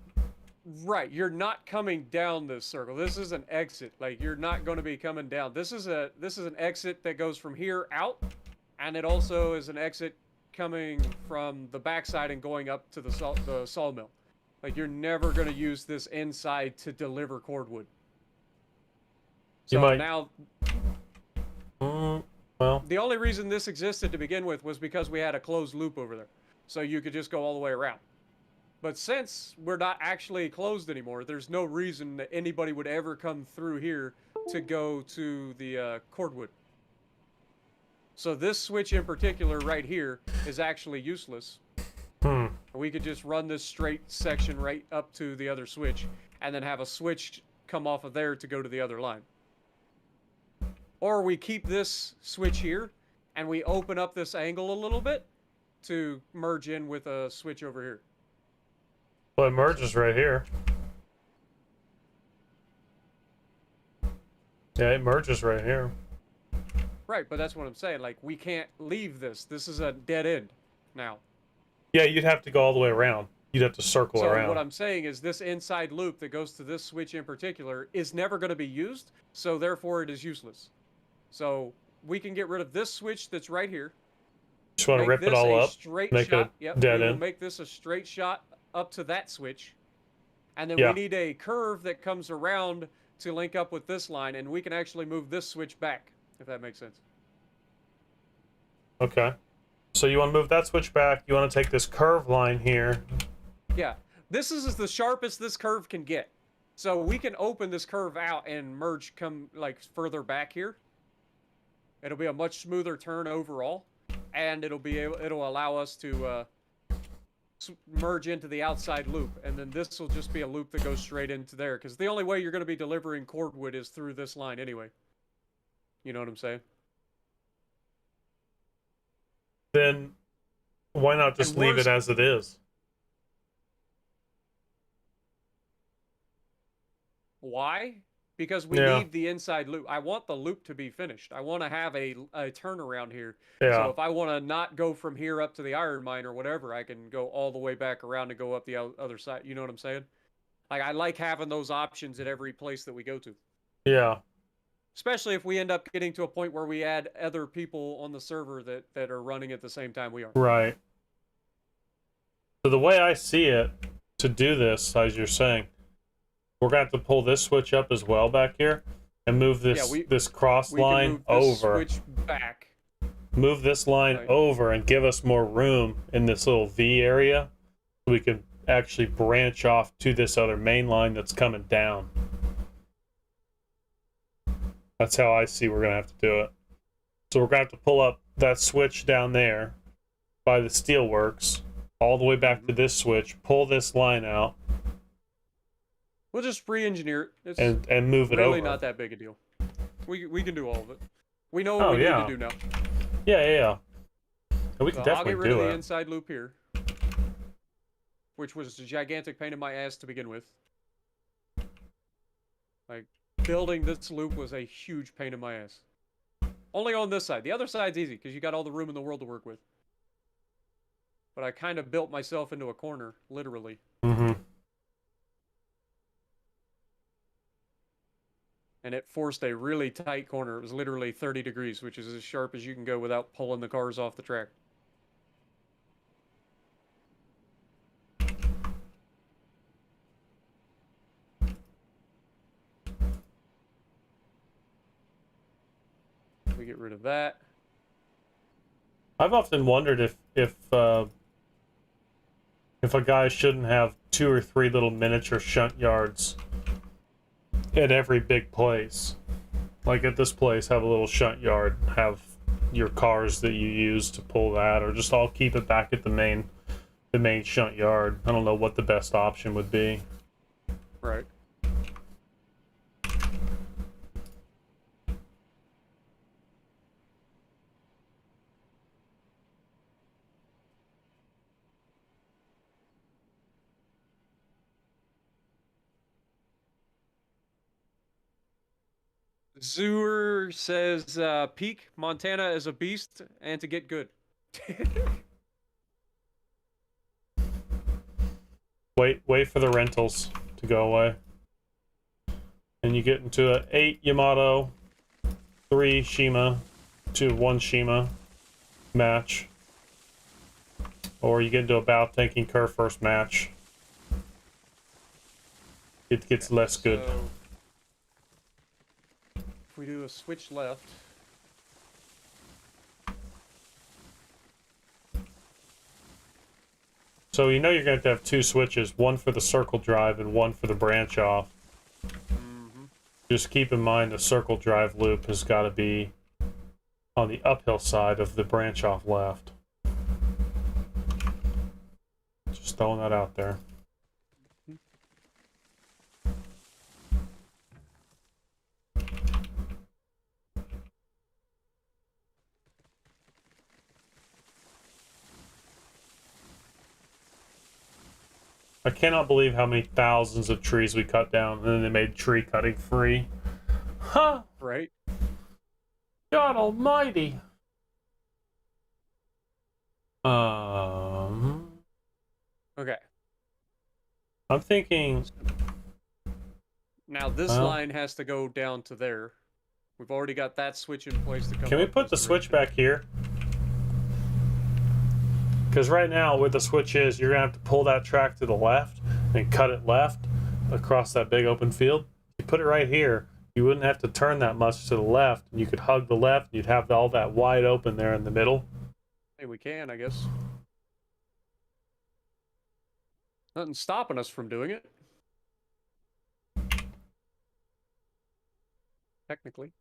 Right, you're not coming down this circle. This is an exit. Like you're not going to be coming down. This is an exit that goes from here out, and it also is an exit coming from the backside and going up to the sawmill. Like you're never going to use this inside to deliver cordwood. So You might. now, Well, the only reason this existed to begin with was because we had a closed loop over there, so you could just go all the way around. But since we're not actually closed anymore, there's no reason that anybody would ever come through here to go to the cordwood. So this switch in particular right here is actually useless. We could just run this straight section right up to the other switch and then have a switch come off of there to go to the other line. Or we keep this switch here and we open up this angle a little bit to merge in with a switch over here. well, it merges right here. Yeah, it merges right here. Right, but that's what I'm saying. Like, we can't leave this. This is a dead end now. Yeah, you'd have to go all the way around. You'd have to circle So around. what I'm saying is this inside loop that goes to this switch in particular is never going to be used, so therefore it is useless. So we can get rid of this switch that's right here. Just want to rip it all up, make shot. it Yep, dead we will end. make this a straight shot up to that switch. And then Yeah. we need a curve that comes around to link up with this line, and we can actually move this switch back, if that makes sense. Okay. So you want to move that switch back. You want to take this curve line here. Yeah, this is the sharpest this curve can get. So we can open this curve out and merge come like further back here. It'll be a much smoother turn overall, and it'll allow us to merge into the outside loop, and then this will just be a loop that goes straight into there. Because the only way you're going to be delivering cordwood is through this line anyway. You know what I'm saying? Then why not just And leave worst- it as it is? Why? Because we Yeah. need the inside loop. I want the loop to be finished. I want to have a turnaround here. Yeah. So if I want to not go from here up to the iron mine or whatever, I can go all the way back around and go up the other side. You know what I'm saying? Like, I like having those options at every place that we go to. Yeah. Especially if we end up getting to a point where we add other people on the server that are running at the same time we are. Right. So the way I see it, to do this, as you're saying, we're going to have to pull this switch up as well back here and move this this cross We can line move this over. switch back. Move this line Right. over and give us more room in this little V area so we can actually branch off to this other main line that's coming down. That's how I see we're going to have to do it. So we're going to have to pull up that switch down there by the steelworks all the way back to this switch, pull this line out, We'll just re-engineer it. It's and move it really over. not that big a deal. We can do all of it. We know Oh, what we yeah. need to do now. Yeah. And we can So I'll definitely get rid do of the it. inside loop here, which was a gigantic pain in my ass to begin with. Like, building this loop was a huge pain in my ass. Only on this side. The other side's easy, because you got all the room in the world to work with. But I kind of built myself into a corner, literally. Mm-hmm. And it forced a really tight corner. It was literally 30 degrees, which is as sharp as you can go without pulling the cars off the track. We get rid of that. I've often wondered if a guy shouldn't have 2 or 3 little miniature shunt yards at every big place. Like at this place, have a little shunt yard, have your cars that you use to pull that, or just all keep it back at the main shunt yard. I don't know what the best option would be. Right. Zooer says, Peak, Montana is a beast, and to get good. Wait for the rentals to go away. And you get into a 8 Yamato, 3 Shima to 1 Shima match. Or you get into a bow tanking curve first match. It gets less good. So, if we do a switch left. So you know you're going to have 2 switches, one for the circle drive and one for the branch off. Mm-hmm. Just keep in mind the circle drive loop has got to be on the uphill side of the branch off left. Just throwing that out there. I cannot believe how many thousands of trees we cut down, and then they made tree cutting free. Huh! Right? God almighty! Okay. I'm thinking... Now this Well- line has to go down to there. We've already got that switch in place to come. Can we up put the this switch direction. back here? Because right now, where the switch is, you're going to have to pull that track to the left and cut it left across that big open field. You put it right here, you wouldn't have to turn that much to the left, and you could hug the left, and you'd have all that wide open there in the middle. Hey, we can, I guess. Nothing's stopping us from doing it. Technically.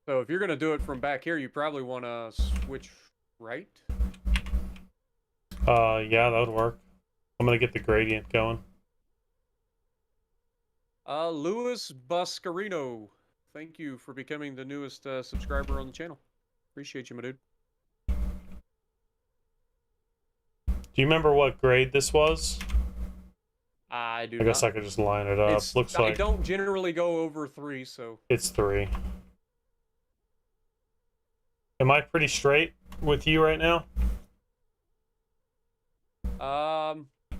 So if you're going to do it from back here, you probably want to switch right. Yeah, that would work. I'm going to get the gradient going. Louis Buscarino, thank you for becoming the newest subscriber on the channel. Appreciate you, my dude. Do you remember what grade this was? I do I guess not. I could just line it up. Looks I like don't generally go over 3, so... it's 3. Am I pretty straight with you right now?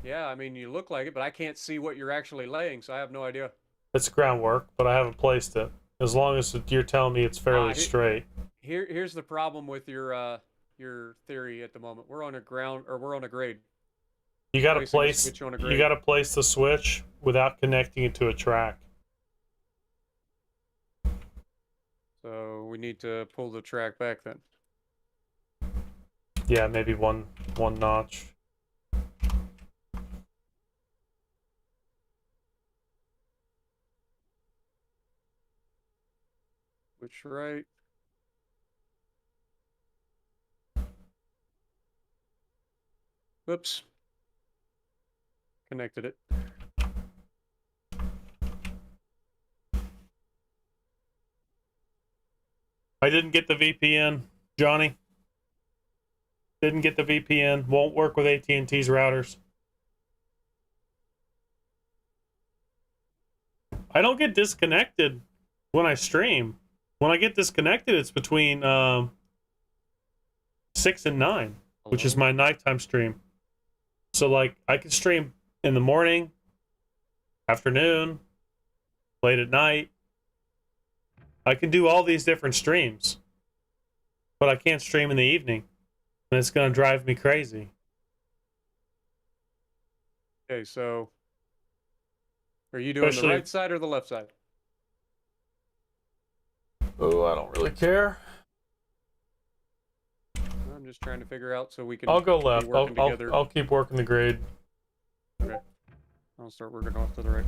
Yeah, I mean, you look like it, but I can't see what you're actually laying, so I have no idea. It's groundwork, but I haven't placed it. As long as you're telling me it's fairly straight. Here's the problem with your theory at the moment. We're on a grade. You gotta Placing the place switch on a you grade. gotta place the switch without connecting it to a track. So we need to pull the track back then. Yeah, maybe one notch. Switch right. Whoops. Connected it. I didn't get the VPN, Johnny. Didn't get the VPN. Won't work with AT&T's routers. I don't get disconnected when I stream. When I get disconnected, it's between 6 and 9, which is my nighttime stream. So, like, I can stream in the morning, afternoon, late at night. I can do all these different streams, but I can't stream in the evening, and it's going to drive me crazy. Okay, so are you doing Especially- the right side or the left side? Oh, I don't really care. I'm just trying to figure out so we can. I'll go be left. working together. I'll keep working the grade. Okay. I'll start working off to the right.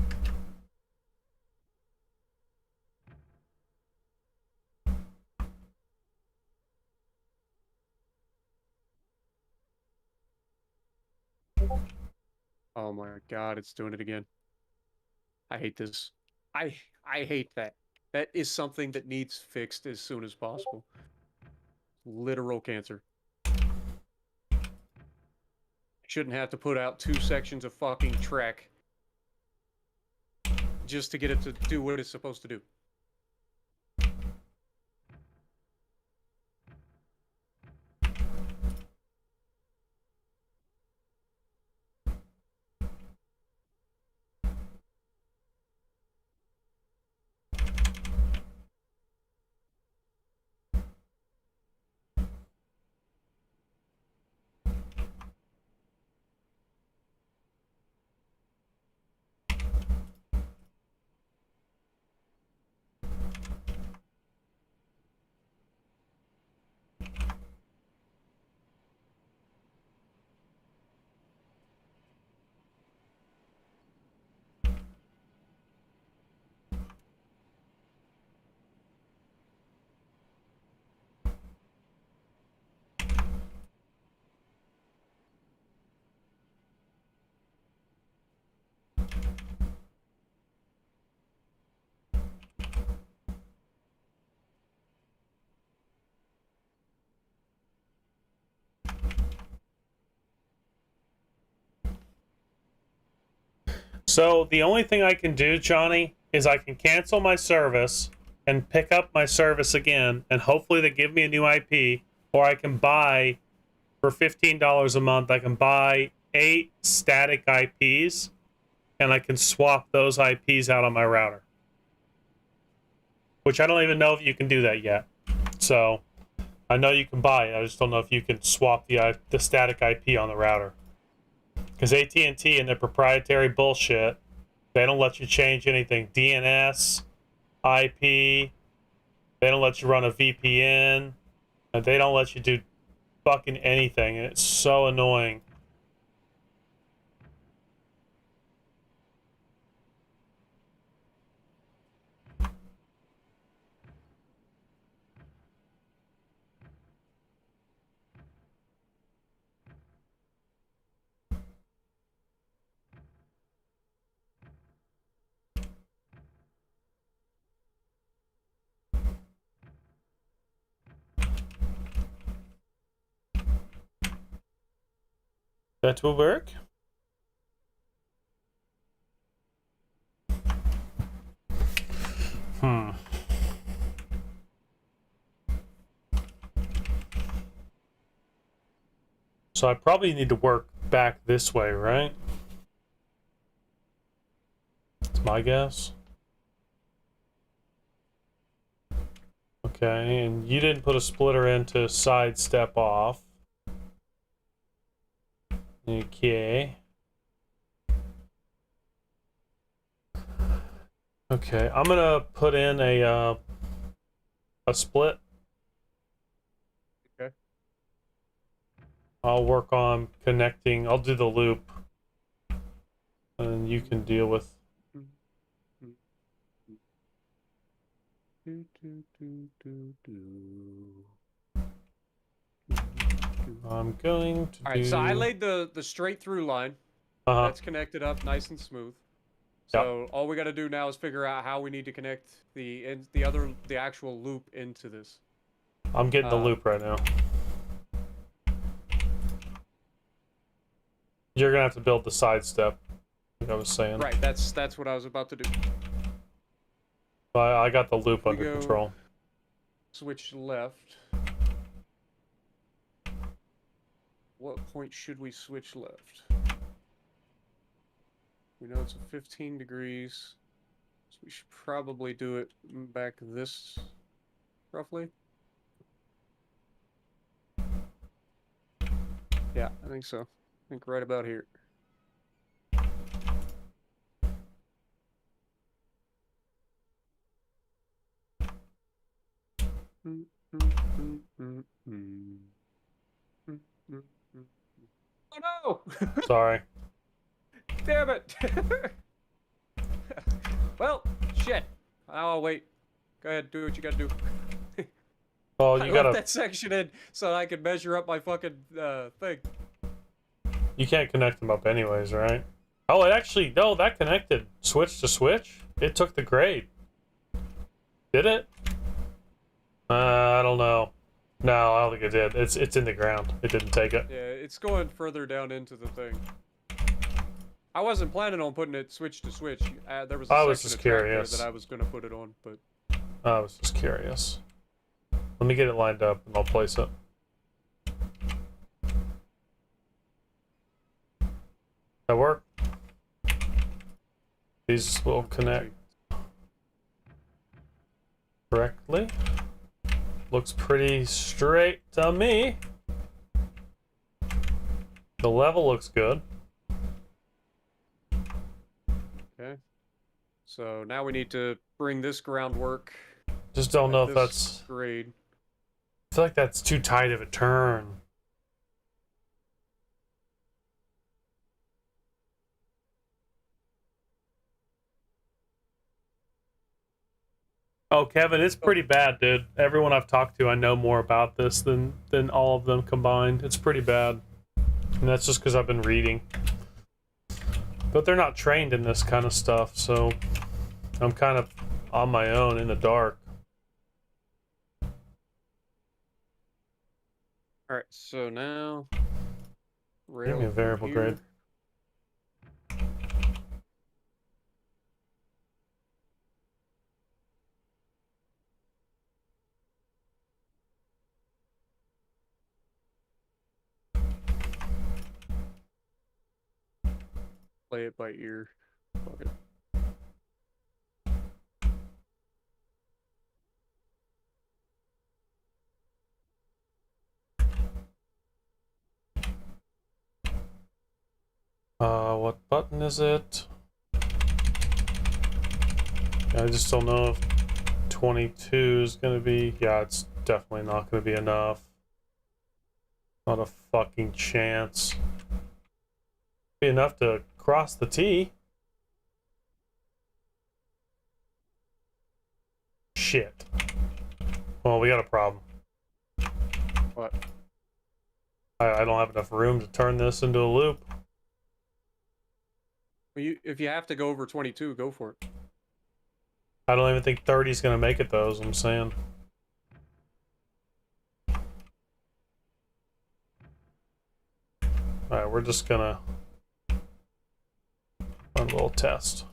Oh my god, it's doing it again. I hate this. I hate that. That is something that needs fixed as soon as possible. Literal cancer. Shouldn't have to put out 2 sections of fucking track just to get it to do what it's supposed to do. So the only thing I can do, Johnny, is I can cancel my service and pick up my service again, and hopefully they give me a new IP, or I can buy for $15 a month. I can buy 8 static IPs, and I can swap those IPs out on my router. Which I don't even know if you can do that yet. So I know you can buy it. I just don't know if you can swap the static IP on the router. Because AT&T and their proprietary bullshit, they don't let you change anything. DNS, IP, they don't let you run a VPN, and they don't let you do fucking anything, and it's so annoying. That will work. So I probably need to work back this way, right? That's my guess. Okay, and you didn't put a splitter in to sidestep off. Okay. Okay, I'm gonna put in a split. Okay. I'll work on connecting. I'll do the loop, and you can deal with. I'm going to. All right, so I laid the straight through line. That's connected up nice and smooth. So all we got to do now is figure out how we need to connect the actual loop into this. I'm getting the loop right now. You're gonna have to build the side step, like I was saying. Right, that's what I was about to do. I got the loop under control. Switch left. What point should we switch left? We know it's a 15 degrees, so we should probably do it back this, roughly. Yeah, I think so. I think right about here. Oh no! Sorry. Damn it! Well, shit. I'll wait. Go ahead, do what you gotta do. Oh, I you left gotta. that section in so I could measure up my fucking thing. You can't connect them up anyways, right? Oh, it actually no, that connected. Switch to switch. It took the grade. Did it? I don't know. No, I don't think it did. It's in the ground. It didn't take it. Yeah, it's going further down into the thing. I wasn't planning on putting it switch to switch. There was a I was section just of track there curious. that I was going to put it on, but I was just curious. Let me get it lined up and I'll place it. That work? These will connect correctly. Looks pretty straight to me. The level looks good. okay. So now we need to bring this groundwork. Just don't know at if this that's... grade. I feel like that's too tight of a turn. Oh, Kevin, it's pretty bad, dude. Everyone I've talked to, I know more about this than all of them combined. It's pretty bad. And that's just because I've been reading. But they're not trained in this kind of stuff, so I'm kind of on my own in the dark. All right, so now Give me a from variable grade. here. Play it by ear. Fuck it. What button is it? I just don't know if 22 is gonna be... Yeah, it's definitely not gonna be enough. Not a fucking chance. Be enough to cross the T. Shit. Well, we got a problem. What? I don't have enough room to turn this into a loop. Well, if you have to go over 22, go for it. I don't even think 30 is gonna make it though, is what I'm saying. Alright, we're just gonna run a little test.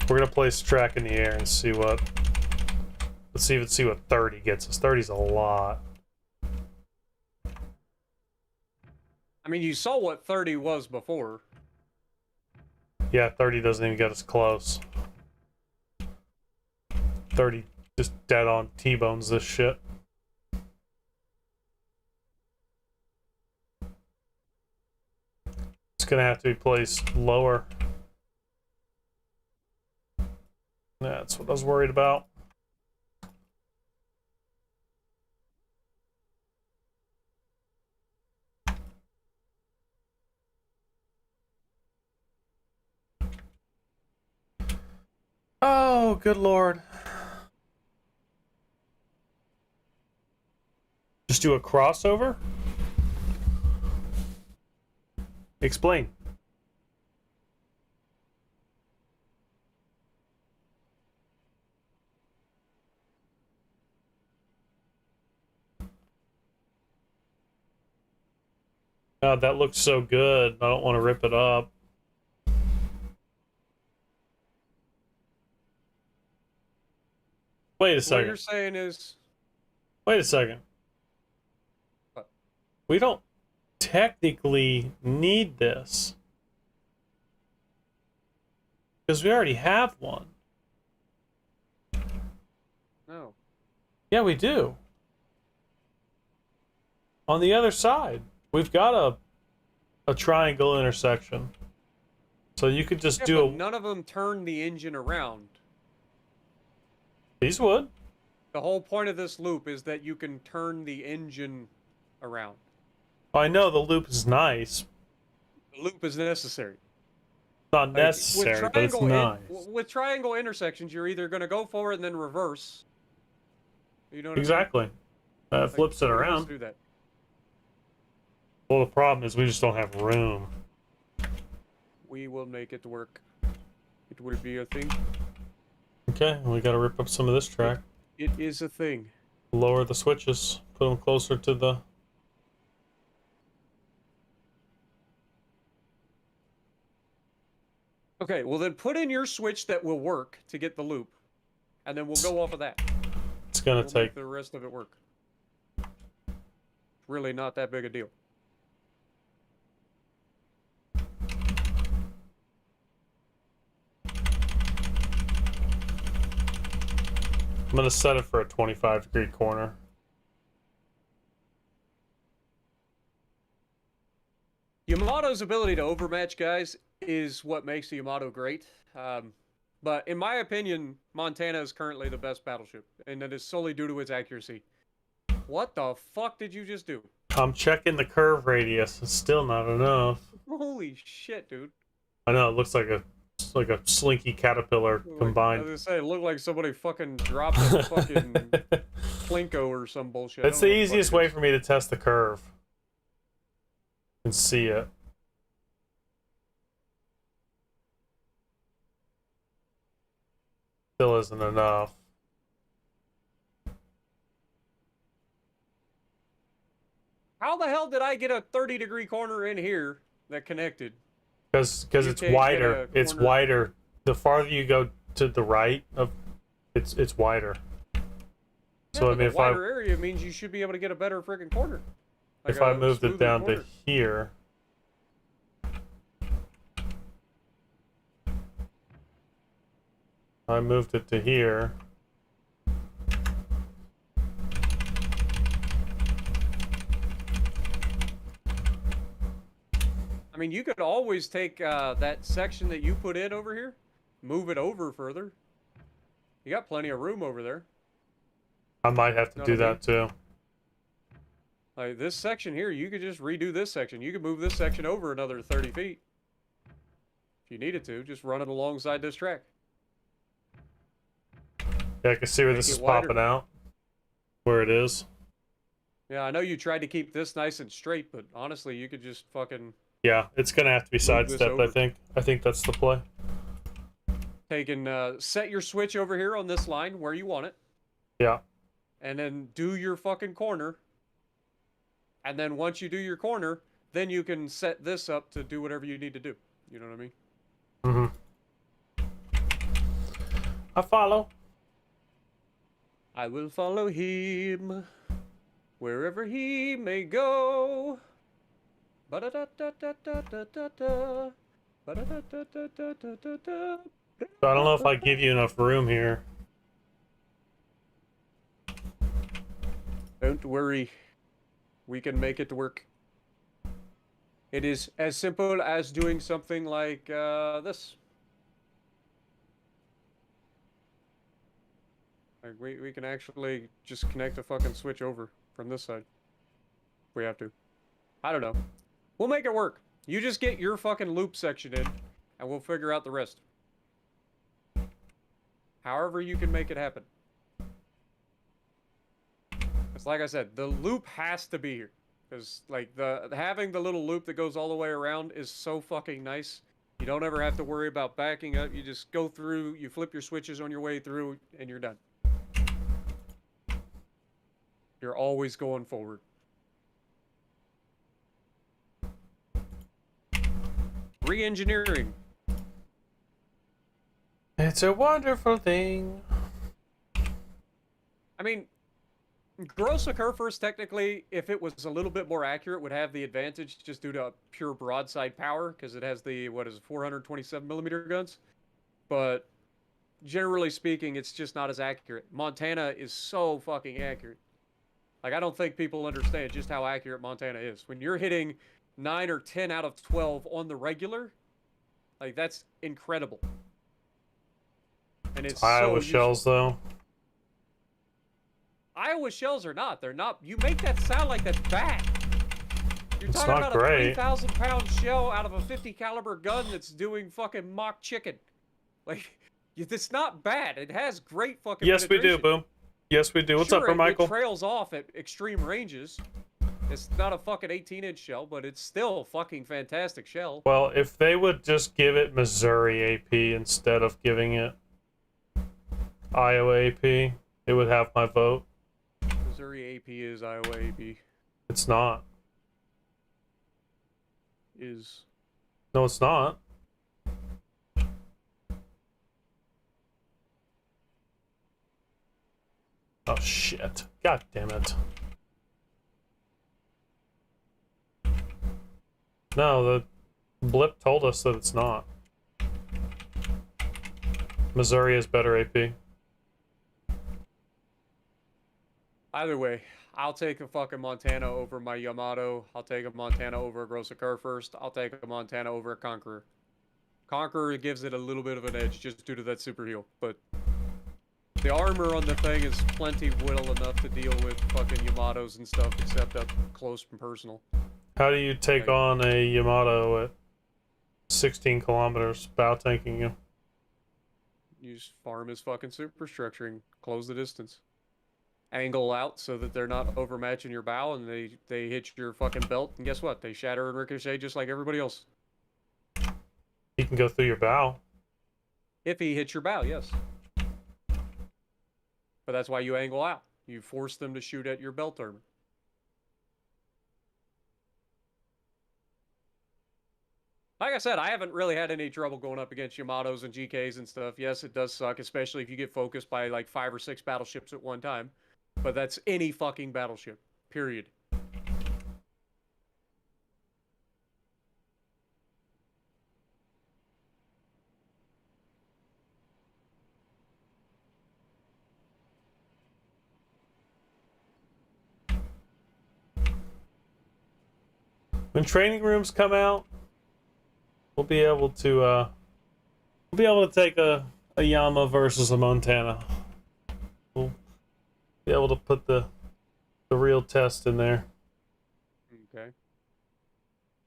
We're gonna place track in the air and see what... Let's see what 30 gets us. 30's a lot. I mean, you saw what 30 was before. Yeah, 30 doesn't even get us close. 30 just dead on T-bones this shit. It's gonna have to be placed lower. That's what I was worried about. Oh, good lord. Just do a crossover? Explain. God, that looks so good. I don't want to rip it up. Wait a What second. you're saying is... Wait a second. What? We don't technically need this. Because we already have one. No. Yeah, we do. On the other side, we've got a triangle intersection. So you could just Yeah, do but a... none of them turn the engine around. These would. The whole point of this loop is that you can turn the engine around. I know the loop is nice. The loop is necessary. Not Like, necessary, but it's nice. With triangle intersections, you're either going to go forward and then reverse. You know what Exactly. I mean? Flips it Like, around. let's do that. Well, the problem is we just don't have room. We will make it work. It will be a thing. Okay, we gotta rip up some of this track. It is a thing. Lower the switches. Put them closer to the... Okay, well then put in your switch that will work to get the loop, and then we'll go off of that. It's gonna We'll take... make the rest of it work. Really not that big a deal. I'm gonna set it for a 25-degree corner. Yamato's ability to overmatch guys is what makes the Yamato great. But in my opinion, Montana is currently the best battleship, and that is solely due to its accuracy. What the fuck did you just do? I'm checking the curve radius. It's still not enough. Holy shit, dude. I know, it looks like a slinky caterpillar I combined. was gonna say, it looked like somebody fucking dropped a fucking Plinko or some bullshit. It's the easiest way for me to test the curve. And see it. Still isn't enough. How the hell did I get a 30-degree corner in here that connected? Because You it's can't get wider. a It's corner. wider. The farther you go to the right of, it's wider. So I mean, a if I wider area means you should be able to get a better freaking corner. Like if I a moved it smoother down corner. to here, I moved it to here. I mean, you could always take that section that you put in over here, move it over further. You got plenty of room over there. I might have to Know do what I mean? that too. Like this section here, you could just redo this section. You could move this section over another 30 feet. If you needed to, just run it alongside this track. Yeah, I can see where Make this it is wider. popping out. Where it is. Yeah, I know you tried to keep this nice and straight, but honestly, you could just fucking Yeah, it's gonna have to be this sidestepped. I over. think. I think that's the play. take and set your switch over here on this line where you want it. Yeah. And then do your fucking corner. And then once you do your corner, then you can set this up to do whatever you need to do. You know what I mean? I follow. I will follow him wherever he may go. Ba-da-da-da-da-da-da-da. Ba-da-da-da-da-da-da-da. So I don't know if I give you enough room here. Don't worry. We can make it work. It is as simple as doing something like this. Like we can actually just connect a fucking switch over from this side. If we have to. I don't know. We'll make it work. You just get your fucking loop section in, and we'll figure out the rest. However you can make it happen. It's like I said, the loop has to be here. Because, like, having the little loop that goes all the way around is so fucking nice. You don't ever have to worry about backing up. You just go through, you flip your switches on your way through, and you're done. You're always going forward. Re-engineering. It's a wonderful thing. I mean, gross occur first, technically, if it was a little bit more accurate, would have the advantage just due to pure broadside power, because it has the, 427 millimeter guns. But generally speaking, it's just not as accurate. Montana is so fucking accurate. Like, I don't think people understand just how accurate Montana is. When you're hitting 9 or 10 out of 12 on the regular, like, that's incredible. And it's Iowa so shells, useful. though. Iowa shells are not. They're not. You make that sound like that's bad. You're It's talking not about great. a 3,000-pound shell out of a 50 caliber gun that's doing fucking mock chicken. Like, it's not bad. It has great fucking. Yes, we do, penetration. Boom. Yes, we do. What's Sure, up, Michael? It trails off at extreme ranges. It's not a fucking 18-inch shell, but it's still a fucking fantastic shell. Well, if they would just give it Missouri AP instead of giving it Iowa AP, it it would have my vote. Missouri AP is Iowa AP. It's not. Is No, it's not. Oh shit. God damn it. No, the blip told us that it's not. Missouri is better AP. either way, I'll take a fucking Montana over my Yamato. I'll take a Montana over a Grossa Kerr first. I'll take a Montana over a Conqueror. Conqueror gives it a little bit of an edge just due to that super heal, but the armor on the thing is plenty whittle enough to deal with fucking Yamatos and stuff, except up close and personal. How do you take Like- on a Yamato at 16 kilometers bow tanking you? Use farm as fucking superstructuring. Close the distance. Angle out so that they're not overmatching your bow and they hit your fucking belt, and guess what? They shatter and ricochet just like everybody else. He can go through your bow. If he hits your bow, yes. But that's why you angle out. You force them to shoot at your belt armor. Like I said, I haven't really had any trouble going up against Yamatos and GKs and stuff. Yes, it does suck, especially if you get focused by like 5 or 6 battleships at one time. But that's any fucking battleship. Period. When training rooms come out, we'll be able to take a Yama versus a Montana. We'll be able to put the real test in there. Okay.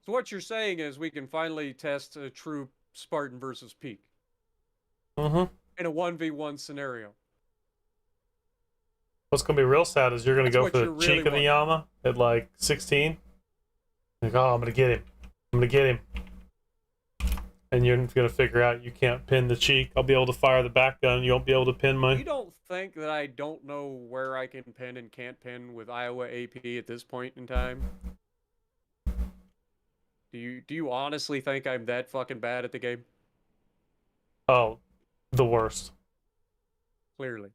So what you're saying is we can finally test a true Spartan versus Peak Mm-hmm. in a 1v1 scenario. What's gonna be real sad is you're gonna That's go what for the you really cheek of the want. Yama at like 16. Like, oh, I'm gonna get him. I'm gonna get him. And you're gonna figure out you can't pin the cheek. I'll be able to fire the back gun. You won't be able to pin You my. don't think that I don't know where I can pin and can't pin with Iowa AP at this point in time? Do you honestly think I'm that fucking bad at the game? Oh, the worst. Clearly.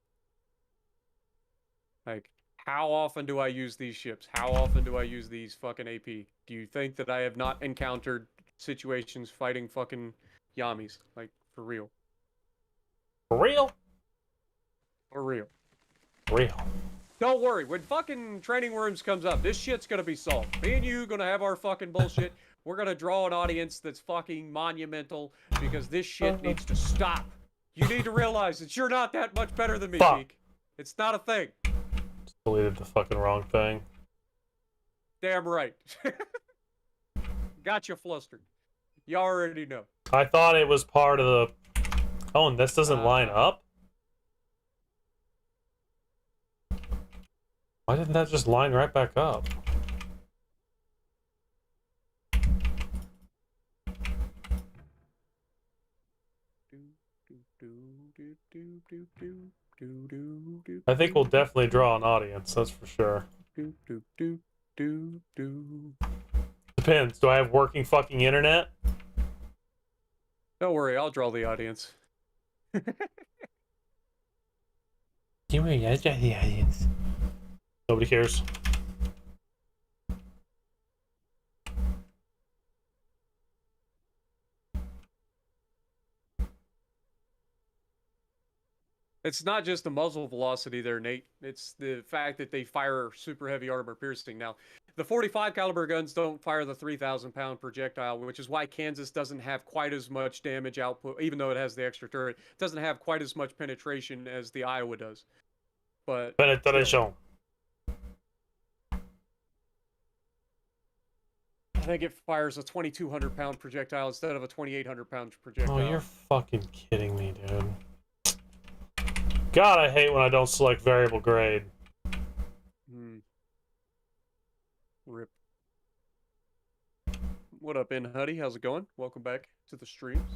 Like, how often do I use these ships? How often do I use these fucking AP? Do you think that I have not encountered situations fighting fucking Yamis? Like, for real. For real? For real. For real. Don't worry, when fucking training rooms comes up, this shit's gonna be solved. Me and you gonna have our fucking bullshit. We're gonna draw an audience that's fucking monumental because this shit needs to stop. You need to realize that you're not that much better than me, Fuck. Peak. It's not a thing. Just deleted the fucking wrong thing. Damn right. Got you flustered. You already know. I thought it was part of the. Oh, and this doesn't line up? Why didn't that just line right back up? I think we'll definitely draw an audience, that's for sure. Depends. Do I have working fucking internet? Don't worry, I'll draw the audience. Give me the audience. Nobody cares. It's not just the muzzle velocity there, Nate. It's the fact that they fire super heavy armor piercing. Now, the 45 caliber guns don't fire the 3,000-pound projectile, which is why Kansas doesn't have quite as much damage output, even though it has the extra turret. It doesn't have quite as much penetration as the Iowa does. But Penetration. I think it fires a 2,200-pound projectile instead of a 2,800-pound projectile. Oh, you're fucking kidding me, dude. God, I hate when I don't select variable grade. Rip. What up, In Huddy? How's it going? Welcome back to the streams.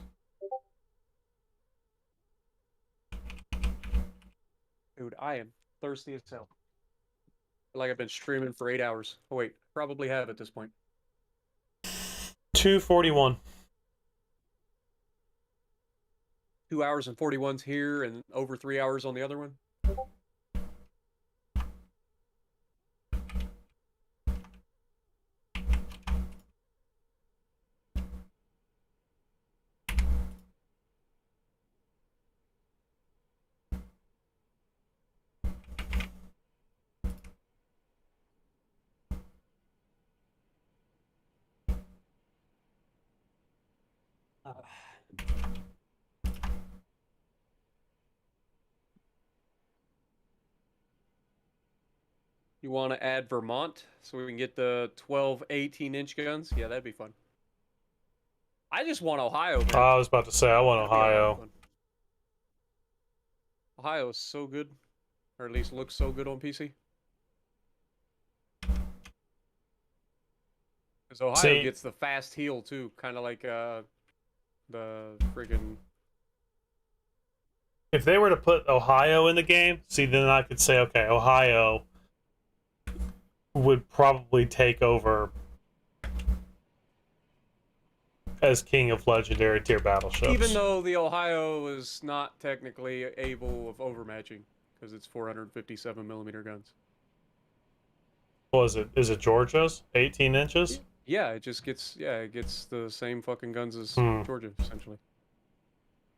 Dude, I am thirsty as hell. Feel like I've been streaming for 8 hours. Oh wait, probably have at this point. 2:41. 2 hours and 41's here, and over 3 hours on the other one. You want to add Vermont so we can get the 12, 18-inch guns? Yeah, that'd be fun. I just want Ohio, man. I was about to say I want That'd be a lot of Ohio. fun. Ohio is so good, or at least looks so good on PC. Because Ohio See- gets the fast heal too, kind of like the friggin' If they were to put Ohio in the game, see, then I could say, okay, Ohio would probably take over as king of legendary tier battleships. Even though the Ohio is not technically able of overmatching because it's 457 millimeter guns. What is it? Is it Georgia's 18 inches? Yeah, it just gets it gets the same fucking guns as Georgia essentially.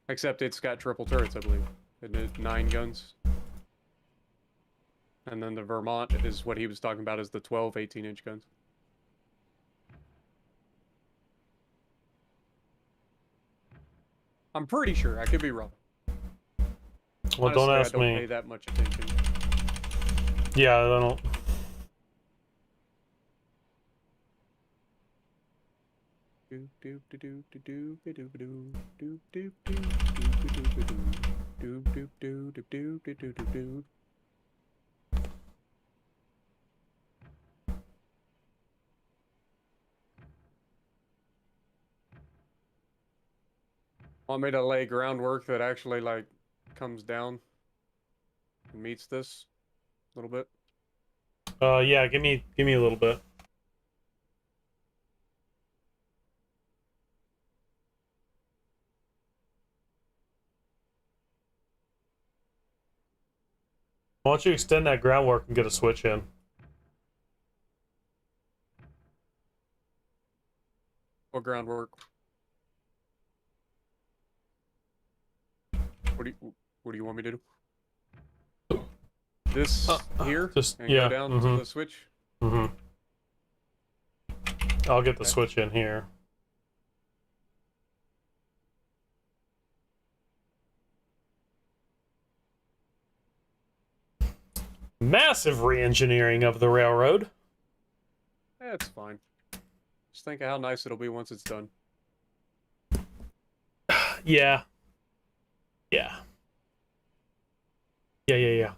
Except it's got triple turrets, I believe. It did 9 guns. And then the Vermont is what he was talking about, is the 12, 18-inch guns. I'm pretty sure. I could be wrong. Well, don't Honestly, ask I don't me. pay that much attention. Yeah, I don't. Want me to lay groundwork that actually like comes down and meets this a little bit? Yeah, give me a little bit. Why don't you extend that groundwork and get a switch in? What groundwork? What do you want me to do? This here? just- and yeah, go down mhm. to the switch? Mm-hmm. I'll get the Okay. switch in here. Massive re-engineering of the railroad. It's fine. Just think of how nice it'll be once it's done. Yeah. Yeah. Yeah.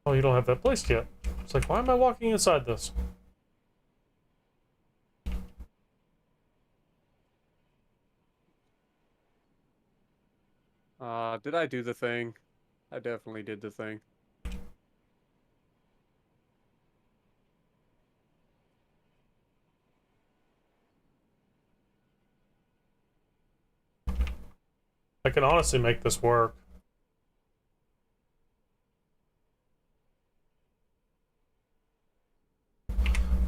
Oh, you don't have that placed yet. It's like, why am I walking inside this? Did I do the thing? I definitely did the thing. I can honestly make this work.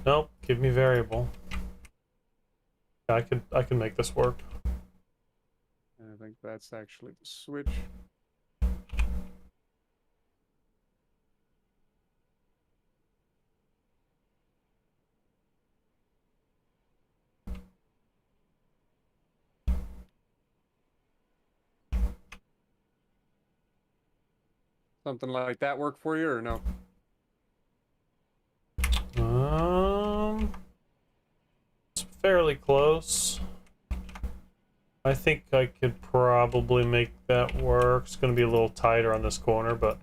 Nope, give me variable. Yeah, I can make this work. I think that's actually the switch. Something like that work for you or no? It's fairly close. I think I could probably make that work. It's going to be a little tighter on this corner, but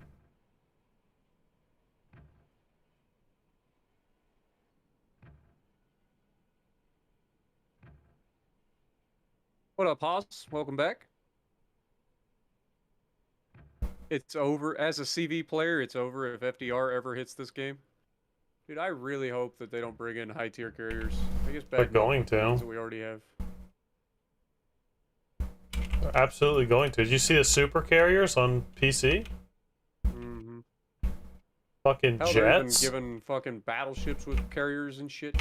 What up, Haas? Welcome back. It's over. As a CV player, it's over if FDR ever hits this game. Dude, I really hope that they don't bring in high-tier carriers. I guess They're bad luck going with the ones to. that we already have. They're absolutely going to. Did you see the super carriers on PC? Mm-hmm. Fucking Hell, they're even jets? giving fucking battleships with carriers and shit.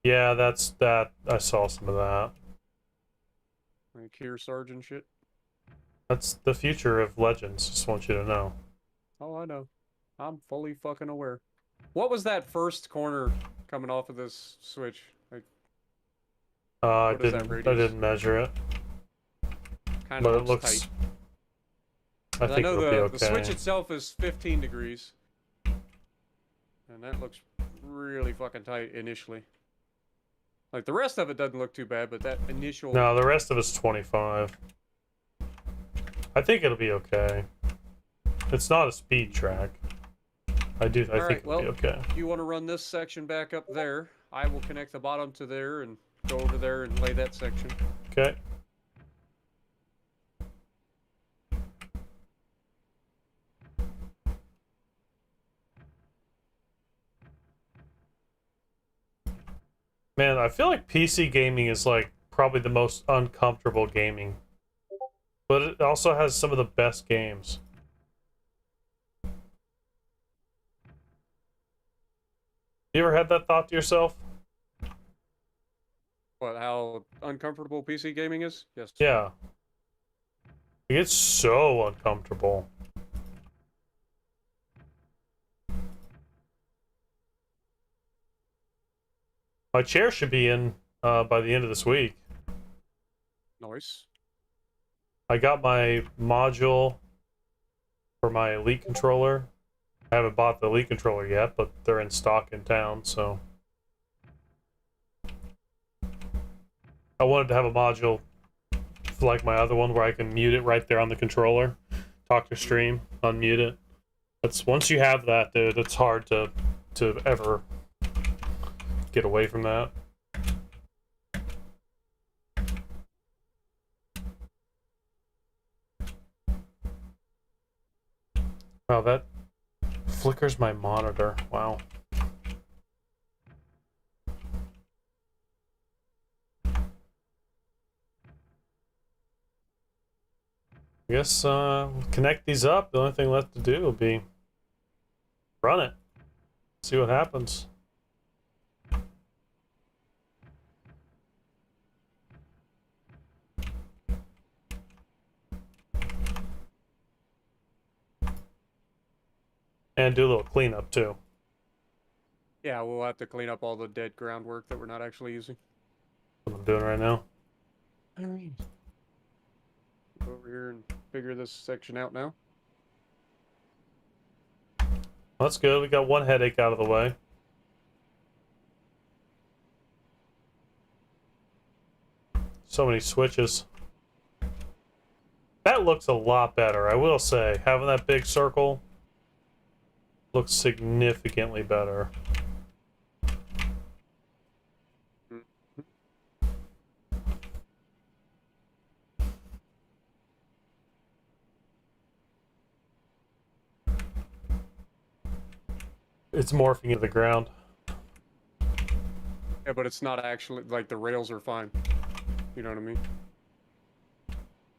Yeah, that's that. I saw some of that. Like Kearsarge and shit. That's the future of Legends. Just want you to know. Oh, I know. I'm fully fucking aware. What was that first corner coming off of this switch? Like, I What is that didn't. I radius? didn't measure it, kind but of it looks looks. tight. I 'Cause think know it'll be the switch okay. itself is 15 degrees. And that looks really fucking tight initially. Like, the rest of it doesn't look too bad, but that initial... No, the rest of it's 25. I think it'll be okay. It's not a speed track. I think Alright, it'll well, be okay. you want to run this section back up there. I will connect the bottom to there and go over there and lay that section. Okay. Man, I feel like PC gaming is like probably the most uncomfortable gaming. But it also has some of the best games. You ever had that thought to yourself? What, how uncomfortable PC gaming is? Yes. Yeah. It gets so uncomfortable. My chair should be in by the end of this week. Nice. I got my module for my Elite controller. I haven't bought the Elite controller yet, but they're in stock in town, so... I wanted to have a module like my other one where I can mute it right there on the controller. Talk to stream, unmute it. That's once you have that, dude, it's hard to ever get away from that. Wow, that flickers my monitor. Wow. I guess connect these up. The only thing left to do will be run it. See what happens. And do a little cleanup too. Yeah, we'll have to clean up all the dead groundwork that we're not actually using. What I'm doing right now. Alright. Go over here and figure this section out now. That's good. We got one headache out of the way. So many switches. That looks a lot better, I will say. Having that big circle looks significantly better. It's morphing into the ground. Yeah, but it's not actually, like, the rails are fine. You know what I mean?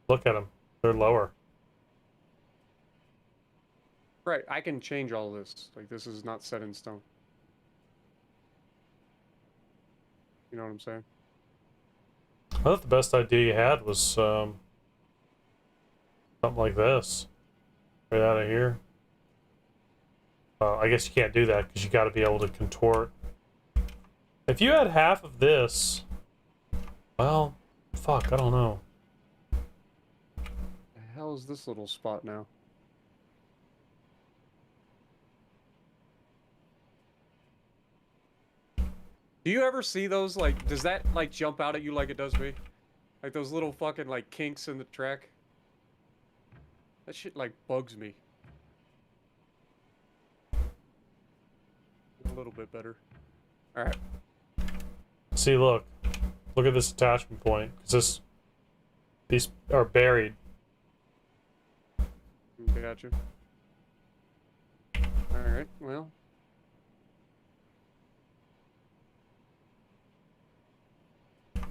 Look at them. They're lower. Right, I can change all this. Like, this is not set in stone. You know what I'm saying? I thought the best idea you had was something like this. Right out of here. I guess you can't do that because you got to be able to contort. If you had half of this, well, fuck, I don't know. The hell is this little spot now? Do you ever see those, like, does that, like, jump out at you like it does me? Like, those little fucking, like, kinks in the track? That shit, like, bugs me. A little bit better. Alright. See, look. Look at this attachment point, because these are buried. Gotcha. Alright, well.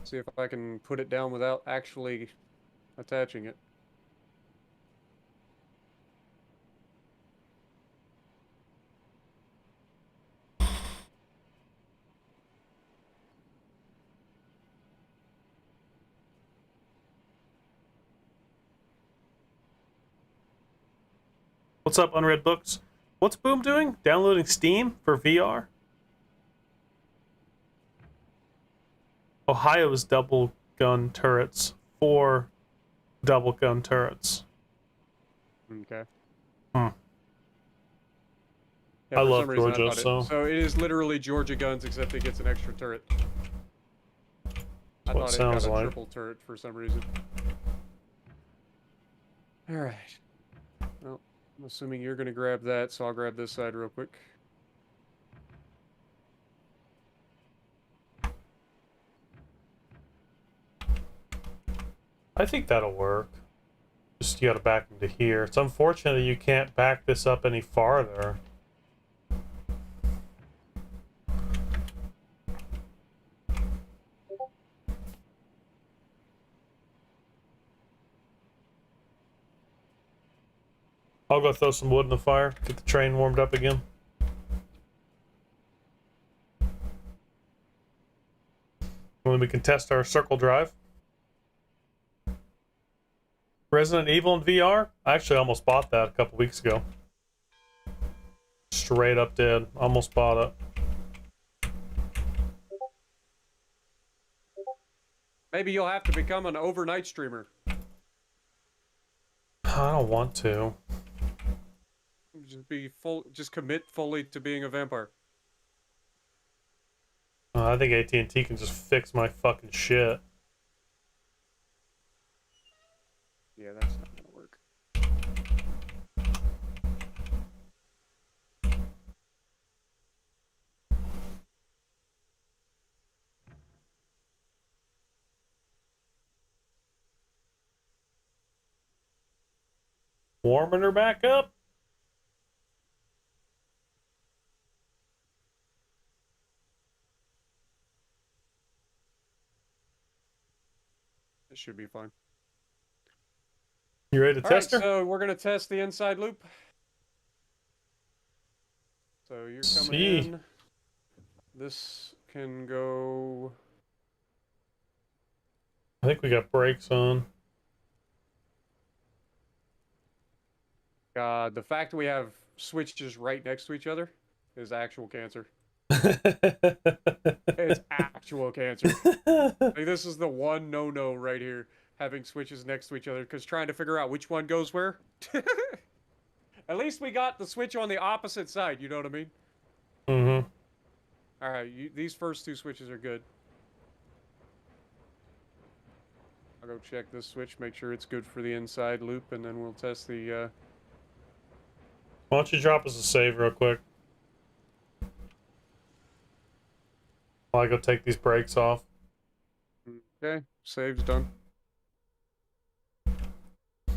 See if I can put it down without actually attaching it. What's up, Unread Books? What's Boom doing? Downloading Steam for VR? Ohio's double gun turrets. 4 double gun turrets. Okay. Hmm. Yeah, I for love some reason Georgia, thought so it is literally Georgia guns, except it gets an extra turret. I what thought it it got sounds a like. triple turret for some reason. Alright. Well, I'm assuming you're gonna grab that, so I'll grab this side real quick. I think that'll work. Just you gotta back into here. It's unfortunate that you can't back this up any farther. I'll go throw some wood in the fire, get the train warmed up again. And then we can test our circle drive. Resident Evil in VR? I actually almost bought that a couple weeks ago. Straight up did. Almost bought it. Maybe you'll have to become an overnight streamer. I don't want to. Just commit fully to being a vampire. I think AT&T can just fix my fucking shit. Yeah, that's not gonna work. Warming her back up. It should be fine. You ready to All right, test her? so we're gonna test the inside loop. So you're coming See. in. This can go. I think we got brakes on. God, the fact that we have switches right next to each other is actual cancer. It's actual cancer. Like, this is the one no-no right here, having switches next to each other, because trying to figure out which one goes where. At least we got the switch on the opposite side, you know what I mean? Mm-hmm. Alright, these first two switches are good. I'll go check this switch, make sure it's good for the inside loop, and then we'll test the, Why don't you drop us a save real quick? While I go take these brakes off. Okay, save's done.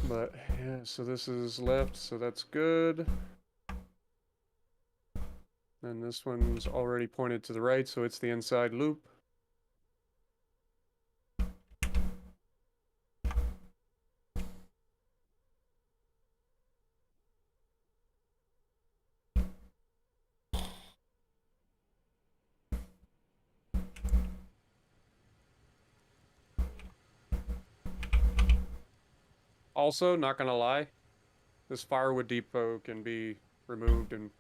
But, yeah, so this is left, so that's good. And this one's already pointed to the right, so it's the inside loop. Also, not gonna lie, this firewood depot can be removed and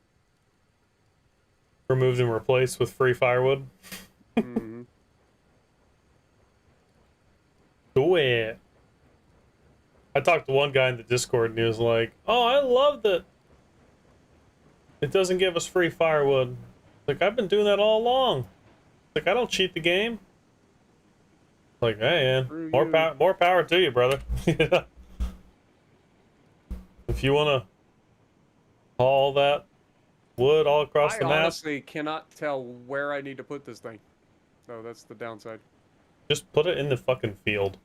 Removed and replaced with free firewood. mhm. Do it. I talked to one guy in the Discord and he was like, "Oh, I love that it doesn't give us free firewood." Like, I've been doing that all along. Like, I don't cheat the game. Like, hey, Screw man, you. more power to you, brother. If you want to haul that wood all across I the map, honestly cannot tell where I need to put this thing. So that's the downside. Just put it in the fucking field.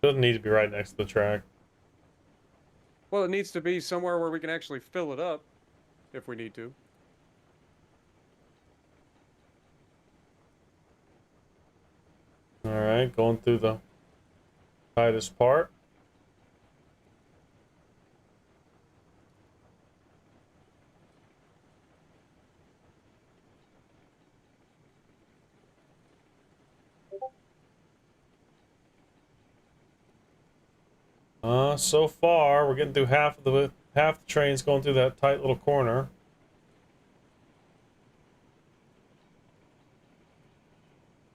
Doesn't need to be right next to the track. Well, it needs to be somewhere where we can actually fill it up, if we need to. Alright, going through the tightest part. So far we're getting through half the train's going through that tight little corner.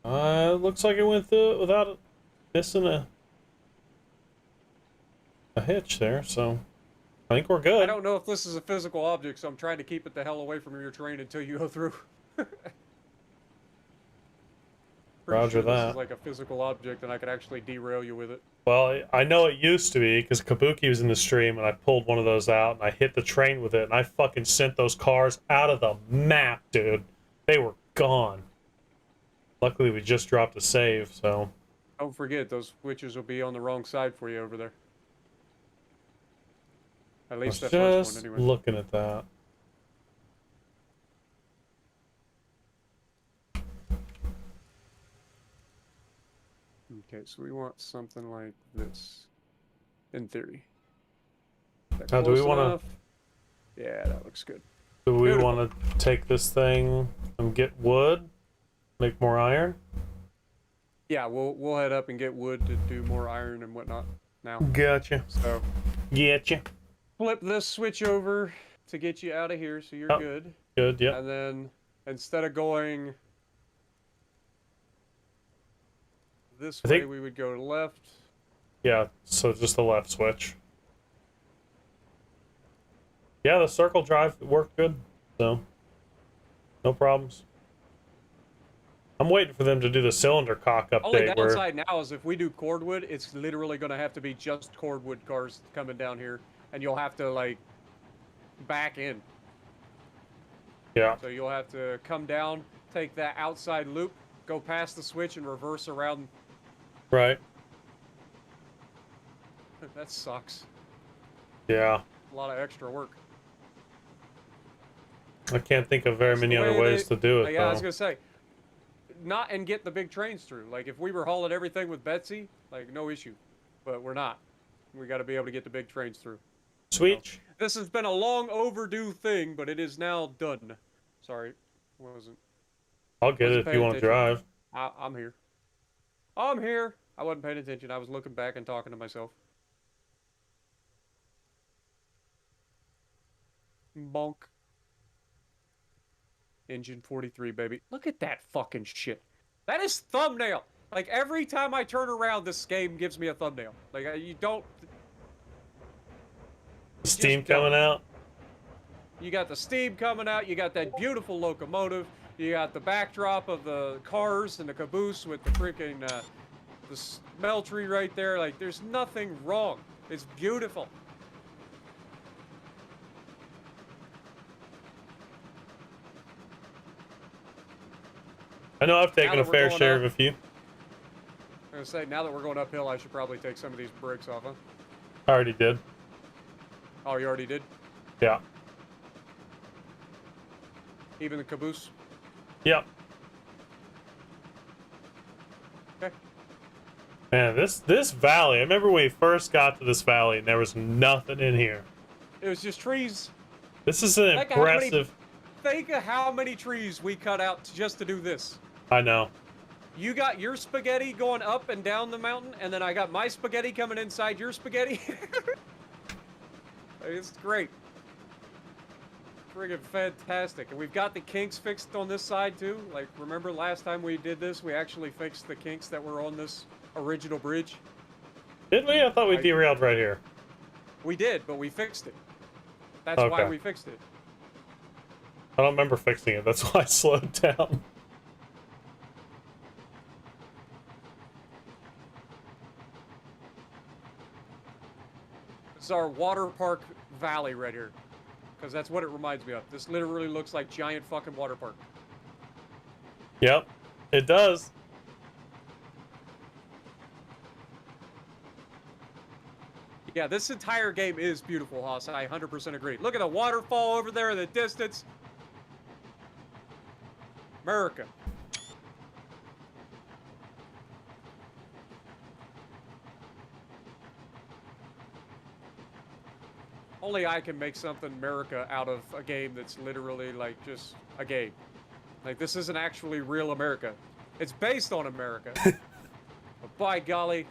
It looks like it went through it without missing a hitch there, so I think we're good. I don't know if this is a physical object, so I'm trying to keep it the hell away from your train until you go through. Pretty Roger sure that. This is like a physical object, and I could actually derail you with it. Well, I know it used to be because Kabuki was in the stream and I pulled one of those out and I hit the train with it and I fucking sent those cars out of the map, dude. They were gone. Luckily, we just dropped a save, so. Don't forget, those switches will be on the wrong side for you over there. At I was least that first just one, anyway. looking at that. Okay, so we want something like this, in theory. That Now, do we close want enough? Yeah, that looks good. to? Do we Beautiful. want to take this thing and get wood, make more iron? Yeah, we'll head up and get wood to do more iron and whatnot now. Gotcha. So Getcha. flip this switch over to get you out of here, so you're Oh. good. Good. Yep. And then instead of going this I way, think- we would go left. Yeah. So just the left switch. Yeah, the circle drive worked good, so no problems. I'm waiting for them to do the cylinder cock Only update where downside now is if we do cordwood, it's literally going to have to be just cordwood cars coming down here, and you'll have to like back in. yeah, So you'll have to come down, take that outside loop, go past the switch, and reverse around. right. That sucks. Yeah. A lot of extra work. I can't think of very That's the many other way ways to do it Yeah, I was though. gonna say, not and get the big trains through. Like if we were hauling everything with Betsy, like no issue, but we're not. We got to be able to get the big trains through. Sweet. This has been a long overdue thing, but it is now done. Sorry, wasn't. I'll get it wasn't if you paying want to attention. drive. I'm here. I'm here. I wasn't paying attention. I was looking back and talking to myself. Bonk. Engine 43, baby. Look at that fucking shit. That is thumbnail. Like, every time I turn around, this game gives me a thumbnail. Like, you don't... Steam just don't. coming out. You got the steam coming out. You got that beautiful locomotive. You got the backdrop of the cars and the caboose with the freaking, the smeltery right there. Like, there's nothing wrong. It's beautiful. I know I've taken Now a that we're fair going share up- of a few. I'm gonna say, now that we're going uphill, I should probably take some of these brakes off, huh? I already did. Oh, you already did? Yeah. Even the caboose? Yep. Okay. Man, this valley. I remember when we first got to this valley and there was nothing in here. It was just trees. This is an Like how many- impressive. Think of how many trees we cut out just to do this. I know. You got your spaghetti going up and down the mountain, and then I got my spaghetti coming inside your spaghetti. It's great. Friggin' fantastic. And we've got the kinks fixed on this side too. Like, remember last time we did this, we actually fixed the kinks that were on this original bridge? Did we? I thought we derailed right here. We did, but we fixed it. That's why Okay. we fixed it. I don't remember fixing it. That's why I slowed down. This is our water park valley right here. Because that's what it reminds me of. This literally looks like giant fucking water park. Yep, it does. Yeah, this entire game is beautiful, Haas. I 100% agree. Look at the waterfall over there in the distance. America. Only I can make something America out of a game that's literally like just a game. Like this isn't actually real America. It's based on America. But by golly,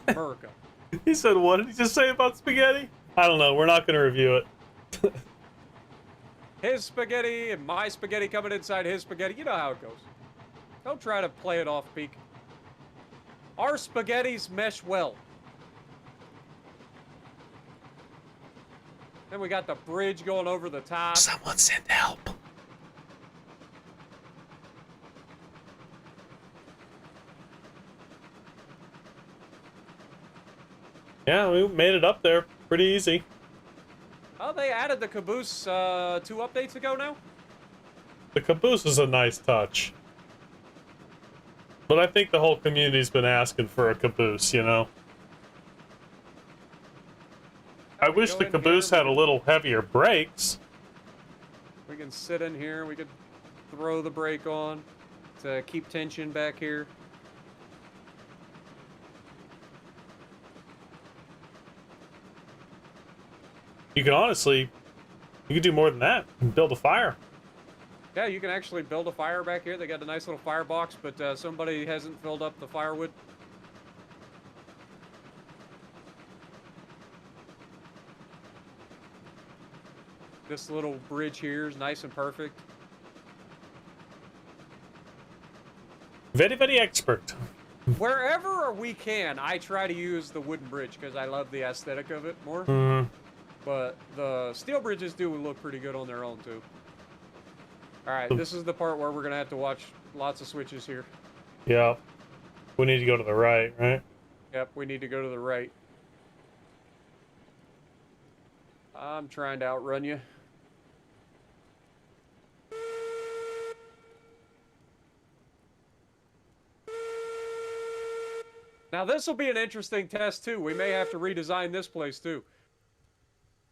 America. He said, what did he just say about spaghetti? I don't know. We're not going to review it. His spaghetti and my spaghetti coming inside his spaghetti. You know how it goes. Don't try to play it off, Peak. Our spaghettis mesh well. Then we got the bridge going over the top. Someone send help. Yeah, we made it up there pretty easy. Oh, they added the caboose 2 updates ago now? The caboose is a nice touch. But I think the whole community's been asking for a caboose, you know? I wish the caboose had a little heavier brakes. We can sit in here. We could throw the brake on to keep tension back here. You can honestly, you could do more than that and build a fire. Yeah, you can actually build a fire back here. They got a nice little firebox, but somebody hasn't filled up the firewood. This little bridge here is nice and perfect. Very, very expert. Wherever we can, I try to use the wooden bridge because I love the aesthetic of it more. Mm. But the steel bridges do look pretty good on their own, too. Alright, this is the part where we're going to have to watch lots of switches here. Yeah. We need to go to the right, right? Yep, we need to go to the right. I'm trying to outrun you. Now, this will be an interesting test, too. We may have to redesign this place, too.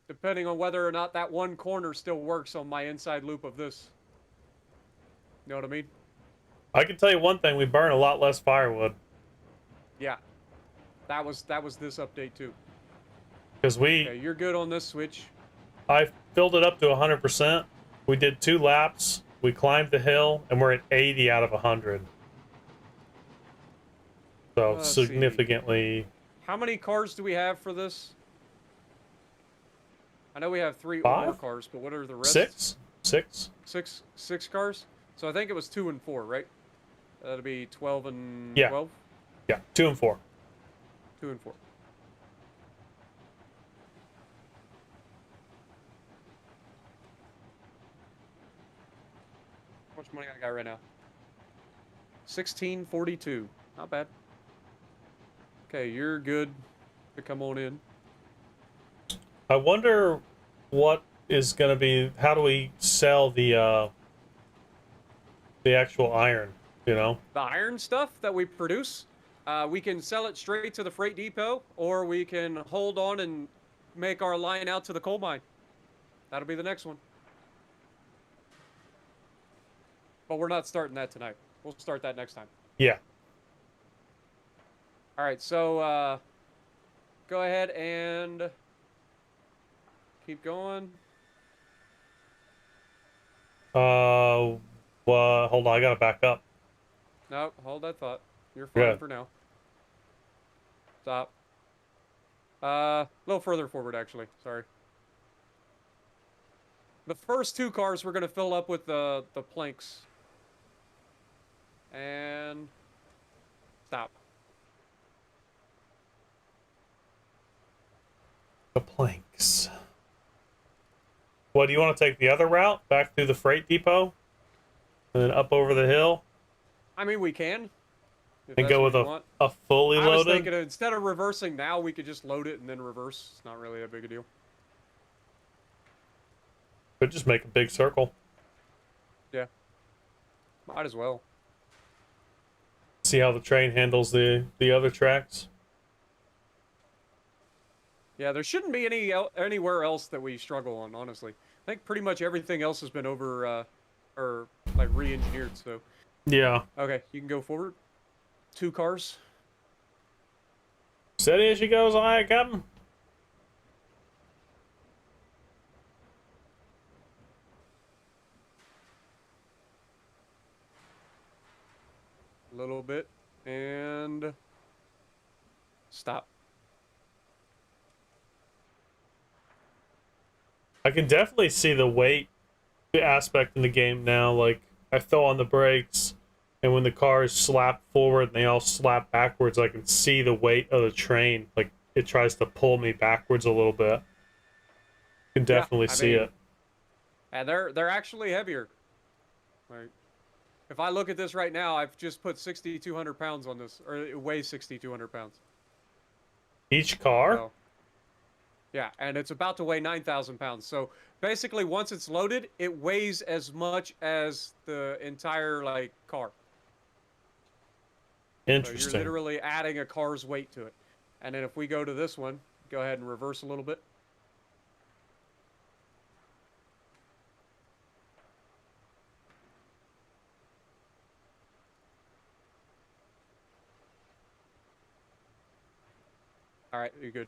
Depending on whether or not that one corner still works on my inside loop of this. You know what I mean? I can tell you one thing, we burn a lot less firewood. Yeah. That was this update, too. Because Okay, you're good on this switch. I filled it up to 100%. We did 2 laps. We climbed the hill, and we're at 80 out of 100. So Let's see. significantly. How many cars do we have for this? I know we have 3 or more 5? cars, but what are the rest? 6? 6? Six cars? So I think it was 2 and 4, right? That'll be 12 and Yeah. 12? Yeah, 2 and 4. 2 and 4. How much money I got right now? 1642. Not bad. Okay, you're good to come on in. I wonder what is going to be. How do we sell the actual iron? You know, The iron stuff that we produce, we can sell it straight to the freight depot, or we can hold on and make our line out to the coal mine. That'll be the next one. But we're not starting that tonight. We'll start that next time. yeah. All right, so go ahead and keep going. Well, hold on, I gotta back up. No, hold that thought. You're fine Good. for now. Stop. A little further forward, actually. Sorry. The first 2 cars we're going to fill up with the planks. And stop. The planks. What, do you want to take the other route back through the freight depot, and then up over the hill, I mean, we can. If and that's go what with you want. a fully I was loaded? thinking instead of reversing now, we could just load it and then reverse. It's not really that big a deal. Could just make a big circle. Yeah. Might as well. See how the train handles the other tracks. Yeah, there shouldn't be anywhere else that we struggle on, honestly. I think pretty much everything else has been over, or like re-engineered, so. Yeah. Okay, you can go forward. 2 cars. Steady as she goes, aye, Captain. A little bit. And... stop. I can definitely see the weight aspect in the game now. Like, I throw on the brakes, and when the cars slap forward and they all slap backwards, I can see the weight of the train. Like, it tries to pull me backwards a little bit. You can definitely see it. And they're actually heavier. Like, if I look at this right now, I've just put 6,200 pounds on this, or it weighs 6,200 pounds. Each car? So, yeah, and it's about to weigh 9,000 pounds. So basically, once it's loaded, it weighs as much as the entire like car. Interesting. So you're literally adding a car's weight to it. And then if we go to this one, go ahead and reverse a little bit. All right, you're good.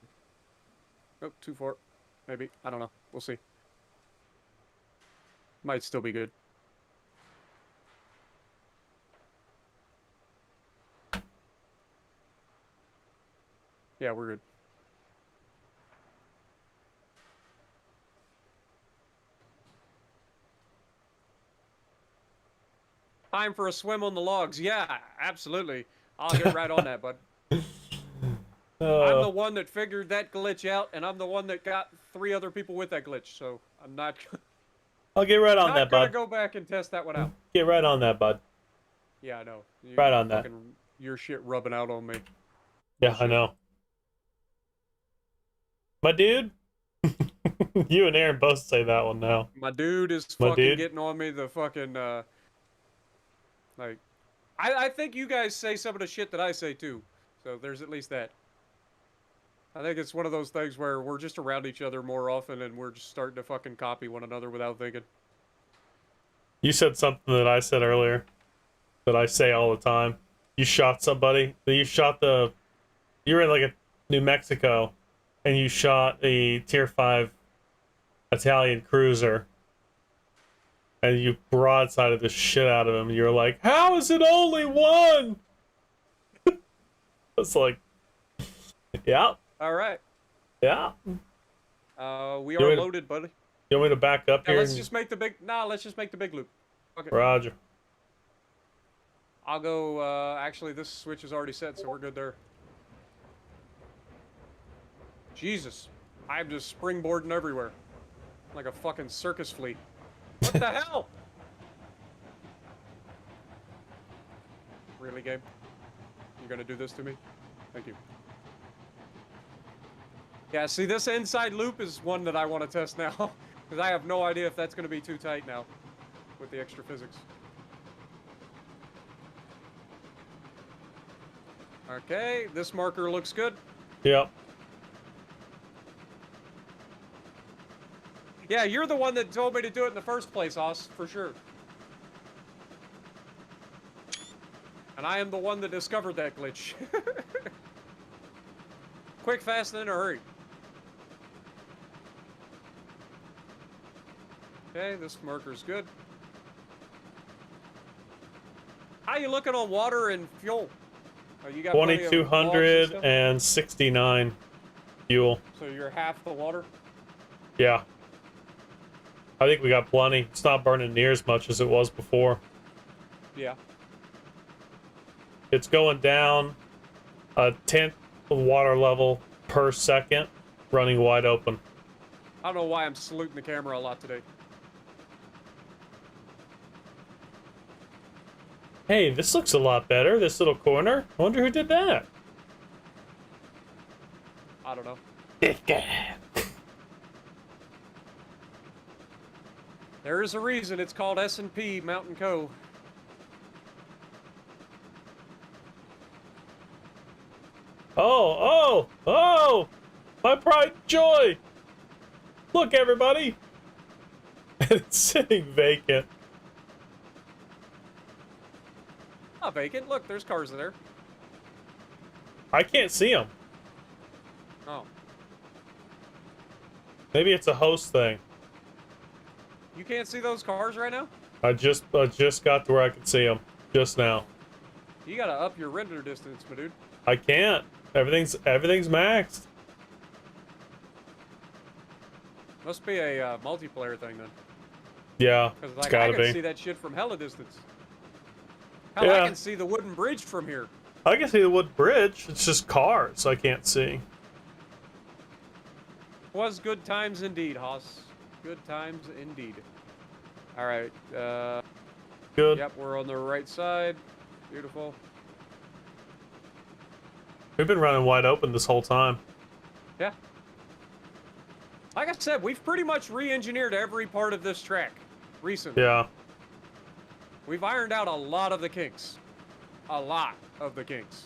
Oh, too far. Maybe. I don't know. We'll see. Might still be good. Yeah, we're good. Time for a swim on the logs. Yeah, absolutely. I'll get right on that, bud. I'm the one that figured that glitch out, and I'm the one that got 3 other people with that glitch, so I'm not... I'll get right on not that, gonna bud. go back and test that one out. Get right on that, bud. Yeah, I know. Right on that. Your shit rubbing out on me. Yeah, I know. My dude? You and Aaron both say that one now. My dude is My fucking dude? getting on me, the fucking, like... I think you guys say some of the shit that I say, too. So there's at least that. I think it's one of those things where we're just around each other more often and we're just starting to fucking copy one another without thinking. You said something that I said earlier that I say all the time. You shot somebody. You were in like a New Mexico and you shot a tier 5 Italian cruiser and you broadsided the shit out of him. You're like, how is it only one? It's like, yeah. All right. Yeah. We You are want me to- loaded, buddy. You want me to back up Yeah, here? let's just make the big... Nah, let's just make the big loop. Okay. Roger. I'll go, actually, this switch is already set, so we're good there. Jesus. I'm just springboarding everywhere. Like a fucking circus fleet. What the hell? Really, Gabe? You gonna do this to me? Thank you. Yeah, see, this inside loop is one that I want to test now. Because I have no idea if that's going to be too tight now. With the extra physics. Okay, this marker looks good. Yep. Yeah, you're the one that told me to do it in the first place, Os, for sure. And I am the one that discovered that glitch. Quick, fast, and in a hurry. Okay, this marker's good. How you looking on water and fuel? Oh, you got plenty of logs and stuff? 2269 fuel. So you're half the water? Yeah. I think we got plenty. It's not burning near as much as it was before. Yeah. It's going down a tenth of water level per second, running wide open. I don't know why I'm saluting the camera a lot today. Hey, this looks a lot better, this little corner. I wonder who did that. I don't know. There is a reason it's called S&P Mountain Co. Oh! My pride and joy! Look, everybody! It's sitting vacant. Not vacant. Look, there's cars there. I can't see them. Oh, Maybe it's a host thing. you can't see those cars right now? I just got to where I could see them just now. You gotta up your render distance, my dude. I can't. Everything's maxed. Must be a multiplayer thing then. Yeah, Because it's like I gotta can be. see that shit from hella distance. Hell, Yeah. I can see the wooden bridge from here. I can see the wood bridge. It's just cars I can't see. Was good times indeed, Haas. Good times indeed. All right. Good. Yep, we're on the right side. Beautiful. We've been running wide open this whole time. Yeah. Like I said, we've pretty much re-engineered every part of this track recently. Yeah. We've ironed out a lot of the kinks. A lot of the kinks.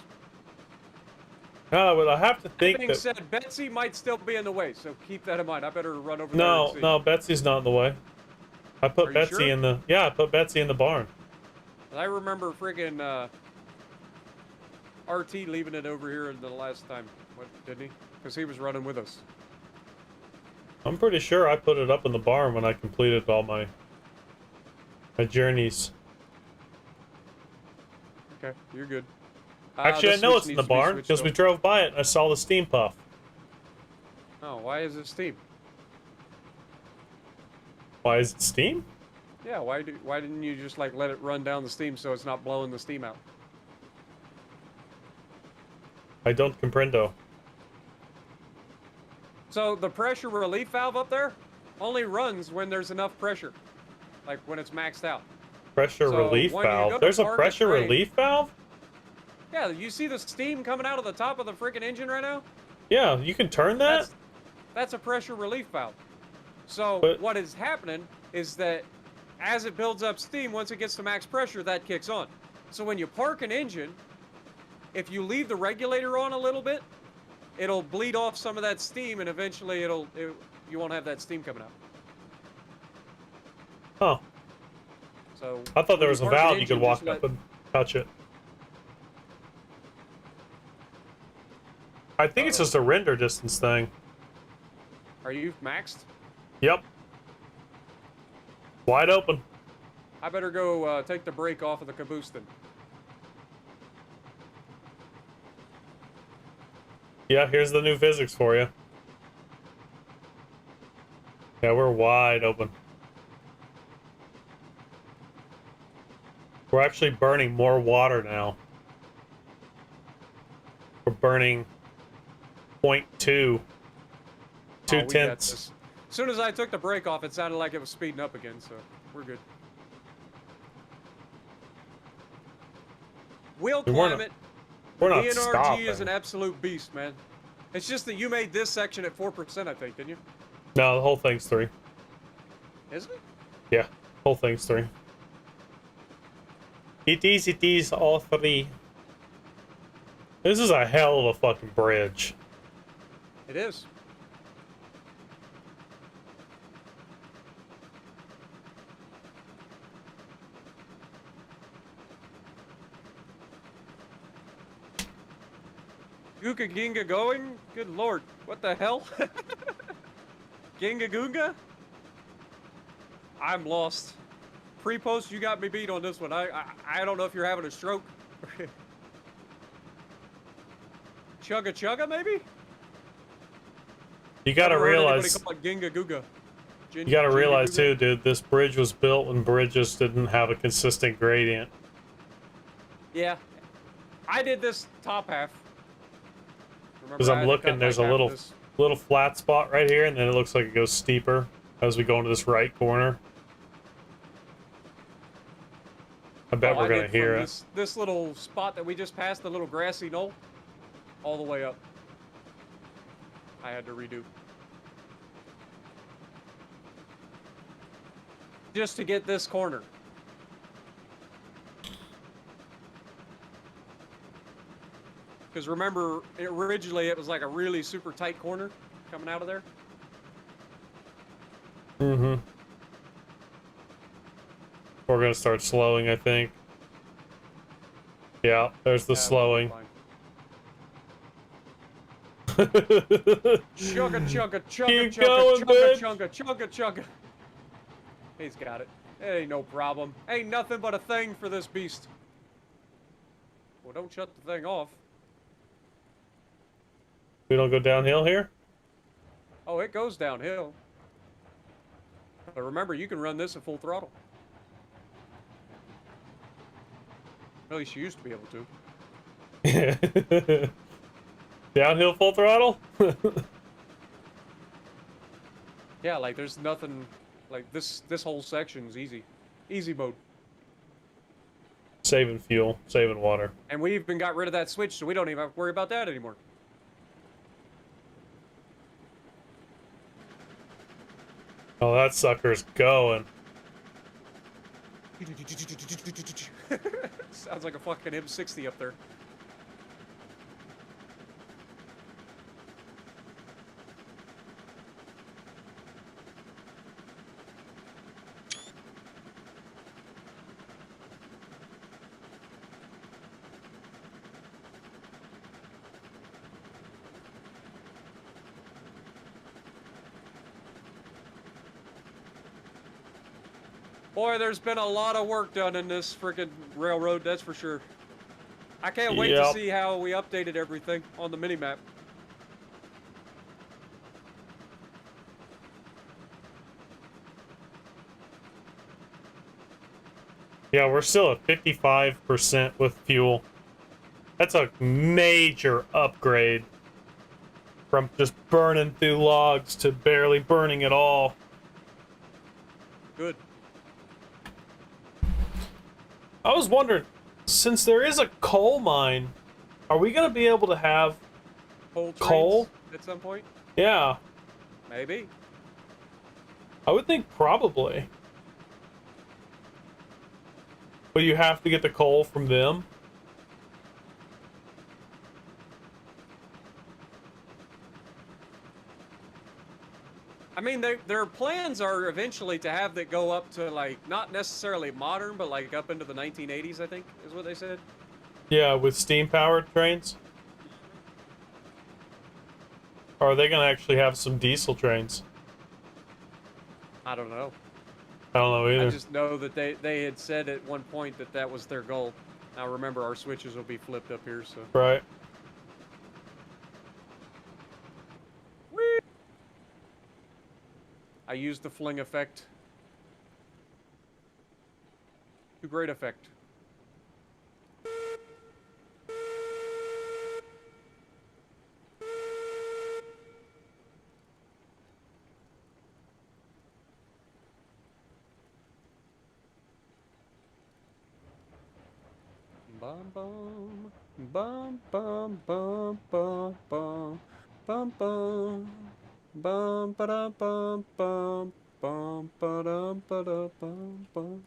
No, but I have to That think being that. said, Betsy might still be in the way, so keep that in mind. I better run over there and No, see. no, Betsy's not in the way. I put Are you Betsy sure? in the. Yeah, I put Betsy in the barn. I remember friggin' RT leaving it over here the last time, what, didn't he? Because he was running with us. I'm pretty sure I put it up in the barn when I completed all my journeys. Okay, you're good. Actually, I the know switch it's in the needs to be barn switched because we off. drove by it and I saw the steam puff. Oh, why is it steam? Why is it steam? Yeah, why didn't you just like let it run down the steam so it's not blowing the steam out? I don't comprendo. So the pressure relief valve up there only runs when there's enough pressure, like when it's maxed out. Pressure So, relief when you go valve. to There's a park at pressure train- relief valve? Yeah, you see the steam coming out of the top of the freaking engine right now? Yeah, you can turn that? That's a pressure relief valve. So But- what is happening is that as it builds up steam, once it gets to max pressure, that kicks on. So when you park an engine, if you leave the regulator on a little bit, it'll bleed off some of that steam, and eventually you won't have that steam coming out. Huh. So I thought there when was a park an valve you engine, could walk just up let- and touch it. I think it's just a render distance thing. Are you maxed? Yep. Wide open. I better go take the brake off of the caboose then. Yeah, here's the new physics for you. Yeah, we're wide open. We're actually burning more water now. We're burning 0.2. Oh, we got 2/10. this. As soon as I took the brake off, it sounded like it was speeding up again, so we're good. Wheel We weren't- climate. we're not DNRG is stopping. an absolute beast, man. It's just that you made this section at 4%, I think, didn't you? No, the whole thing's 3. Is it? Yeah, whole thing's 3. It is all 3. This is a hell of a fucking bridge. It is. Googa Ginga going? Good lord. What the hell? Ginga Goonga? I'm lost. Pre-post, you got me beat on this one. I don't know if you're having a stroke. Chugga Chugga, maybe? You gotta Never heard anybody realize, call it Ginga Googa. you gotta Ginga realize Googa? too, dude, this bridge was built when bridges didn't have a consistent gradient. Yeah. I did this top half. Remember, Because I I'm had to looking, cut, there's like, a half little of this. little flat spot right here, and then it looks like it goes steeper as we go into this right corner. I bet Oh, we're I gonna did hear from it. this little spot that we just passed, the little grassy knoll, all the way up. I had to redo. Just to get this corner. Because remember, originally it was like a really super tight corner coming out of there. Mm-hmm. We're gonna start slowing, I think. Yeah, there's the slowing. Chugga chugga chugga Keep chugga going, chugga bitch. chugga chugga chugga. He's got it. It ain't no problem. Ain't nothing but a thing for this beast. Well, don't shut the thing off. We don't go downhill here? Oh, it goes downhill. But remember, you can run this at full throttle. At least you used to be able to. Downhill full throttle? Yeah, like there's nothing, like this whole section's easy. Easy mode. Saving fuel, saving water. And we even got rid of that switch, so we don't even have to worry about that anymore. Oh, that sucker's going. Sounds like a fucking M60 up there. Boy, there's been a lot of work done in this freaking railroad, that's for sure. I can't wait to see how we updated everything on the minimap. Yeah, we're still at 55% with fuel. That's a major upgrade from just burning through logs to barely burning at all. Good. I was wondering, since there is a coal mine, are we going to be able to have Coal at some point? Yeah, Maybe. I would think probably. But you have to get the coal from them? I mean, their plans are eventually to have that go up to, like, not necessarily modern, but, like, up into the 1980s, I think, is what they said. Yeah, with steam-powered trains? Or are they going to actually have some diesel trains? I don't know. I don't know either. I just know that they had said at one point that that was their goal. Now, remember, our switches will be flipped up here, so... Right. Whee! I used the fling effect. To great effect. Bum bum bum bum bum bum bum bum bum bum ba bum bum bum ba dum ba bum bum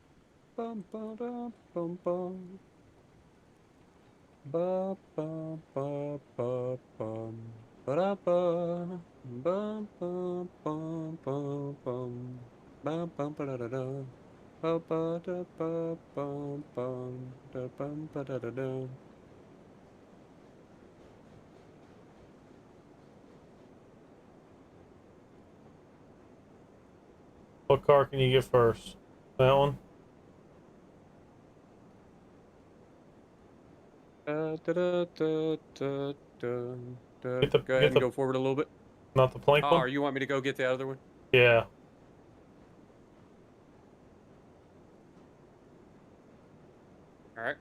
bum ba dum bum bum ba bum ba ba bum ba da ba bum bum bum bum bum bum bum ba da da da ba ba da ba bum bum da bum ba da da da. What car can you get first? That one? Da, da, da, da, da, da, da. Get the, Go ahead get and the, go forward a little bit. not the plank Oh, one? or you want me to go get the other one? Yeah. All right.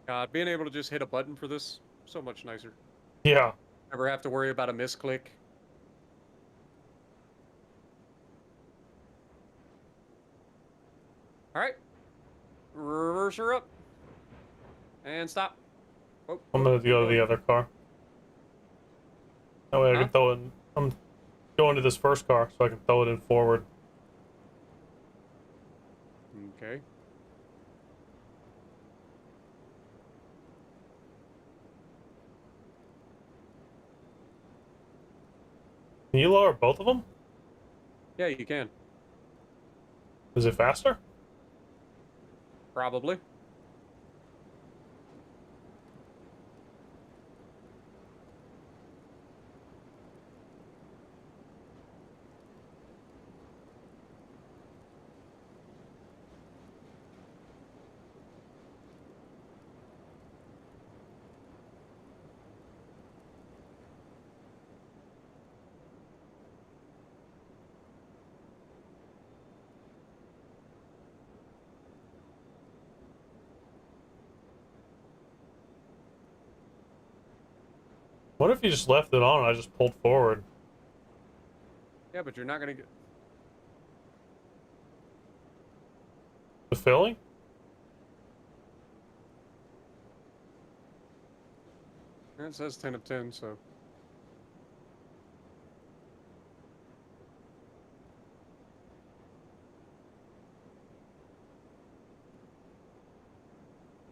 God, being able to just hit a button for this, so much nicer. Yeah. Never have to worry about a misclick. All right. Reverse her up. And stop. Oh, I'm gonna go to the other car. That way I Huh? can throw it. I'm going to this first car so I can throw it in forward. Okay. Can you lower both of them? Yeah, you can. Is it faster? Probably. What if you just left it on and I just pulled forward? Yeah, but you're not gonna get. The filling? It says 10 of 10, so.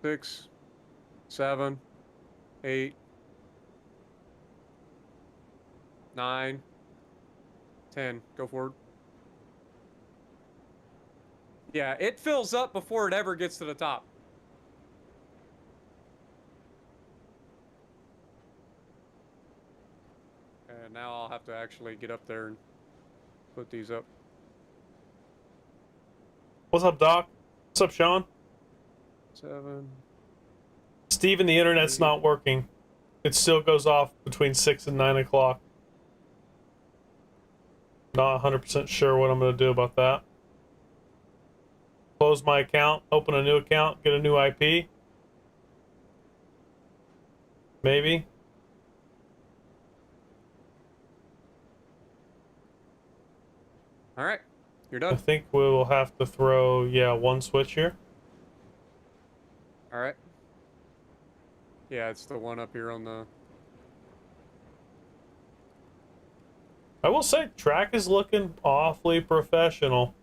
Six, 7, 8, 9, 10. Go forward. Yeah, it fills up before it ever gets to the top. And now I'll have to actually get up there and put these up. What's up, Doc? What's up, Sean? 7. Steven, the internet's not working. It still goes off between 6 and 9 o'clock. Not 100% sure what I'm going to do about that. Close my account, open a new account, get a new IP. Maybe. All right, you're I done. think we will have to throw, yeah, one switch here. All right. Yeah, it's the one up here on the. I will say, track is looking awfully professional.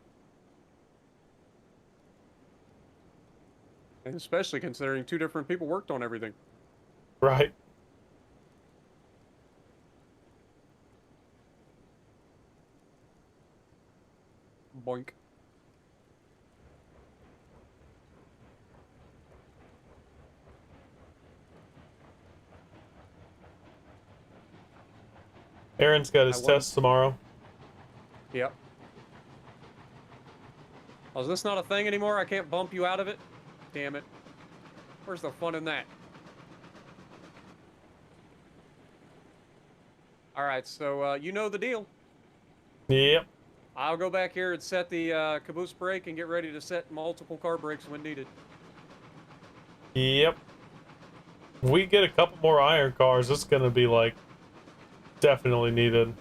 And especially considering 2 different people worked on everything. Right. Boink. Aaron's got his I won. test tomorrow. Yep. Oh, is this not a thing anymore? I can't bump you out of it? Damn it. Where's the fun in that? All right, so you know the deal. Yep. I'll go back here and set the caboose brake and get ready to set multiple car brakes when needed. Yep. If we get a couple more iron cars, it's gonna be like definitely needed.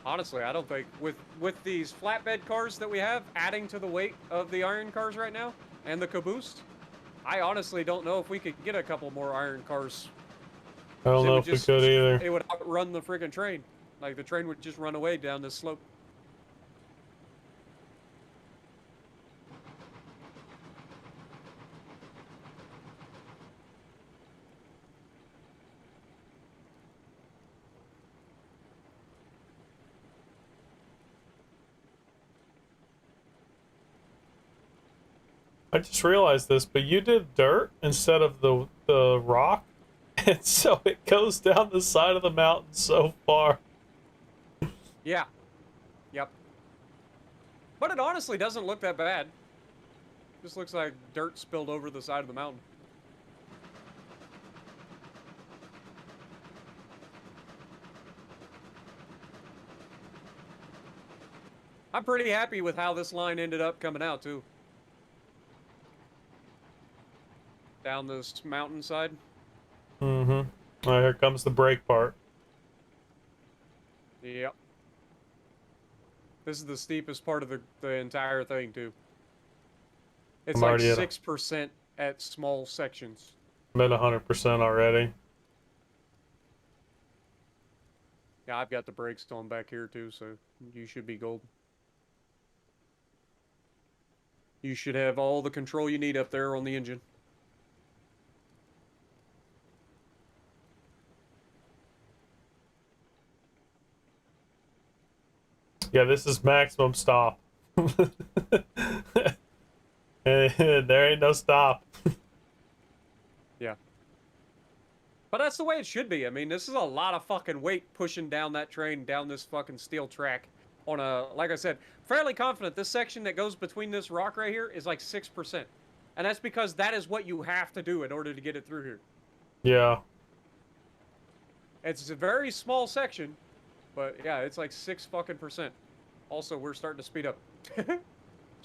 Honestly, I don't think with these flatbed cars that we have adding to the weight of the iron cars right now and the caboose, I honestly don't know if we could get a couple more iron cars. I don't It know would if we could either. It would outrun the freaking train. Like the train would just run away down this slope. I just realized this, but you did dirt instead of the rock, and so it goes down the side of the mountain so far. Yeah. Yep. But it honestly doesn't look that bad. Just looks like dirt spilled over the side of the mountain. I'm pretty happy with how this line ended up coming out, too. Down this mountainside. Mm-hmm. All right, here comes the brake part. Yep. This is the steepest part of the entire thing, too. It's I'm like already at 6% at small sections. I'm at 100% already. Yeah, I've got the brakes on back here, too, so you should be golden. You should have all the control you need up there on the engine. Yeah, this is maximum stop. There ain't no stop. Yeah. But that's the way it should be. I mean, this is a lot of fucking weight pushing down that train, down this fucking steel track on a, like I said, fairly confident this section that goes between this rock right here is like 6%. And that's because that is what you have to do in order to get it through here. Yeah. It's a very small section, but yeah, it's like 6 fucking %. Also, we're starting to speed up. Shouldn't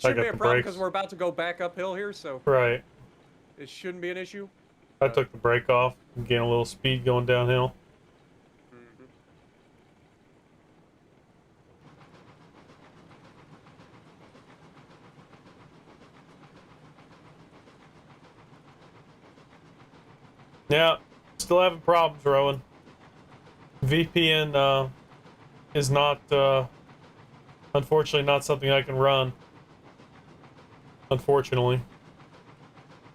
got be a the problem brakes. because we're about to go back uphill here, so Right. it shouldn't be an issue. I took the brake off and gained a little speed going downhill. Mhm. Yeah, still having problems, Rowan. VPN is not, unfortunately, not something I can run. Unfortunately.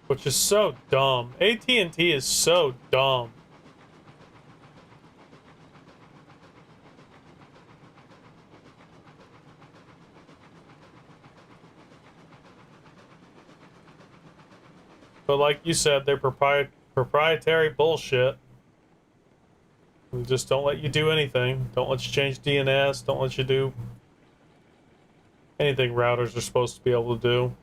Which is so dumb. AT&T is so dumb. But like you said, they're proprietary bullshit. They just don't let you do anything. Don't let you change DNS. Don't let you do anything routers are supposed to be able to do.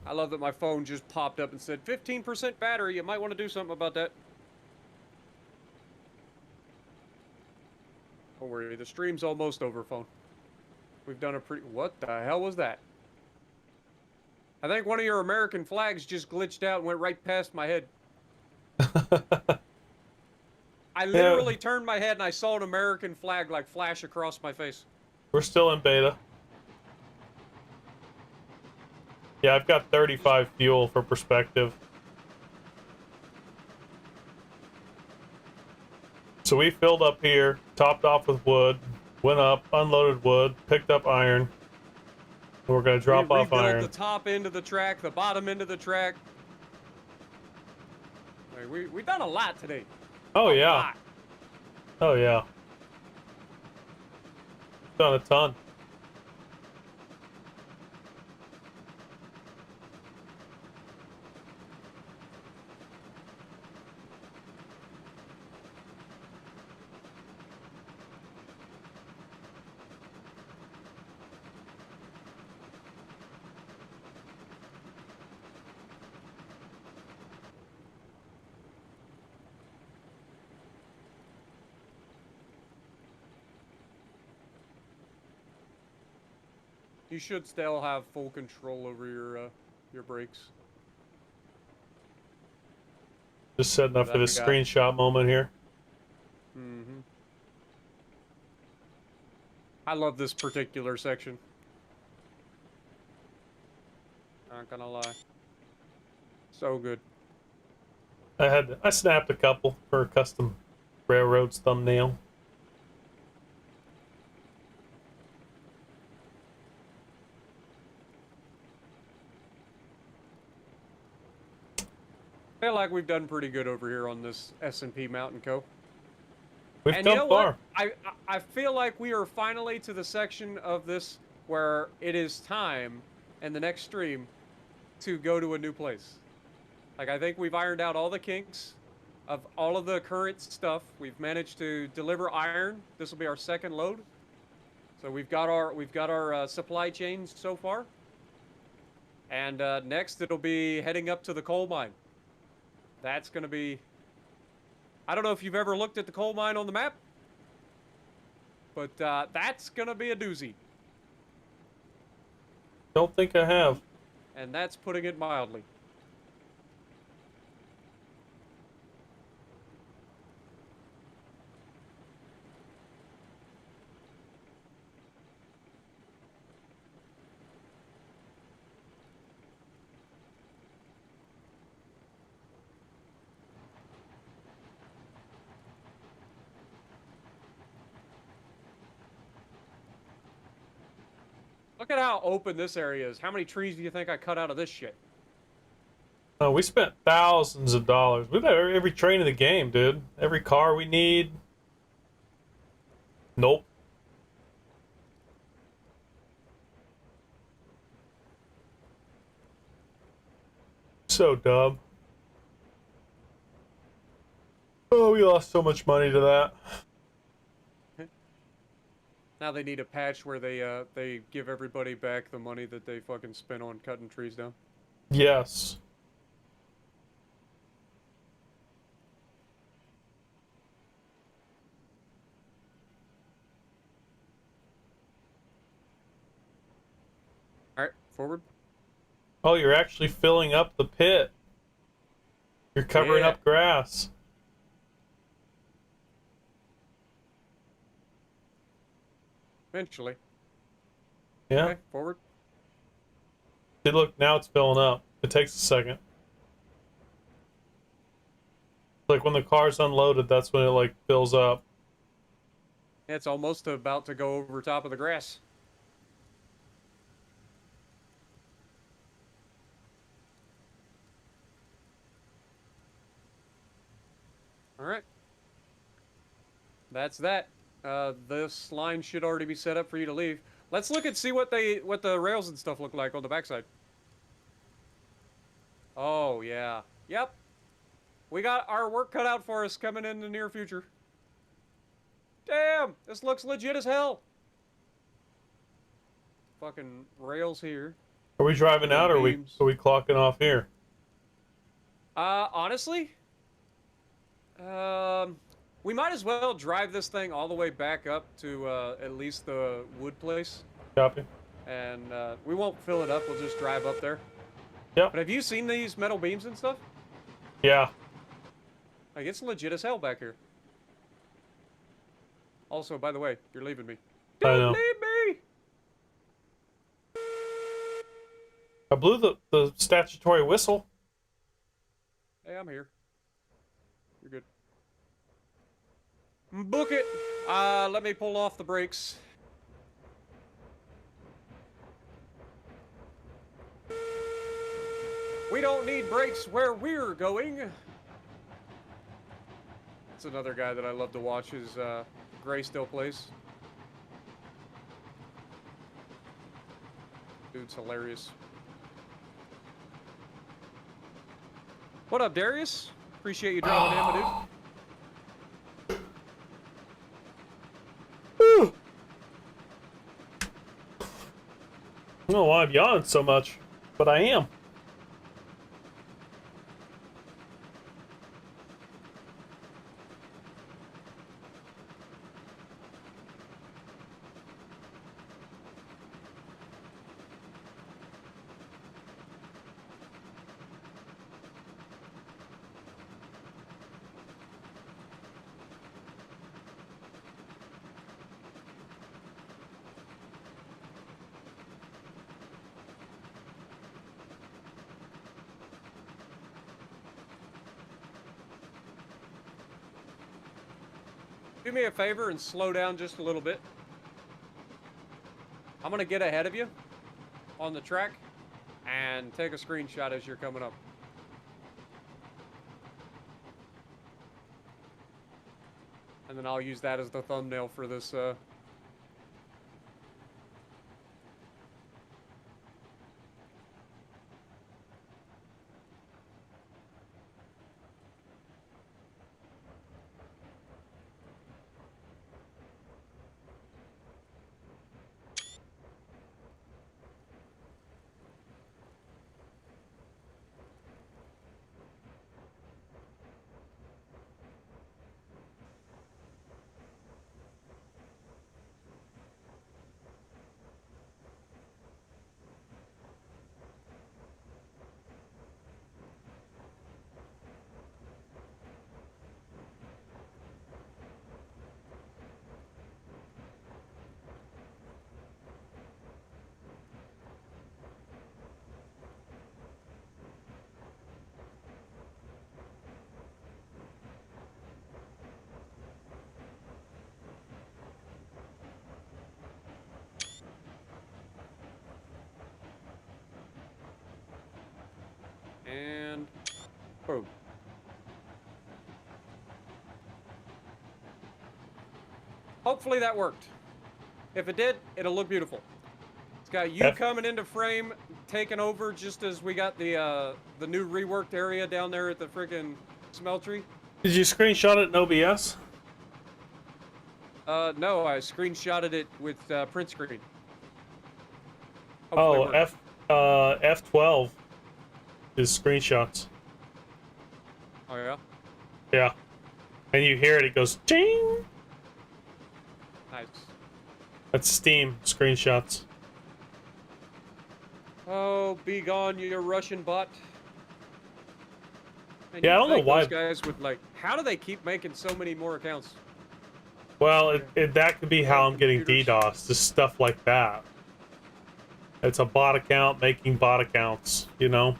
I love that my phone just popped up and said 15% battery. You might want to do something about that. Don't worry, the stream's almost over, phone. We've done a pretty... What the hell was that? I think one of your American flags just glitched out and went right past my head. I literally turned my head and I saw an American flag like flash across my face. We're still in beta. Yeah, I've got 35 fuel for perspective. So we filled up here, topped off with wood, went up, unloaded wood, picked up iron. And we're gonna drop off rebuilt iron. the top end of the track, the bottom end of the track. Like, we've done a lot today. Oh A yeah. lot. Oh yeah. Done a ton. You should still have full control over your brakes. Just setting up for That this guy. screenshot moment here. Mm-hmm. I love this particular section. Not gonna lie. So good. I snapped a couple for a custom RailRoads thumbnail. I feel like we've done pretty good over here on this S&P Mountain Co. We've And come you know far. what? I feel like we are finally to the section of this where it is time in the next stream to go to a new place. Like, I think we've ironed out all the kinks of all of the current stuff. We've managed to deliver iron. This will be our second load. So we've got our supply chains so far. And next it'll be heading up to the coal mine. That's going to be... I don't know if you've ever looked at the coal mine on the map, but that's going to be a doozy. Don't think I have. And that's putting it mildly. Look at how open this area is. How many trees do you think I cut out of this shit? Oh, we spent thousands of dollars. We've got every train in the game, dude. Every car we need. Nope. So dumb. Oh, we lost so much money to that. Now they need a patch where they give everybody back the money that they fucking spent on cutting trees down. Yes. All right, forward. Oh, you're actually filling up the pit. You're covering Yeah. up grass. Eventually. Yeah. Okay, forward. See, look, now it's filling up. It takes a second. Like when the car's unloaded, that's when it like fills up. It's almost about to go over top of the grass. All right. That's that. This line should already be set up for you to leave. Let's look and see what the rails and stuff look like on the backside. Oh yeah. Yep. We got our work cut out for us coming in the near future. Damn, this looks legit as hell. Fucking rails here. Are we driving out or Beams. are we clocking off here? Honestly, we might as well drive this thing all the way back up to at least the wood place, Copy. and we won't fill it up. We'll just drive up there. Yep. But have you seen these metal beams and stuff? Yeah. Like, it's legit as hell back here. Also, by the way, you're leaving me. I know. Don't leave me! I blew the statutory whistle. Hey, I'm here. You're good. Book it! Let me pull off the brakes. We don't need brakes where we're going. It's another guy that I love to watch. His Gray still plays. Dude's hilarious. What up, Darius? Appreciate you dropping in, my dude. Whew. I don't know why I'm yawning so much, but I am. Do me a favor and slow down just a little bit. I'm gonna get ahead of you on the track and take a screenshot as you're coming up. And then I'll use that as the thumbnail for this. Boom. Hopefully that worked. If it did, it'll look beautiful. It's got you coming into frame, taking over just as we got the new reworked area down there at the friggin' smeltery. Did you screenshot it in OBS? No, I screenshotted it with print screen. Oh, Hopefully F12 is screenshots. Oh yeah? Yeah. And you hear it, it goes ding. Nice. That's Steam screenshots. Oh, be gone, you Russian bot. And Yeah, I you'd don't know think why. those guys would like. How do they keep making so many more accounts? Well, that could be how I'm getting Computers. DDoS, just stuff like that. It's a bot account making bot accounts, you know?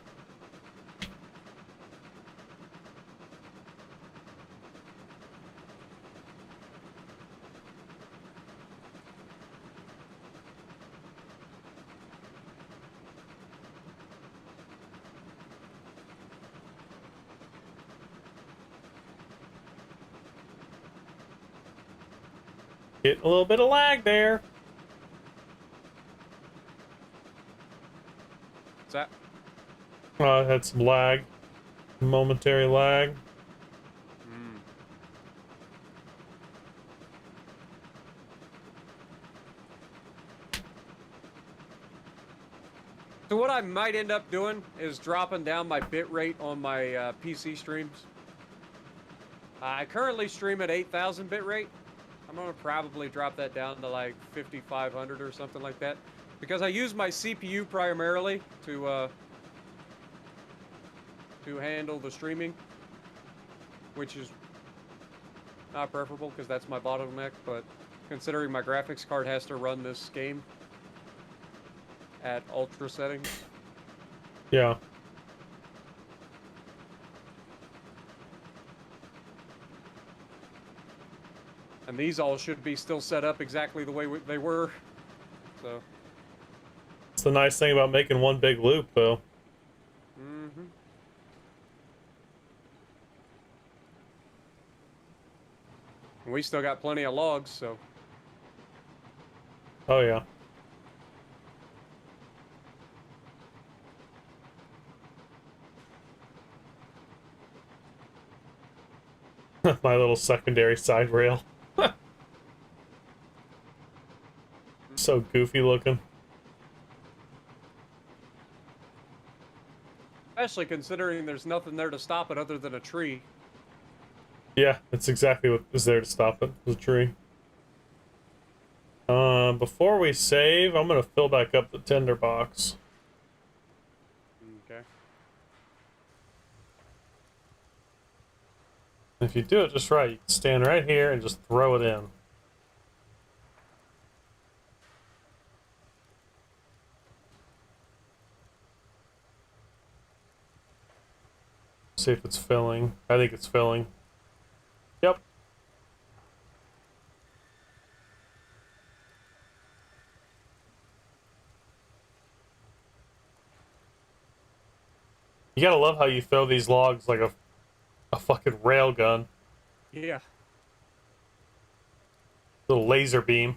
Getting a little bit of lag there. What's that? Had some lag. Momentary lag. So what I might end up doing is dropping down my bit rate on my PC streams. I currently stream at 8,000 bit rate. I'm gonna probably drop that down to like 5,500 or something like that, because I use my CPU primarily to handle the streaming, which is not preferable because that's my bottleneck. But considering my graphics card has to run this game at ultra settings. Yeah. And these all should be still set up exactly the way they were. So. It's the nice thing about making one big loop, though. Mm-hmm. And we still got plenty of logs, so. Oh, yeah. My little secondary side rail. So goofy looking. Especially considering there's nothing there to stop it other than a tree. Yeah, that's exactly what is there to stop it. The tree. Before we save, I'm gonna fill back up the tinderbox. Okay. If you do it just right, you can stand right here and just throw it in. See if it's filling. I think it's filling. Yep. You gotta love how you throw these logs like a fucking rail gun. Yeah. Little laser beam.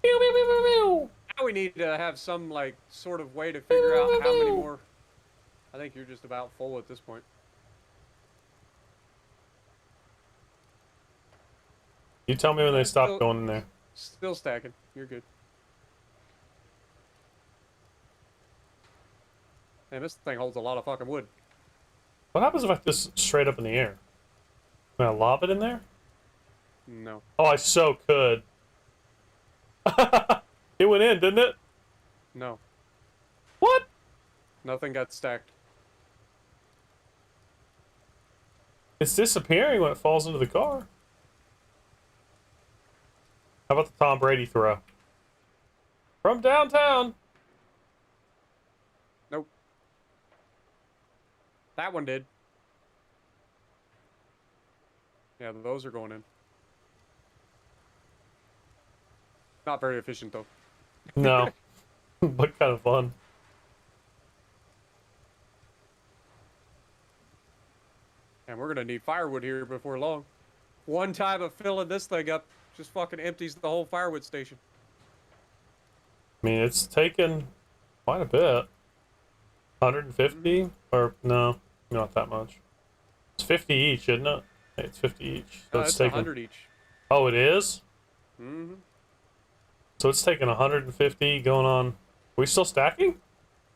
Pew, pew, pew, pew, pew. Now we need to have some, like, sort of way to figure out how many more. I think you're just about full at this point. You tell me when they stop Still- going in there. Still stacking. You're good. Man, this thing holds a lot of fucking wood. What happens if I just straight up in the air? Can I lob it in there? No. Oh, I so could. It went in, didn't it? No. What? Nothing got stacked. It's disappearing when it falls into the car. How about the Tom Brady throw? From downtown. Nope. That one did. Yeah, those are going in. Not very efficient, though. No. But kind of fun. And we're gonna need firewood here before long. One time of filling this thing up just fucking empties the whole firewood station. I mean, it's taken quite a bit. 150? Or no, not that much. It's 50 each, isn't it? Hey, it's 50 each. So It's taken... 100 each. Oh, it is? Mm-hmm. So it's taking 150 going on. We still stacking?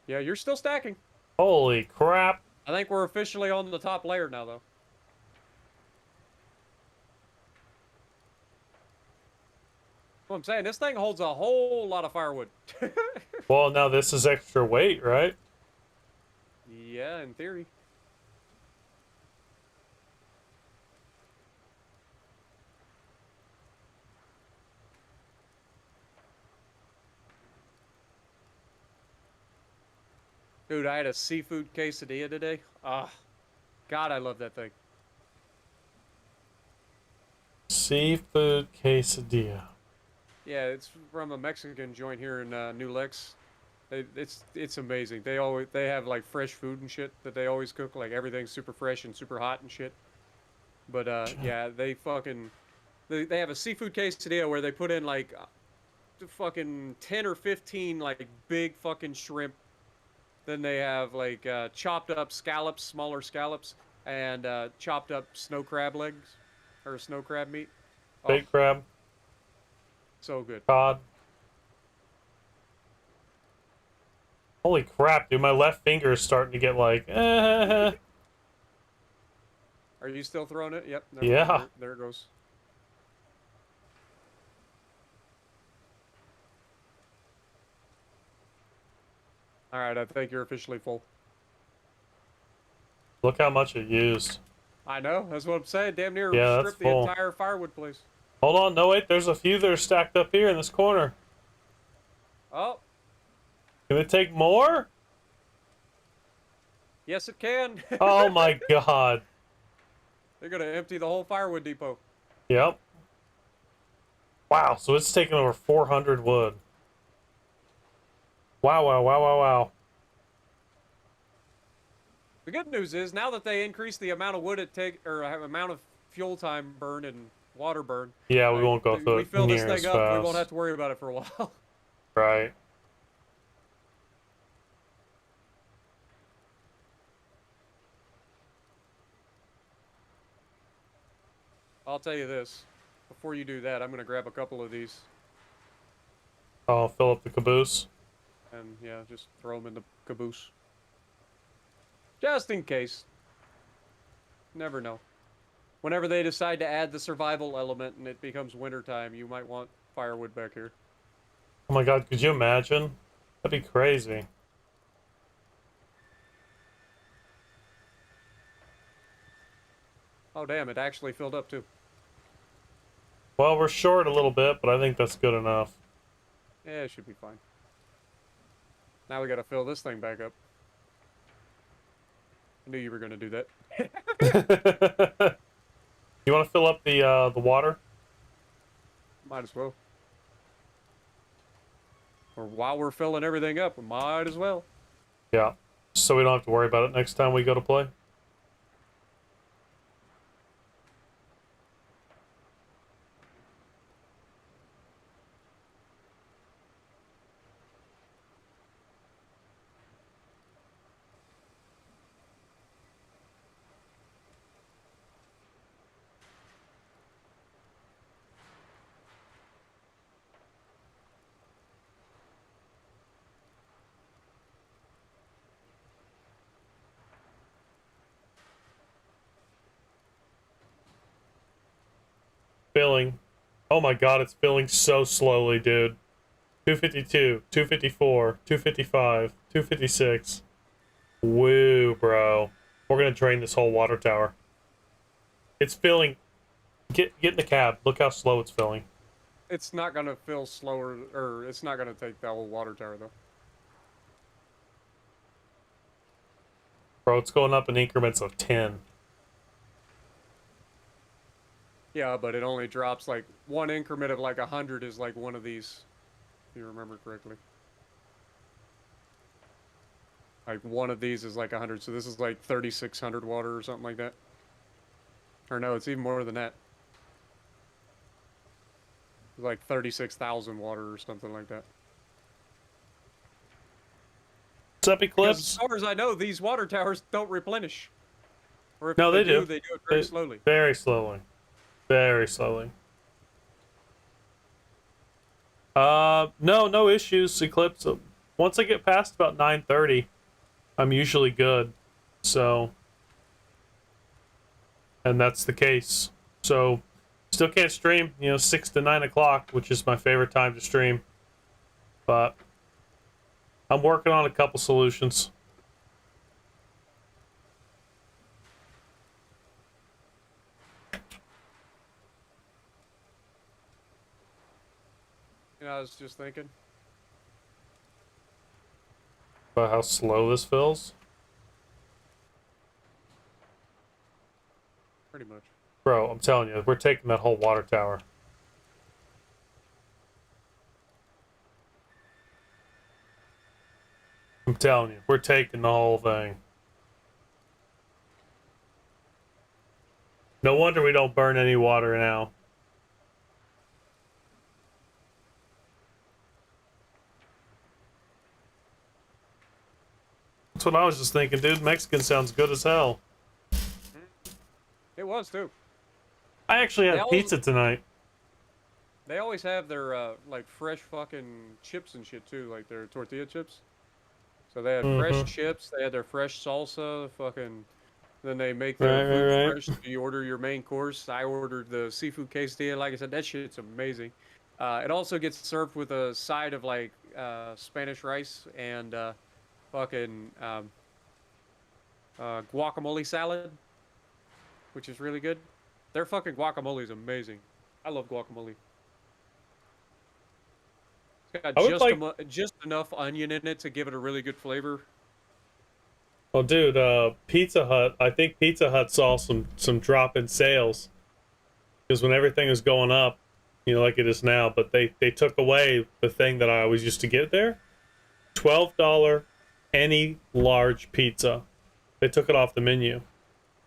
Yeah, you're still stacking. Holy crap. I think we're officially on the top layer now, though. Well, I'm saying this thing holds a whole lot of firewood. Well, now this is extra weight, right? Yeah, in theory. Dude, I had a seafood quesadilla today. Ah, God, I love that thing. Seafood quesadilla. Yeah, it's from a Mexican joint here in New Lex. It's amazing. They have like fresh food and shit that they always cook. Like everything's super fresh and super hot and shit. But yeah, they have a seafood quesadilla where they put in like fucking 10 or 15 like big fucking shrimp. Then they have like chopped up scallops, smaller scallops, and chopped up snow crab legs or snow crab meat. Oh, Big crab, so good. cod. Holy crap, dude, my left finger is starting to get like, Are you still throwing it? Yep. Yeah. There it goes. All right, I think you're officially full. Look how much it used. I know. That's what I'm saying. Damn near Yeah, that's stripped the full. entire firewood place. Hold on, no wait, there's a few that are stacked up here in this corner. Oh, Can it take more? yes, it can. Oh my god. They're gonna empty the whole firewood depot. Yep. Wow, so it's taken over 400 wood. Wow, wow, wow, wow, wow. The good news is now that they increase the amount of wood it take or amount of fuel time burn and water burn. Yeah, we won't go through We it fill this near as thing up. We won't fast. have to worry about it for a while. Right. I'll tell you this. Before you do that, I'm gonna grab a couple of these I'll fill up the caboose. and yeah, just throw them in the caboose. Just in case. Never know. Whenever they decide to add the survival element and it becomes wintertime, you might want firewood back here. Oh my god, could you imagine? That'd be crazy. Oh damn, it actually filled up too. Well, we're short a little bit, but I think that's good enough. Yeah, it should be fine. Now we gotta fill this thing back up. I knew you were gonna do that. You want to fill up the water? Might as well. Or while we're filling everything up, we might as well. Yeah. So we don't have to worry about it next time we go to play. Filling. Oh my god, it's filling so slowly, dude. 252, 254, 255, 256. Woo, bro. We're gonna drain this whole water tower. It's filling. Get in the cab. Look how slow it's filling. It's not gonna fill slower, or it's not gonna take the whole water tower though. Bro, it's going up in increments of 10. Yeah, but it only drops like one increment of like 100 is like one of these, if you remember correctly. Like one of these is like 100, so this is like 3,600 water or something like that. Or no, it's even more than that. It's like 36,000 water or something like that. What's up, Because as Eclipse? far as I know, these water towers don't replenish. Or if No, they do. they do it very slowly. Very slowly. Very slowly. No issues, Eclipse. Once I get past about 9:30, I'm usually good. So, and that's the case. So, still can't stream, 6 to 9 o'clock, which is my favorite time to stream. But I'm working on a couple solutions. I was just thinking. About how slow this feels. Pretty much. Bro, I'm telling you, we're taking that whole water tower. I'm telling you, we're taking the whole thing. No wonder we don't burn any water now. That's what I was just thinking, dude. Mexican sounds good as hell. It was too. I actually They had always- pizza tonight. They always have their like fresh fucking chips and shit too, like their tortilla chips. So they had fresh chips. They had their fresh salsa. Fucking. Then they make their food fresh. So you order your main course. I ordered the seafood quesadilla. Like I said, that shit's amazing. It also gets served with a side of like Spanish rice and fucking guacamole salad, which is really good. Their fucking guacamole is amazing. I love guacamole. It's got just enough onion in it to give it a really good flavor. Well, dude, Pizza Hut. I think Pizza Hut saw some drop in sales because when everything was going up, like it is now, but they took away the thing that I always used to get there, $12 any large pizza. They took it off the menu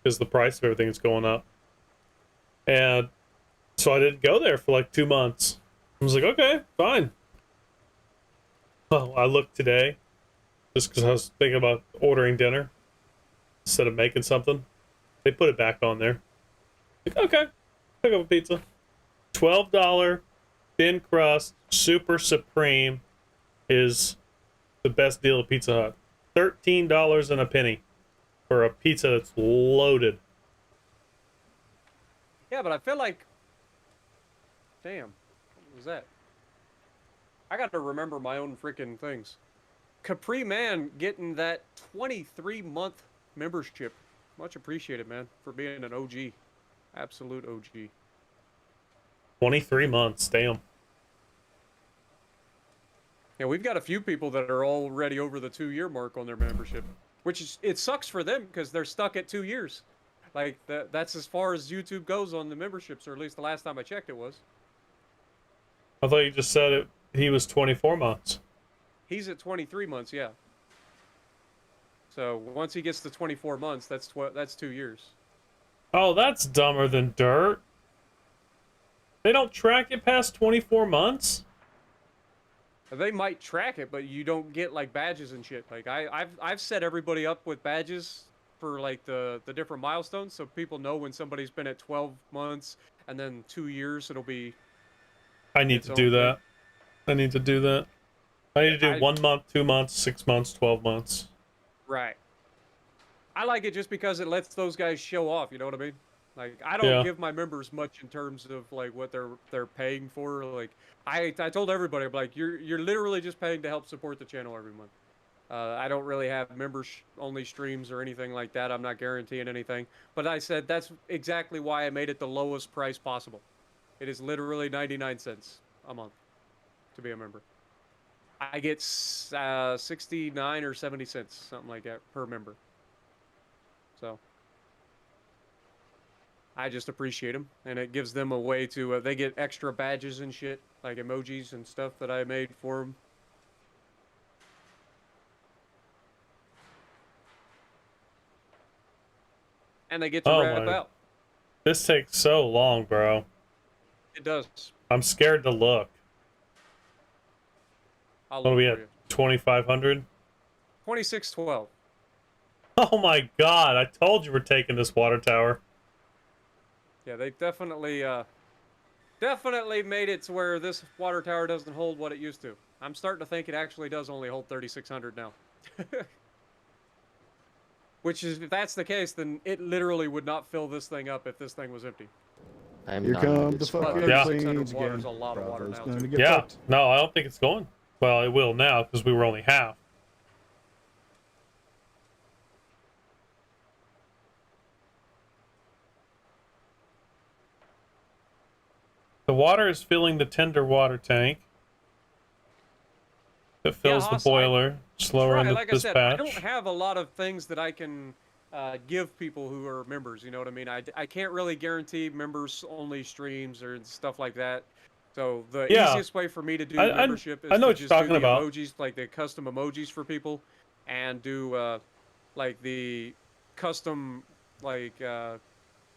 because the price of everything is going up, and so I didn't go there for like 2 months. I was like, okay, fine. Well, I looked today just because I was thinking about ordering dinner instead of making something. They put it back on there. Like, okay, pick up a pizza. $12 thin crust super supreme is the best deal at Pizza Hut. $13 and a penny for a pizza that's loaded. Yeah, but I feel like, damn, what was that? I got to remember my own freaking things. Capri Man getting that 23-month membership. Much appreciated, man, for being an OG. Absolute OG. 23 months, damn. Yeah, we've got a few people that are already over the 2-year mark on their membership, which is, it sucks for them because they're stuck at 2 years. Like, that's as far as YouTube goes on the memberships, or at least the last time I checked it was. I thought you just said he was 24 months. He's at 23 months, yeah. So once he gets to 24 months, that's 2 years. Oh, that's dumber than dirt. They don't track it past 24 months? They might track it, but you don't get like badges and shit. Like I've set everybody up with badges for like the different milestones, so people know when somebody's been at 12 months and then 2 years. It'll be. I need to do that. I need to do that. I need to do 1 month, 2 months, 6 months, 12 months. Right. I like it just because it lets those guys show off. You know what I mean? Like I don't give my members much in terms of like what they're paying for. Like I told everybody, I'm like, you're literally just paying to help support the channel every month. I don't really have members only streams or anything like that. I'm not guaranteeing anything. But I said that's exactly why I made it the lowest price possible. It is literally 99 cents a month to be a member. I get 69 or 70 cents, something like that, per member. So I just appreciate them, and it gives them a way to, they get extra badges and shit, like emojis and stuff that I made for them. And they get to rap out. This takes so long, bro. It does. I'm scared to look. I'll What are look we for at? you. 2,500? 2612. Oh my god, I told you we're taking this water tower. Yeah, they definitely definitely made it to where this water tower doesn't hold what it used to. I'm starting to think it actually does only hold 3,600 now. Which is, if that's the case, then it literally would not fill this thing up if this thing was empty. I'm Here not come a the good fucking spot. Yeah. 3,600 planes water again. is a lot of water Bravo's now, gonna too. get Yeah, fucked. no, I don't think it's going. Well, it will now because we were only half. The water is filling the tender water tank. It fills the Haas, boiler. Slower Try, in the like I said, I dispatch. don't have a lot of things that I can give people who are members. You know what I mean? I can't really guarantee members only streams or stuff like that. So the Yeah. easiest way for me to do I membership is know to what you're just do talking the about. emojis, like the custom emojis for people, and do like the custom like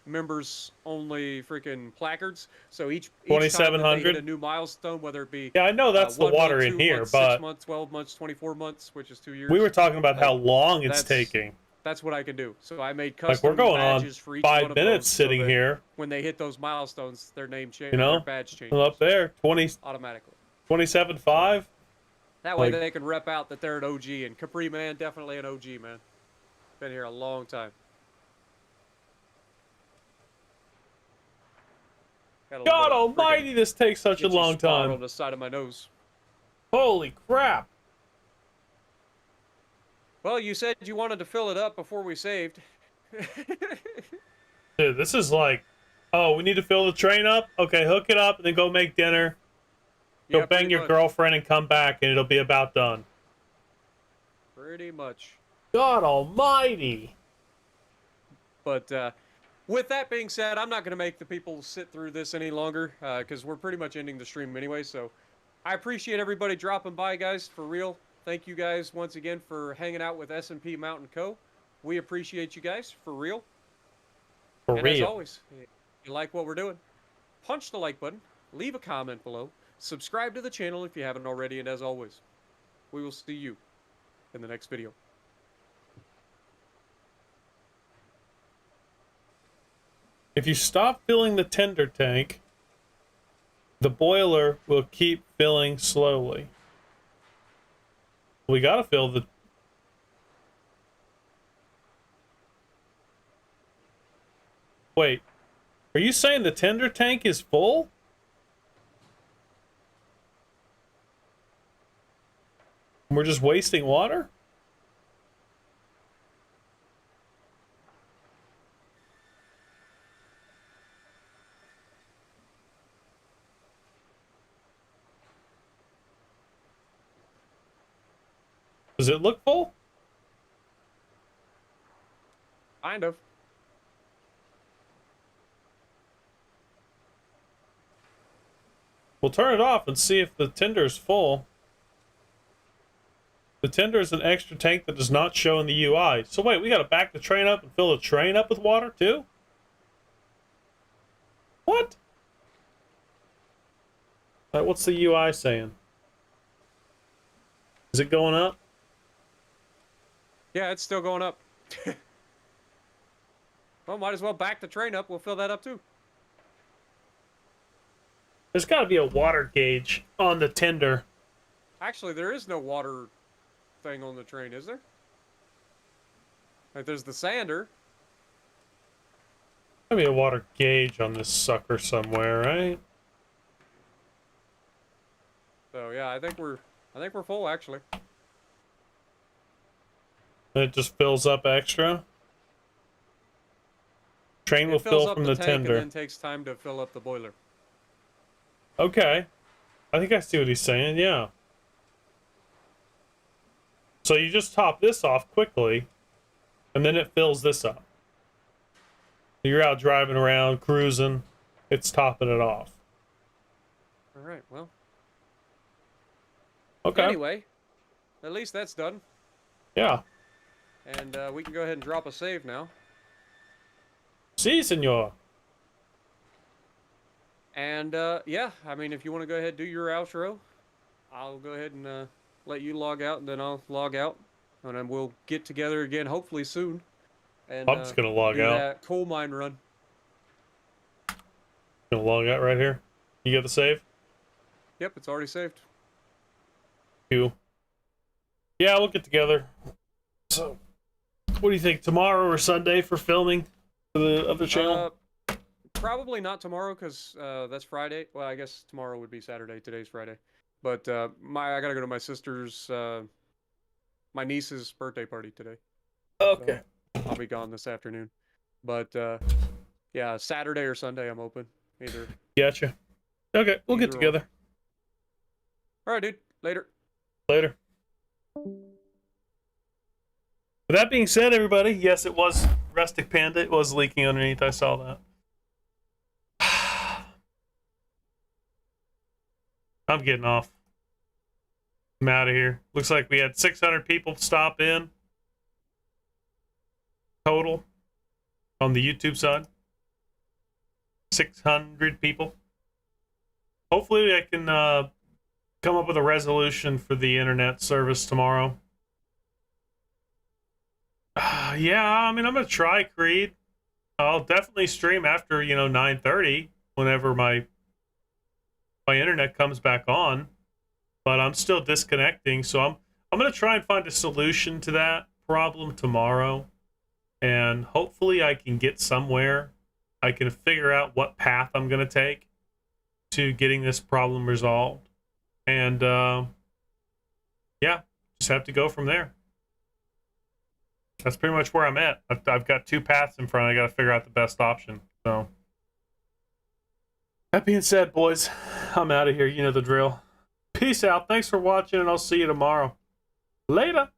members only freaking placards. So each time that they hit 2,700? a new milestone, whether it be Yeah, I know that's the 1 water month, in 2 here, months, but 6 months, 12 months, 24 months, which is 2 years. we were talking about how like, long it's that's- taking. That's what I can do. So I made Like custom we're going on badges for each 5 one of minutes those so sitting that here. when they hit those milestones, their name changes, You know, their badge changes Well, up there, 20, automatically. 27.5. That way like- they can rep out that they're an OG. And Capri Man, definitely an OG, man. Been here a long time. Got a little God bit of almighty, friggin' this takes such a itchy long spot on time. the side of my nose. Holy crap. Well, you said you wanted to fill it up before we saved. Dude, this is like, oh, we need to fill the train up? Okay, hook it up and then go make dinner. Go Yeah, bang pretty your much. girlfriend and come back and it'll be about done. Pretty much. God almighty. But with that being said, I'm not going to make the people sit through this any longer because we're pretty much ending the stream anyway. So I appreciate everybody dropping by, guys, for real. Thank you guys once again for hanging out with S&P Mountain Co. We appreciate you guys, for real. For And as real. always, if you like what we're doing, punch the like button, leave a comment below, subscribe to the channel if you haven't already, and as always, we will see you in the next video. If you stop filling the tender tank, the boiler will keep filling slowly. We gotta fill the... Wait, are you saying the tender tank is full? We're just wasting water? Does it look full? Kind of. We'll turn it off and see if the tender is full. The tender is an extra tank that does not show in the UI. So wait, we gotta back the train up and fill the train up with water too? What? Alright, what's the UI saying? Is it going up? Yeah, it's still going up. Well, might as well back the train up. We'll fill that up too. There's gotta be a water gauge on the tender. Actually, there is no water thing on the train, is there? Like, there's the sander. Gotta be a water gauge on this sucker somewhere, right? So yeah, I think we're full actually. And it just fills up extra. Train will It fills fill up from the the tank tender. and then takes time to fill up the boiler. Okay. I think I see what he's saying, yeah. So you just top this off quickly, and then it fills this up. You're out driving around, cruising, it's topping it off. All right, well. Okay. Anyway, at least that's done. Yeah. And we can go ahead and drop a save now. Si, senor. And yeah, I mean, if you want to go ahead and do your outro, I'll go ahead and let you log out, and then I'll log out, and then we'll get together again hopefully soon. And I'm just gonna log do out. that coal mine run. Gonna log out right here. You got the save? Yep, it's already saved. Cool. Yeah, we'll get together. So, what do you think? Tomorrow or Sunday for filming for the other channel? Probably not tomorrow because that's Friday. Well, I guess tomorrow would be Saturday. Today's Friday. But I gotta go to my sister's, my niece's birthday party today. Okay. So I'll be gone this afternoon. But yeah, Saturday or Sunday I'm open. Either. Gotcha. Okay, we'll get Either or. together. All right, dude. Later. Later. With that being said, everybody, yes, it was Rustic Panda. It was leaking underneath. I saw that. I'm getting off. I'm out of here. Looks like we had 600 people stop in total on the YouTube side. 600 people. Hopefully I can come up with a resolution for the internet service tomorrow. Yeah, I mean, I'm going to try, Creed. I'll definitely stream after, 9:30 whenever my internet comes back on, but I'm still disconnecting, so I'm going to try and find a solution to that problem tomorrow, and hopefully I can get somewhere. I can figure out what path I'm going to take to getting this problem resolved, and yeah, just have to go from there. That's pretty much where I'm at. I've got two paths in front. I got to figure out the best option. So, that being said, boys, I'm out of here. You know the drill. Peace out. Thanks for watching, and I'll see you tomorrow. Later.